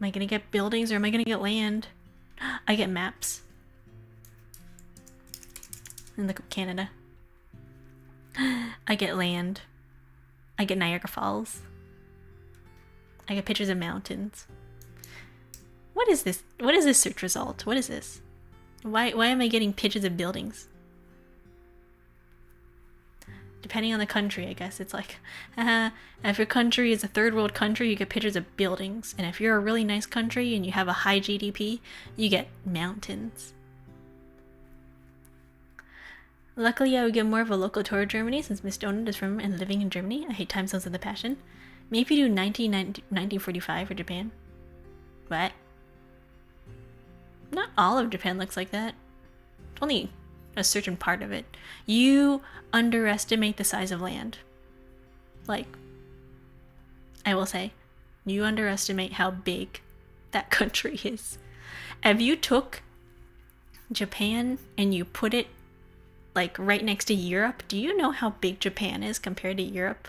Am I gonna get buildings or am I gonna get land? I get maps. And look up Canada. I get land. I get Niagara Falls. I get pictures of mountains. What is this? What is this search result? What is this? Why am I getting pictures of buildings? Depending on the country, I guess it's like, if your country is a third world country, you get pictures of buildings. And if you're a really nice country and you have a high GDP, you get mountains. Luckily, I would get more of a local tour of Germany since Miss Donut is from and living in Germany. I hate time zones with a passion. Maybe do 1945 for Japan. What? Not all of Japan looks like that. Only a certain part of it. You underestimate the size of land. Like, I will say, you underestimate how big that country is. If you took Japan and you put it like right next to Europe, do you know how big Japan is compared to Europe?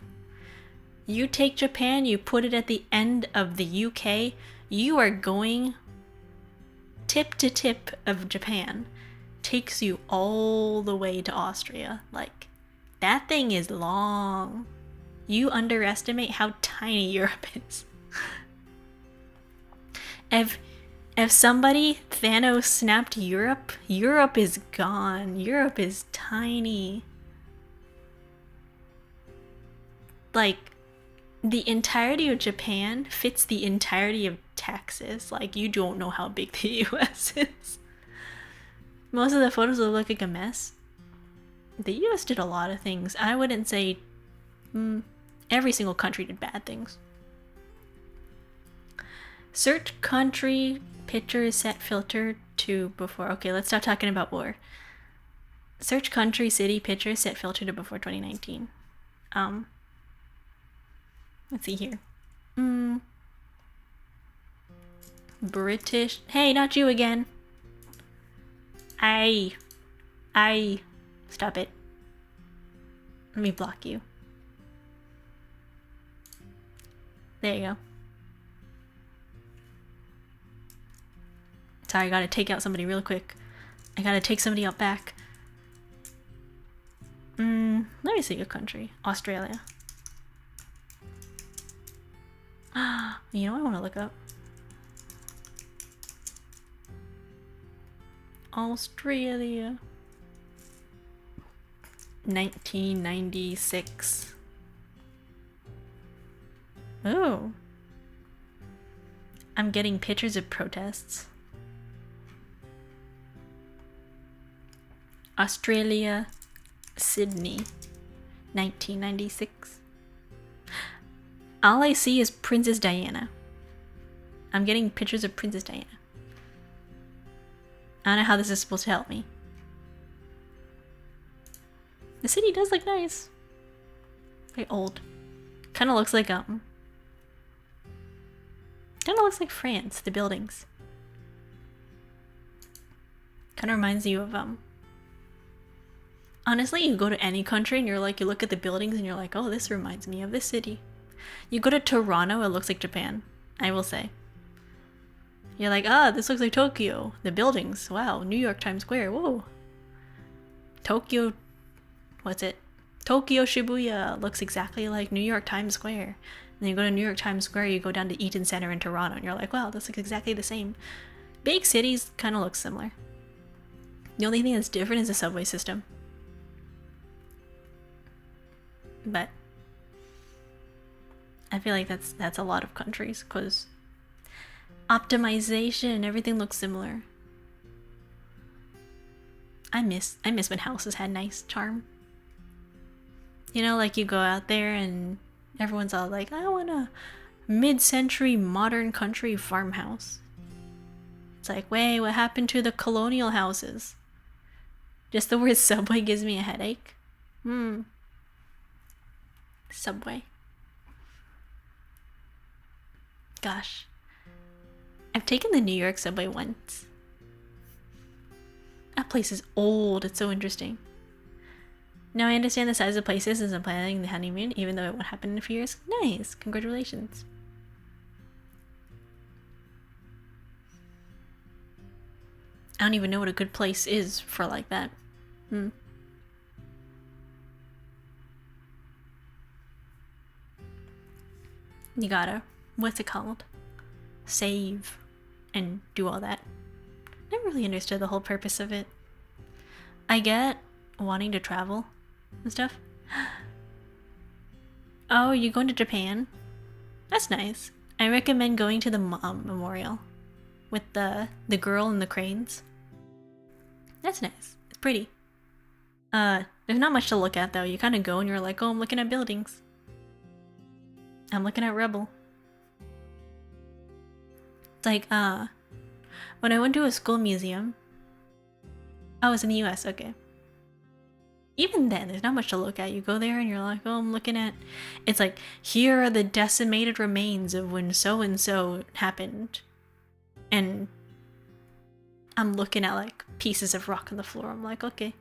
You take Japan, you put it at the end of the UK, you are going tip to tip of Japan. Takes you all the way to Austria. Like, that thing is long. You underestimate how tiny Europe is. If somebody Thanos snapped Europe, Europe is gone. Europe is tiny. Like, the entirety of Japan fits the entirety of Texas. Like, you don't know how big the US is. Most of the photos will look like a mess. The US did a lot of things. I wouldn't say every single country did bad things. Search country picture set filter to before. Okay, let's stop talking about war. Search country city picture set filter to before 2019. Let's see here. British. Hey, not you again. Stop it. Let me block you. There you go. Sorry, I gotta take out somebody real quick. I gotta take somebody out back. Let me see a country. Australia. You know, I want to look up. Australia. 1996. Oh. I'm getting pictures of protests. Australia, Sydney, 1996. All I see is Princess Diana. I'm getting pictures of Princess Diana. I don't know how this is supposed to help me. The city does look nice. Very old. Kind of looks like kind of looks like France, the buildings. Kind of reminds you of honestly, you go to any country and you're like, you look at the buildings and you're like, oh, this reminds me of this city. You go to Toronto, it looks like Japan, I will say. You're like, ah, this looks like Tokyo. The buildings, wow, New York Times Square, whoa. Tokyo, what's it? Tokyo Shibuya looks exactly like New York Times Square. And you go to New York Times Square, you go down to Eaton Center in Toronto, and you're like, wow, this looks exactly the same. Big cities kind of look similar. The only thing that's different is the subway system. But I feel like that's a lot of countries, because optimization, everything looks similar. I miss when houses had nice charm. You know, like you go out there and everyone's all like, I want a mid-century modern country farmhouse. It's like, wait, what happened to the colonial houses? Just the word subway gives me a headache. Subway. Gosh. I've taken the New York subway once. That place is old. It's so interesting. Now I understand the size of places as I'm planning the honeymoon, even though it won't happen in a few years. Nice. Congratulations. I don't even know what a good place is for like that. You gotta, what's it called? Save and do all that. Never really understood the whole purpose of it. I get wanting to travel and stuff. Oh, you going to Japan? That's nice. I recommend going to the memorial with the girl and the cranes. That's nice. It's pretty. There's not much to look at though. You kind of go and you're like, oh, I'm looking at buildings. I'm looking at Rebel. It's like, when I went to a school museum. Oh, it's in the US, okay. Even then, there's not much to look at. You go there and you're like, oh, I'm looking at... It's like, here are the decimated remains of when so-and-so happened. And I'm looking at, like, pieces of rock on the floor. I'm like, okay.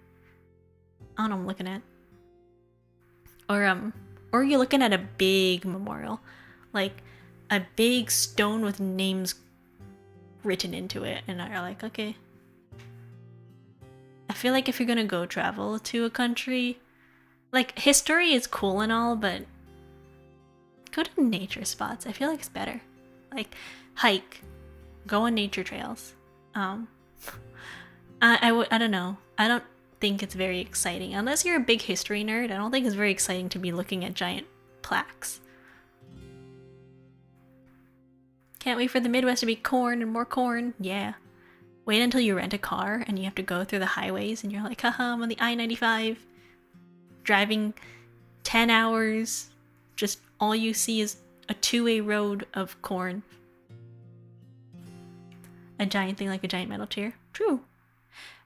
I don't know what I'm looking at. Or you're looking at a big memorial. Like, a big stone with names written into it. And you're like, okay. I feel like if you're gonna go travel to a country, like, history is cool and all, but go to nature spots. I feel like it's better. Like, hike, go on nature trails. I don't know. I don't think it's very exciting. Unless you're a big history nerd, I don't think it's very exciting to be looking at giant plaques. Can't wait for the Midwest to be corn and more corn. Yeah. Wait until you rent a car and you have to go through the highways and you're like, haha, I'm on the I-95. Driving 10 hours. Just all you see is a two-way road of corn. A giant thing like a giant metal chair. True.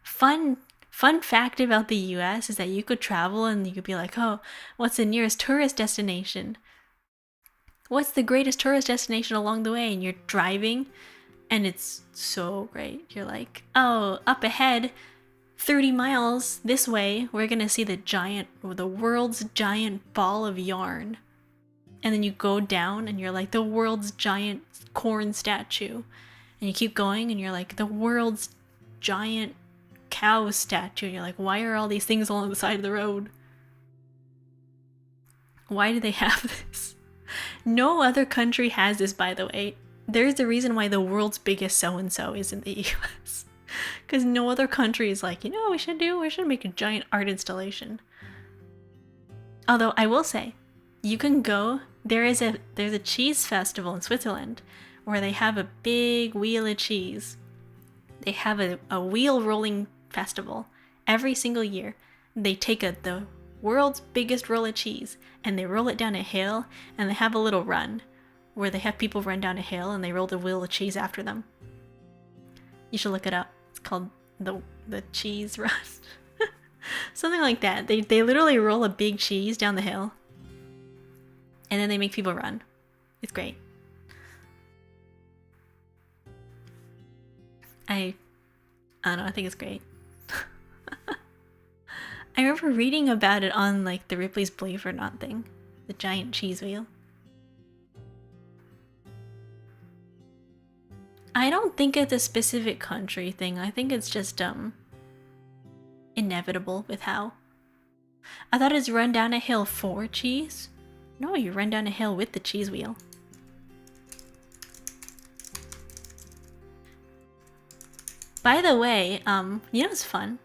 Fun fact about the US is that you could travel and you could be like, oh, what's the nearest tourist destination? What's the greatest tourist destination along the way? And you're driving and it's so great. You're like, oh, up ahead, 30 miles this way, we're gonna see the world's giant ball of yarn. And then you go down and you're like, the world's giant corn statue. And you keep going and you're like, the world's giant cow statue. And you're like, why are all these things along the side of the road? Why do they have this? No other country has this, by the way. There's the reason why the world's biggest so-and-so is in the US. Because no other country is like, you know what we should do? We should make a giant art installation. Although I will say, you can go, there's a cheese festival in Switzerland where they have a big wheel of cheese. They have a wheel rolling festival every single year. They take the world's biggest roll of cheese and they roll it down a hill and they have a little run where they have people run down a hill and they roll the wheel of cheese after them. You should look it up. It's called the cheese run. Something like that. They literally roll a big cheese down the hill and then they make people run. It's great. I don't know, I think it's great. I remember reading about it on like the Ripley's Believe It or Not thing. The giant cheese wheel. I don't think it's a specific country thing. I think it's just inevitable with how. I thought it's run down a hill for cheese. No, you run down a hill with the cheese wheel. By the way, you know what's fun?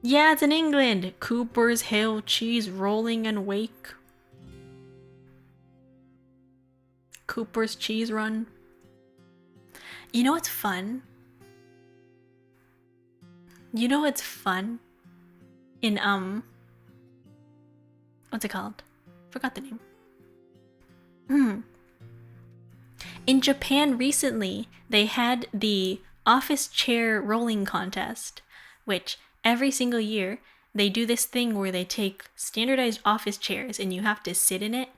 Yeah, it's in England. Cooper's Hill cheese rolling and wake. Cooper's cheese run. You know what's fun? You know what's fun? In what's it called? Forgot the name. In Japan recently, they had the office chair rolling contest, which every single year they do this thing where they take standardized office chairs and you have to sit in it.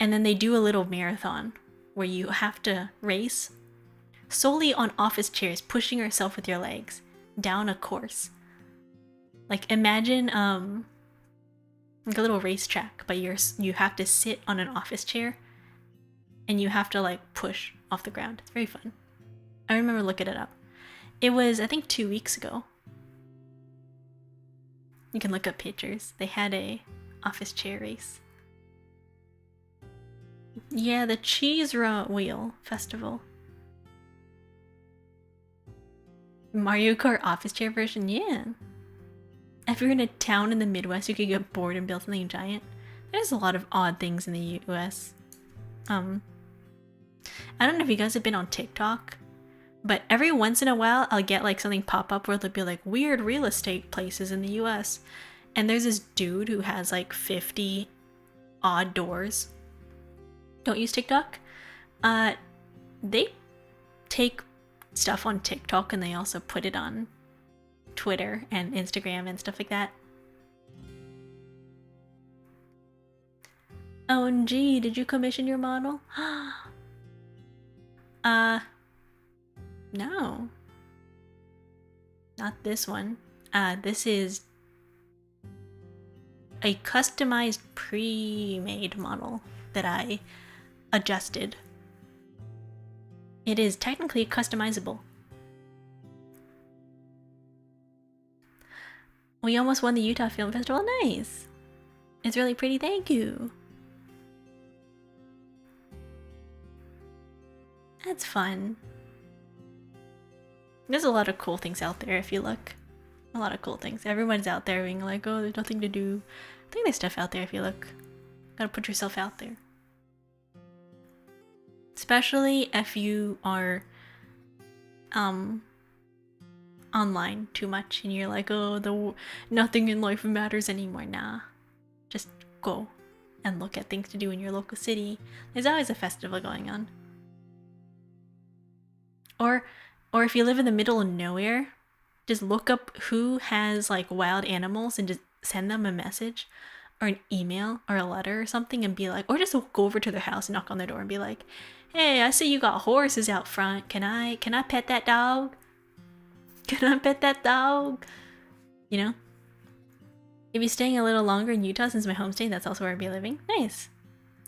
And then they do a little marathon where you have to race solely on office chairs, pushing yourself with your legs down a course. Like imagine like a little racetrack, but you have to sit on an office chair and you have to like push off the ground. It's very fun. I remember looking it up. It was, I think, 2 weeks ago. You can look up pictures. They had a office chair race. Yeah, the Cheese Wheel Festival. Mario Kart office chair version, yeah. If you're in a town in the Midwest, you could get bored and build something giant. There's a lot of odd things in the US. I don't know if you guys have been on TikTok, but every once in a while I'll get like something pop up where they'll be like weird real estate places in the US. And there's this dude who has like 50 odd doors. Don't use TikTok. They take stuff on TikTok and they also put it on Twitter and Instagram and stuff like that. OMG, did you commission your model? No. Not this one. This is a customized pre-made model that I adjusted. It is technically customizable. We almost won the Utah Film Festival. Nice. It's really pretty, thank you. That's fun. There's a lot of cool things out there if you look. A lot of cool things. Everyone's out there being like, oh, there's nothing to do. I think there's stuff out there if you look. Gotta put yourself out there. Especially if you are online too much and you're like, oh, nothing in life matters anymore. Nah. Just go and look at things to do in your local city. There's always a festival going on. Or if you live in the middle of nowhere, just look up who has like wild animals and just send them a message or an email or a letter or something and be like, or just go over to their house and knock on their door and be like, hey, I see you got horses out front. Can I pet that dog? Can I pet that dog? You know? If you're staying a little longer in Utah, since my home state, that's also where I'd be living. Nice.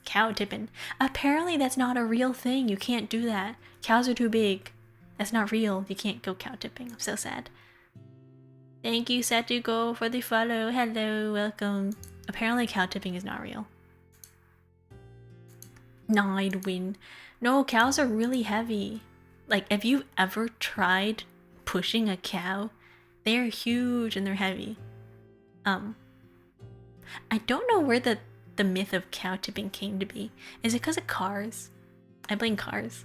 Cow tipping. Apparently that's not a real thing. You can't do that. Cows are too big. That's not real. You can't go cow tipping. I'm so sad. Thank you, Satugo, for the follow. Hello, welcome. Apparently cow tipping is not real. Nidewin. No, cows are really heavy. Like, if you've ever tried pushing a cow, they're huge and they're heavy. I don't know where the myth of cow tipping came to be. Is it because of cars? I blame cars.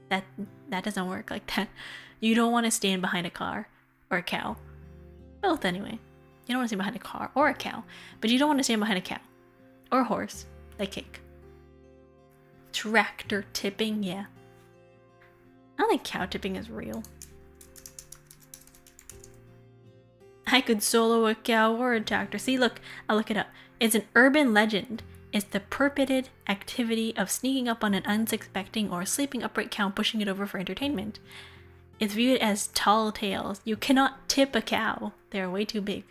That doesn't work like that. You don't want to stand behind a car or a cow. Both anyway. You don't want to stand behind a car or a cow, but you don't want to stand behind a cow or a horse. They kick. Tractor tipping, yeah. I don't think cow tipping is real. I could solo a cow or a tractor. See, look, I'll look it up. It's an urban legend. It's the perpetrated activity of sneaking up on an unsuspecting or sleeping upright cow and pushing it over for entertainment. It's viewed as tall tales. You cannot tip a cow. They're way too big.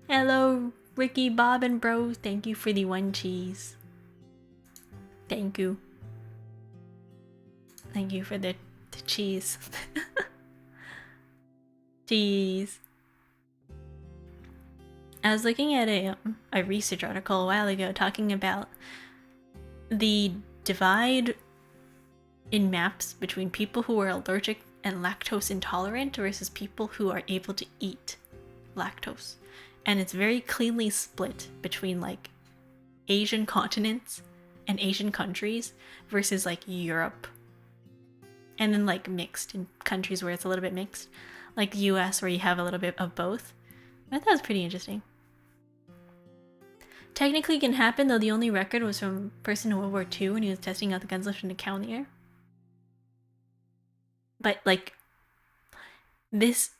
Hello, Ricky, Bob, and Bros. Thank you for the 1 cheese. Thank you. Thank you for the cheese. Cheese. I was looking at a research article a while ago talking about the divide in maps between people who are allergic and lactose intolerant versus people who are able to eat lactose. And it's very cleanly split between like Asian continents and Asian countries versus like Europe. And then like mixed in countries where it's a little bit mixed. Like the US where you have a little bit of both. I thought it was pretty interesting. Technically it can happen, though the only record was from a person in World War II when he was testing out the guns lifting a cow in the air. But like this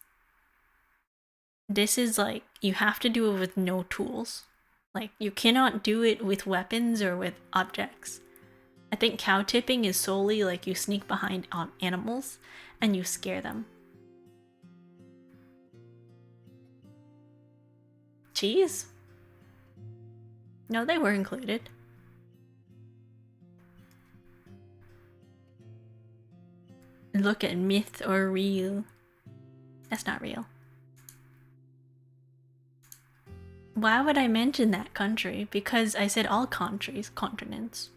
is like, you have to do it with no tools. Like you cannot do it with weapons or with objects. I think cow tipping is solely like you sneak behind animals and you scare them. Cheese? No, they were included. Look at myth or real. That's not real. Why would I mention that country? Because I said all countries, continents.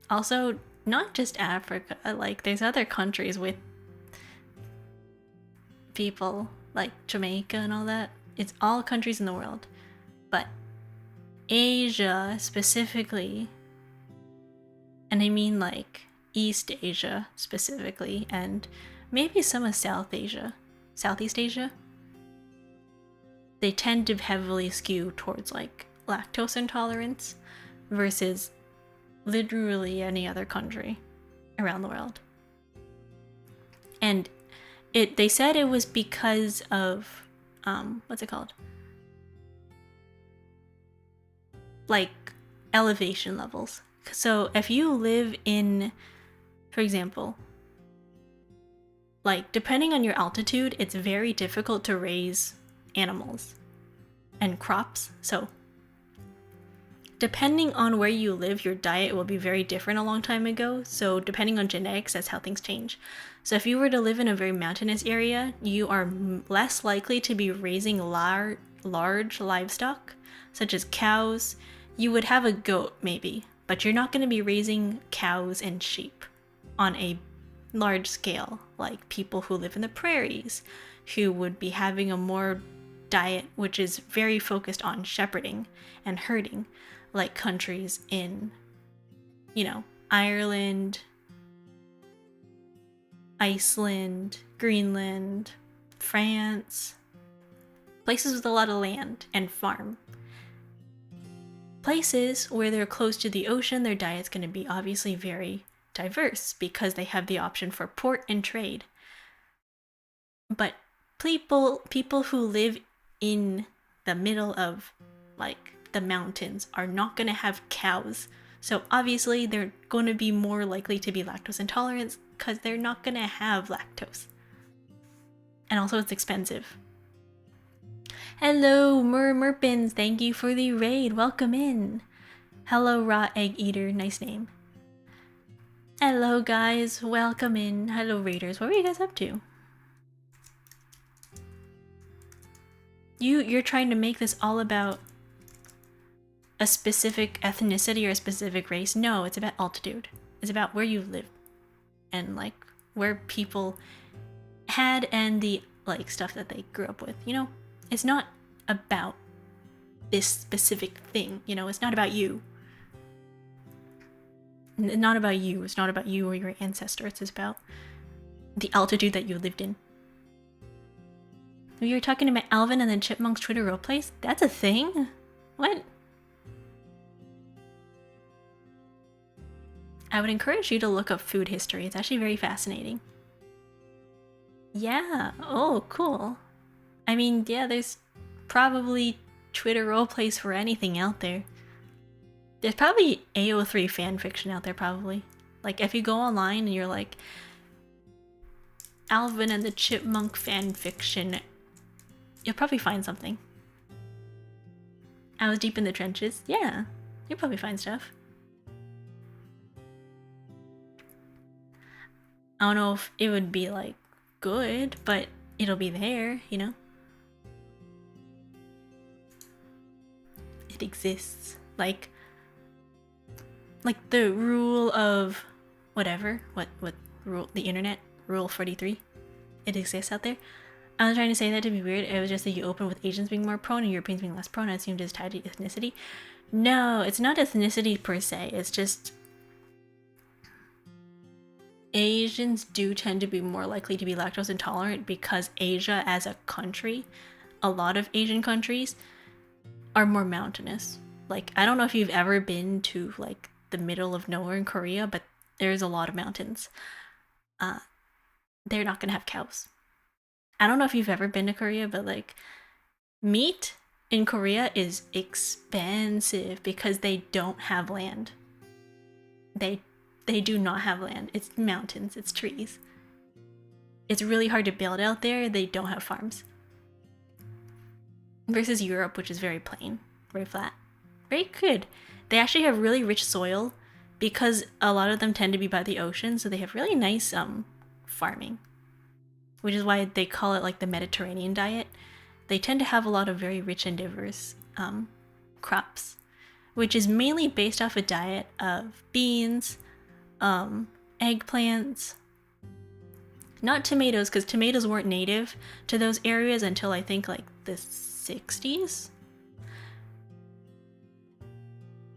Also, not just Africa, like there's other countries with people like Jamaica and all that. It's all countries in the world. But Asia specifically, and I mean like East Asia specifically, and maybe some of Southeast Asia, they tend to heavily skew towards like lactose intolerance versus literally any other country around the world. And they said it was because of what's it called? Like elevation levels. So if you live in, for example, like depending on your altitude, it's very difficult to raise animals and crops. So depending on where you live, your diet will be very different a long time ago. So depending on genetics, that's how things change. So if you were to live in a very mountainous area, you are less likely to be raising large livestock, such as cows. You would have a goat maybe, but you're not going to be raising cows and sheep on a large scale, like people who live in the prairies, who would be having a more diet which is very focused on shepherding and herding, like countries in, Ireland, Iceland, Greenland, France, places with a lot of land and farm. Places where they're close to the ocean, their diet's going to be obviously very diverse because they have the option for port and trade. But people who live in the middle of like the mountains are not going to have cows. So obviously they're going to be more likely to be lactose intolerant because they're not going to have lactose. And also it's expensive. Hello, Merpins, thank you for the raid. Welcome in. Hello, Raw Egg Eater, nice name. Hello, guys, welcome in. Hello, raiders. What were you guys up to? You're trying to make this all about a specific ethnicity or a specific race. No, it's about altitude. It's about where you live and like where people had and the like stuff that they grew up with. It's not about this specific thing. It's not about you. Not about you. It's not about you or your ancestors. It's about the altitude that you lived in. You were talking about Alvin and the Chipmunks Twitter roleplays? That's a thing? What? I would encourage you to look up food history. It's actually very fascinating. Yeah. Oh, cool. I mean, yeah, there's probably Twitter roleplays for anything out there. There's probably AO3 fanfiction out there, probably. Like, if you go online and you're like, Alvin and the Chipmunk fanfiction, you'll probably find something. I was deep in the trenches. Yeah, you'll probably find stuff. I don't know if it would be, like, good, but it'll be there, It exists. Like the rule of whatever. What rule? The internet? Rule 43? It exists out there. I was trying to say that to be weird. It was just that you open with Asians being more prone and Europeans being less prone. I assumed it's tied to ethnicity. No, it's not ethnicity per se. It's just Asians do tend to be more likely to be lactose intolerant because Asia as a country, a lot of Asian countries are more mountainous. Like, I don't know if you've ever been to like the middle of nowhere in Korea, but there's a lot of mountains. They're not gonna have cows. I don't know if you've ever been to Korea, but like meat in Korea is expensive because they don't have land. They do not have land. It's mountains, it's trees. It's really hard to build out there. They don't have farms. Versus Europe, which is very plain, very flat, very good. They actually have really rich soil because a lot of them tend to be by the ocean, so they have really nice farming, which is why they call it like the Mediterranean diet. They tend to have a lot of very rich and diverse crops, which is mainly based off a diet of beans, eggplants, not tomatoes, because tomatoes weren't native to those areas until I think like the 60s.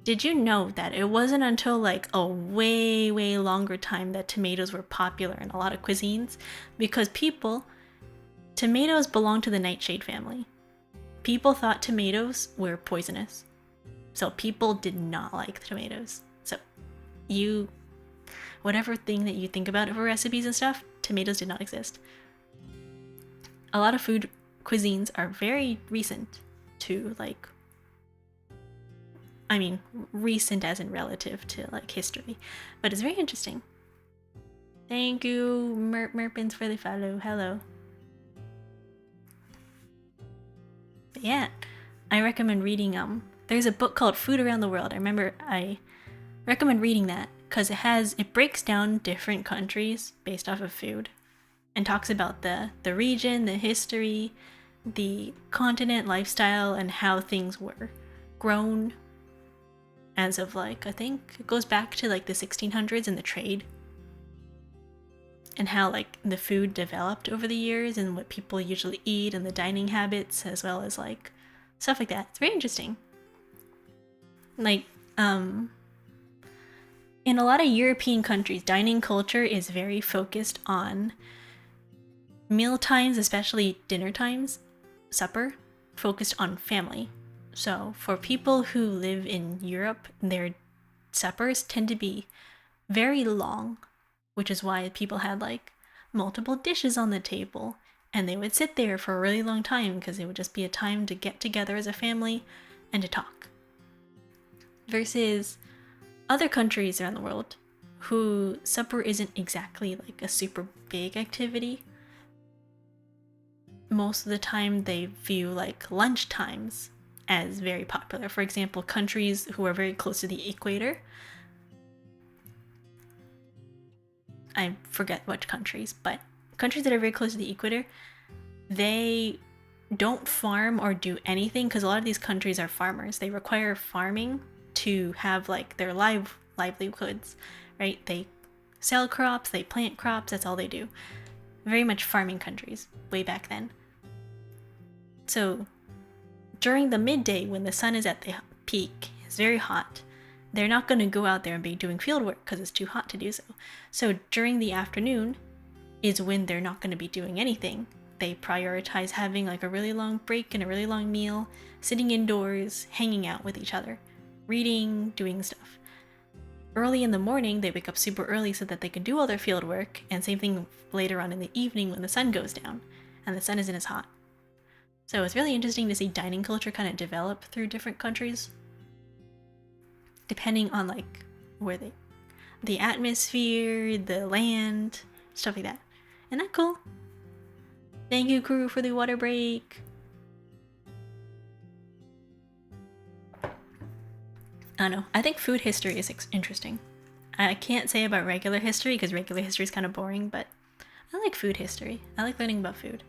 Did you know that it wasn't until like a way, way longer time that tomatoes were popular in a lot of cuisines? Because tomatoes belong to the nightshade family. People thought tomatoes were poisonous. So people did not like tomatoes. So whatever thing that you think about for recipes and stuff, tomatoes did not exist. A lot of food cuisines are very recent to like, I mean, recent as in relative to like history, but it's very interesting. Thank you, Merpins, for the follow. Hello. But yeah, I recommend reading. There's a book called Food Around the World. I recommend reading that because it breaks down different countries based off of food, and talks about the region, the history, the continent, lifestyle, and how things were grown. As of like, I think it goes back to like the 1600s and the trade, and how like the food developed over the years and what people usually eat and the dining habits, as well as like stuff like that. It's very interesting. Like, in a lot of European countries, dining culture is very focused on meal times, especially dinner times, supper, focused on family. So for people who live in Europe, their suppers tend to be very long, which is why people had like multiple dishes on the table, and they would sit there for a really long time because it would just be a time to get together as a family and to talk. Versus other countries around the world who supper isn't exactly like a super big activity. Most of the time they view like lunch times as very popular. For example, countries who are very close to the equator. I forget which countries, but countries that are very close to the equator, they don't farm or do anything because a lot of these countries are farmers. They require farming to have like their livelihoods, right? They sell crops, they plant crops, that's all they do. Very much farming countries way back then. So during the midday, when the sun is at the peak, it's very hot, they're not going to go out there and be doing field work because it's too hot to do so. So during the afternoon is when they're not going to be doing anything. They prioritize having like a really long break and a really long meal, sitting indoors, hanging out with each other, reading, doing stuff. Early in the morning, they wake up super early so that they can do all their field work, and same thing later on in the evening when the sun goes down and the sun isn't as hot. So it's really interesting to see dining culture kind of develop through different countries, depending on like where the atmosphere, the land, stuff like that. Isn't that cool? Thank you, crew, for the water break. I don't know. I think food history is interesting. I can't say about regular history because regular history is kind of boring, but I like food history. I like learning about food.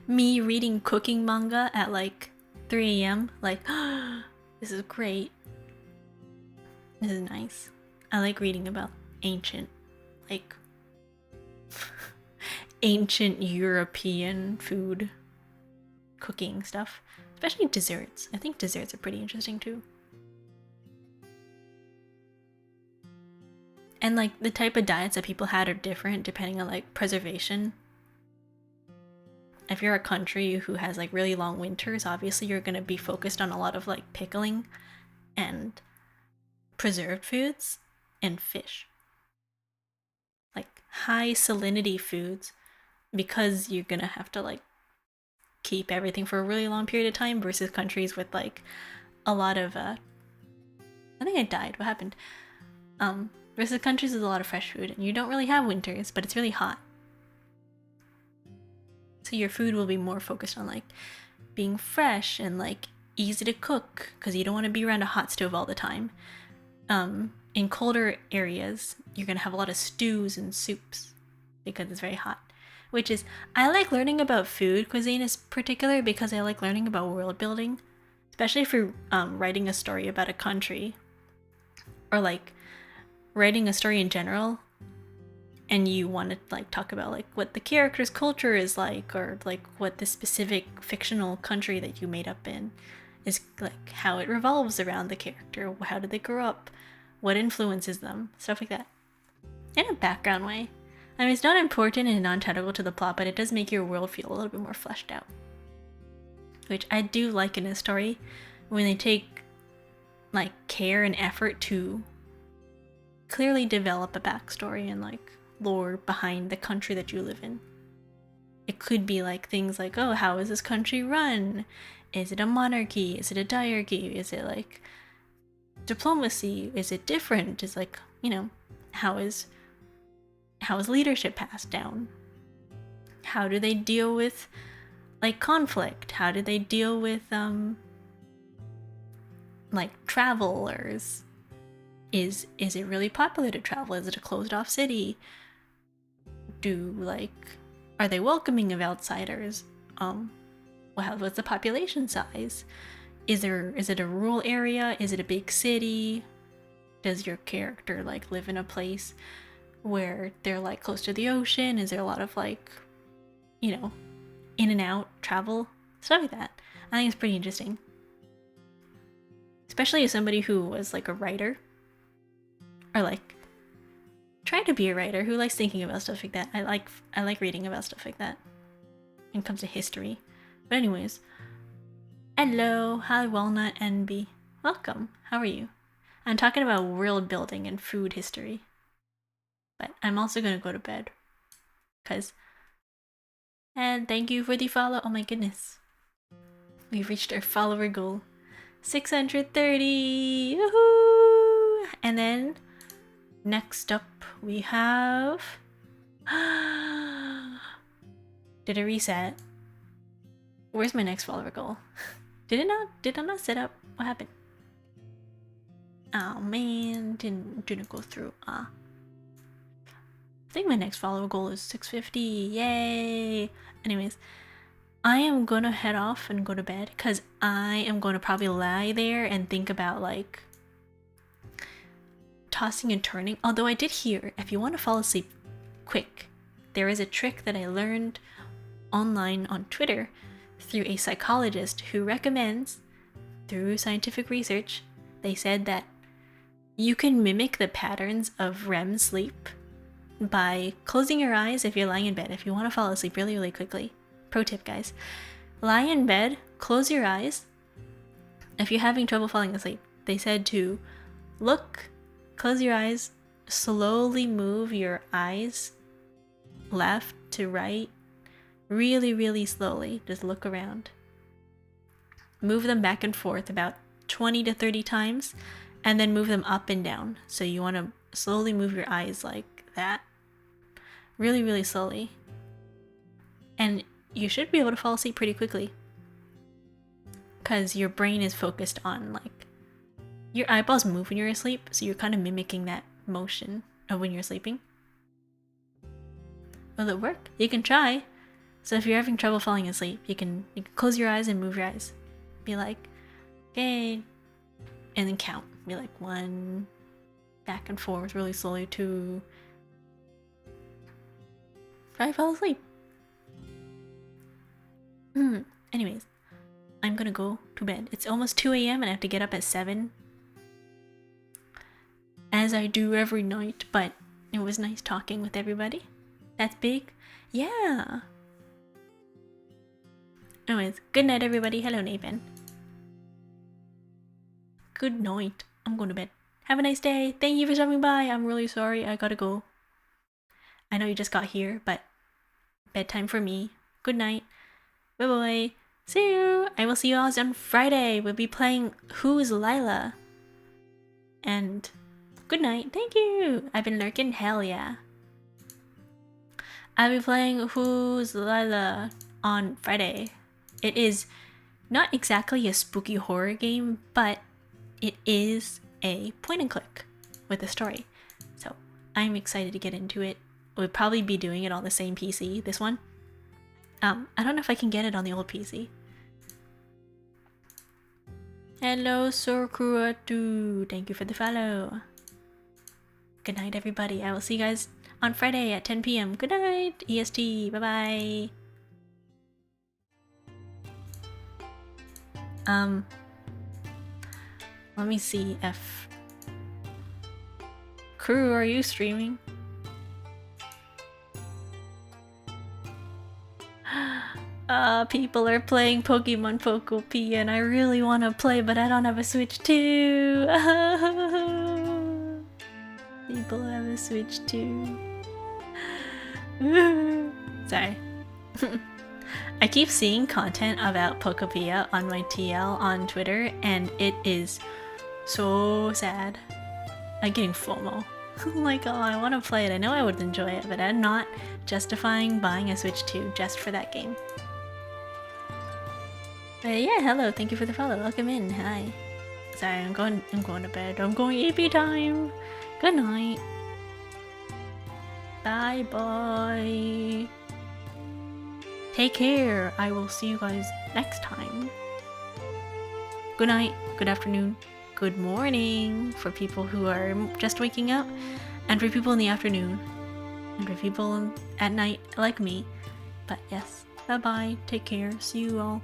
Me reading cooking manga at like 3 a.m. Like, this is great. This is nice. I like reading about ancient European food, cooking stuff, especially desserts. I think desserts are pretty interesting too. And like the type of diets that people had are different depending on like preservation. If you're a country who has like really long winters, obviously you're going to be focused on a lot of like pickling and preserved foods and fish. Like high salinity foods, because you're going to have to like keep everything for a really long period of time versus countries with like a lot of I think I died. What happened? Versus countries with a lot of fresh food, and you don't really have winters, but it's really hot. So your food will be more focused on like being fresh and like easy to cook because you don't want to be around a hot stove all the time. In colder areas, you're gonna have a lot of stews and soups because it's very hot. Which is, I like learning about food cuisine in particular because I like learning about world building, especially if you're writing a story about a country or like writing a story in general, and you want to like talk about like what the character's culture is like, or like what the specific fictional country that you made up in is like, how it revolves around the character, how did they grow up, what influences them, stuff like that, in a background way. I mean, it's not important and non-technical to the plot, but it does make your world feel a little bit more fleshed out, which I do like in a story when they take like care and effort to clearly develop a backstory and like lore behind the country that you live in. It could be like things like, oh, how is this country run? Is it a monarchy? Is it a diarchy? Is it like diplomacy? Is it different? Is like, you know, how is leadership passed down? How do they deal with like conflict? How do they deal with like travelers? Is it really popular to travel? Is it a closed off city? Are they welcoming of outsiders? What's the population size? Is it a rural area? Is it a big city? Does your character like live in a place where they're like close to the ocean? Is there a lot of like, you know, in and out travel? Stuff like that. I think it's pretty interesting. Especially as somebody who was like a writer, or like trying to be a writer who likes thinking about stuff like that. I like reading about stuff like that when it comes to history. But anyways, hello, hi Walnut NB. Welcome. How are you? I'm talking about world building and food history. But I'm also gonna go to bed. And thank you for the follow. Oh my goodness. We've reached our follower goal. 630! Woohoo! And then next up we have did it reset? Where's my next follower goal? Did I not set up? What happened? Oh man, didn't go through. I think my next follower goal is 650. Yay! Anyways, I am gonna head off and go to bed because I am gonna probably lie there and think about like tossing and turning. Although I did hear, if you want to fall asleep quick, there is a trick that I learned online on Twitter through a psychologist who recommends, through scientific research, they said that you can mimic the patterns of REM sleep by closing your eyes if you're lying in bed. If you want to fall asleep really, really quickly. Pro tip, guys. Lie in bed, close your eyes. If you're having trouble falling asleep, they said to close your eyes, slowly move your eyes left to right, really, really slowly. Just look around. Move them back and forth about 20 to 30 times, and then move them up and down. So you want to slowly move your eyes like that. Really, really slowly. And you should be able to fall asleep pretty quickly. Because your brain is focused on like, your eyeballs move when you're asleep, so you're kind of mimicking that motion of when you're sleeping. Will it work? You can try. So if you're having trouble falling asleep, you can close your eyes and move your eyes. Be like, okay, and then count. Be like 1, back and forth really slowly, 2. Try fall asleep. Anyways, I'm gonna go to bed. It's almost 2 a.m. and I have to get up at 7. As I do every night, but it was nice talking with everybody. That's big. Yeah. Anyways, good night everybody. Hello Nathan. Good night. I'm going to bed. Have a nice day. Thank you for stopping by. I'm really sorry. I gotta go. I know you just got here, but bedtime for me. Good night. Bye bye. See you! I will see you all on Friday. We'll be playing Who's Lila? And good night. Thank you! I've been lurking, hell yeah. I'll be playing Who's Lila on Friday. It is not exactly a spooky horror game, but it is a point and click with a story. So I'm excited to get into it. We'll probably be doing it on the same PC, this one. I don't know if I can get it on the old PC. Hello, Sorkuatu. Thank you for the follow. Good night, everybody. I will see you guys on Friday at 10 p.m. Good night, EST. Bye-bye. Let me see if... Crew, are you streaming? People are playing Pokemon Poco P and I really want to play, but I don't have a Switch too. People have a Switch too. Sorry. I keep seeing content about Pokopia on my TL on Twitter and it is so sad. I'm getting FOMO. I'm like, oh, I want to play it. I know I would enjoy it, but I'm not justifying buying a Switch 2 just for that game. But yeah, hello, thank you for the follow. Welcome in. Hi. Sorry, I'm going to bed. I'm going EP time. Good night. Bye bye. Take care. I will see you guys next time. Good night, good afternoon, good morning for people who are just waking up, and for people in the afternoon, and for people at night like me. But yes, bye bye, take care, see you all.